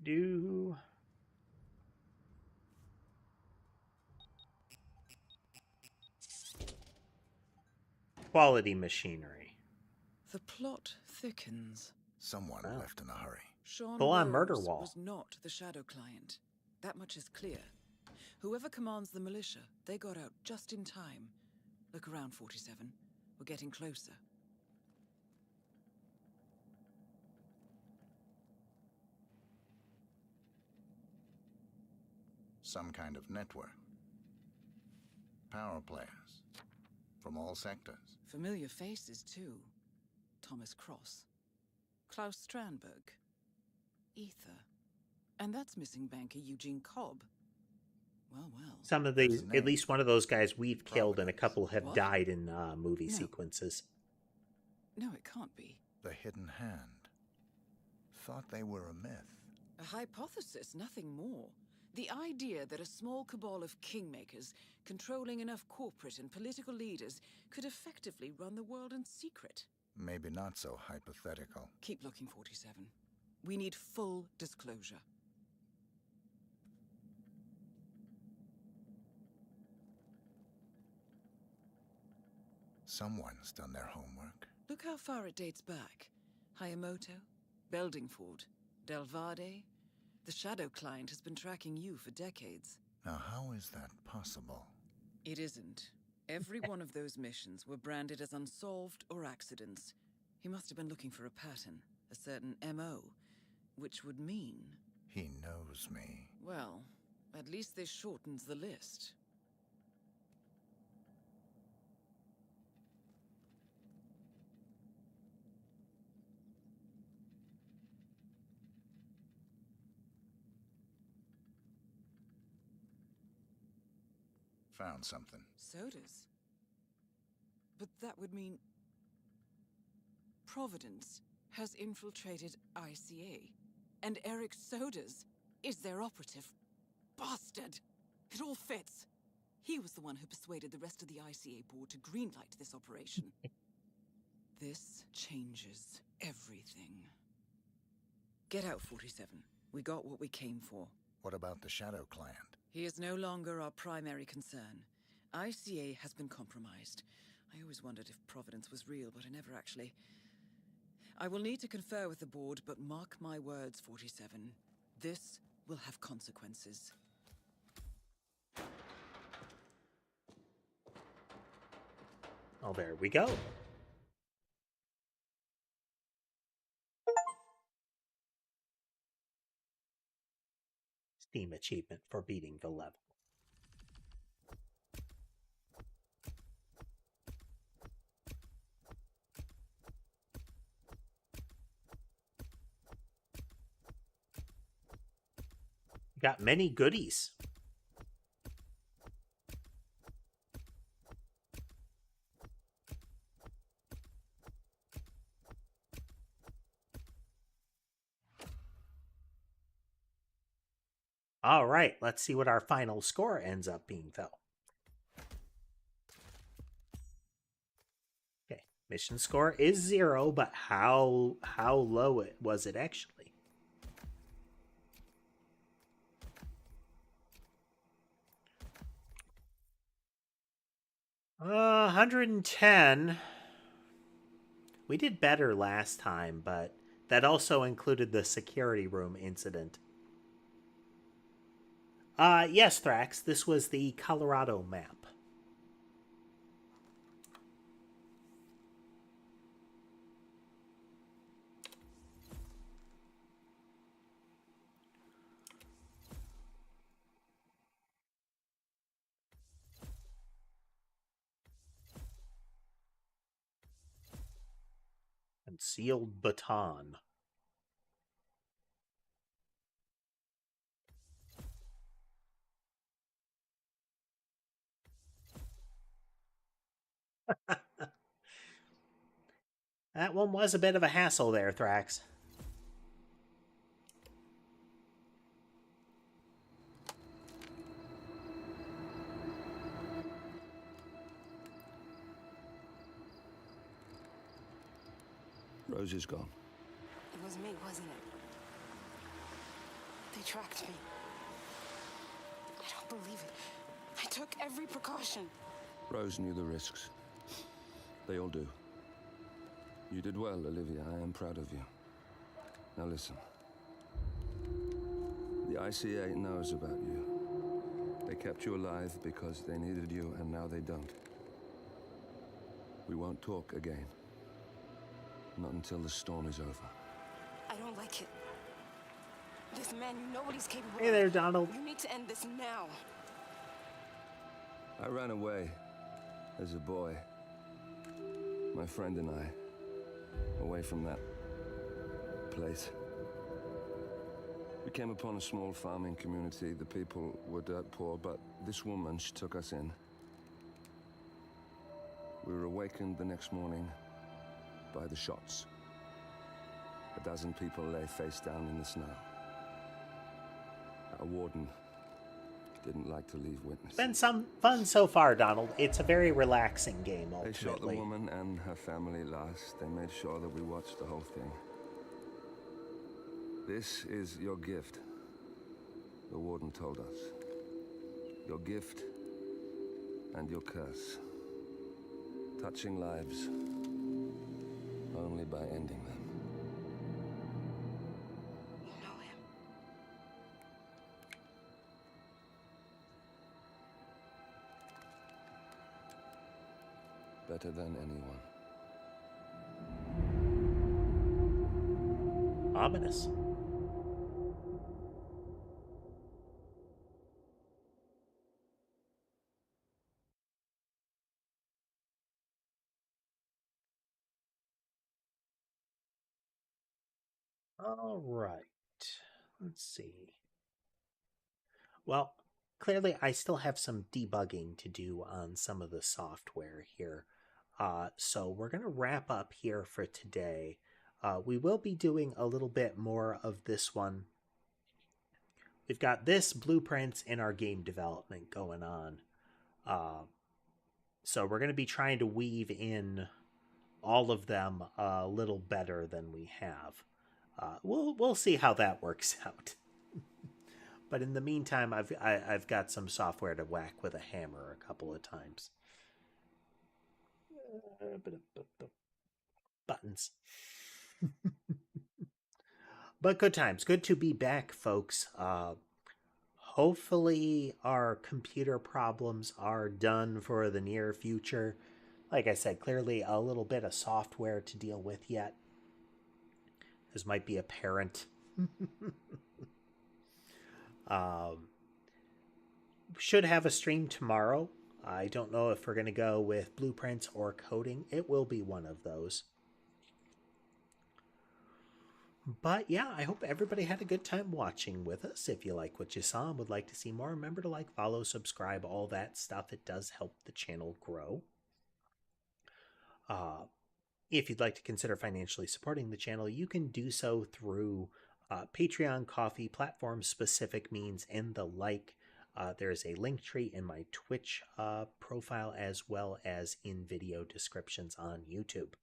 Do. quality machinery. The plot thickens. Someone left in a hurry. Sean Full-on murder Rose wall. was not the Shadow Client. That much is clear. Whoever commands the militia, they got out just in time. Look around, 47. We're getting closer. Some kind of network. Power players. From all sectors. Familiar faces, too. Thomas Cross. Klaus Strandberg. Ether. And that's missing banker Eugene Cobb. Well, well. Some of these, at least one of those guys we've killed, and a couple have died in movie sequences. No, it can't be. The Hidden Hand. Thought they were a myth. A hypothesis, nothing more. The idea that a small cabal of kingmakers, controlling enough corporate and political leaders, could effectively run the world in secret. Maybe not so hypothetical. Keep looking, 47. We need full disclosure. Someone's done their homework. Look how far it dates back. Hayamoto, Beldingford, Delvade. The Shadow Client has been tracking you for decades. Now, how is that possible? It isn't. Every one of those missions were branded as unsolved or accidents. He must have been looking for a pattern, a certain MO, which would mean... He knows me. Well, at least this shortens the list. Found something. Sodas? But that would mean... Providence has infiltrated ICA. And Eric Sodas is their operative. Bastard! It all fits. He was the one who persuaded the rest of the ICA board to greenlight this operation. This changes everything. Get out, 47. We got what we came for. What about the Shadow Client? He is no longer our primary concern. ICA has been compromised. I always wondered if Providence was real, but I never actually... I will need to confer with the board, but mark my words, 47. This will have consequences. Oh, there we go. Steam achievement for beating the level. Got many goodies. All right, let's see what our final score ends up being, though. Okay, mission score is 0, but how low was it actually? 110. We did better last time, but that also included the security room incident. Yes, Thrax, this was the Colorado map. Concealed baton. That one was a bit of a hassle there, Thrax. Rose is gone. It was me, wasn't it? They tracked me. I don't believe it. I took every precaution. Rose knew the risks. They all do. You did well, Olivia. I am proud of you. Now listen. The ICA knows about you. They kept you alive because they needed you, and now they don't. We won't talk again. Not until the storm is over. I don't like it. This man, you know what he's capable of. Hey there, Donald. You need to end this now. I ran away as a boy. My friend and I, away from that place. We came upon a small farming community. The people were dirt poor, but this woman, she took us in. We were awakened the next morning by the shots. A dozen people lay face down in the snow. Our warden didn't like to leave witnesses. Been some fun so far, Donald. It's a very relaxing game, ultimately. They shot the woman and her family last. They made sure that we watched the whole thing. This is your gift, the warden told us. Your gift and your curse. Touching lives only by ending them. You know him. Better than anyone. Ominous. All right. Let's see. Well, clearly I still have some debugging to do on some of the software here. So we're going to wrap up here for today. We will be doing a little bit more of this one. We've got this blueprints in our game development going on. So we're going to be trying to weave in all of them a little better than we have. We'll see how that works out. But in the meantime, I've got some software to whack with a hammer a couple of times. Buttons. But good times. Good to be back, folks. Hopefully our computer problems are done for the near future. Like I said, clearly a little bit of software to deal with yet. This might be apparent. Should have a stream tomorrow. I don't know if we're going to go with blueprints or coding. It will be one of those. But yeah, I hope everybody had a good time watching with us. If you like what you saw and would like to see more, remember to like, follow, subscribe, all that stuff. It does help the channel grow. If you'd like to consider financially supporting the channel, you can do so through Patreon, Coffee, platform-specific means, and the like. There is a link tree in my Twitch profile as well as in video descriptions on YouTube.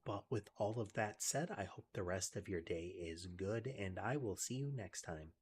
But with all of that said, I hope the rest of your day is good, and I will see you next time.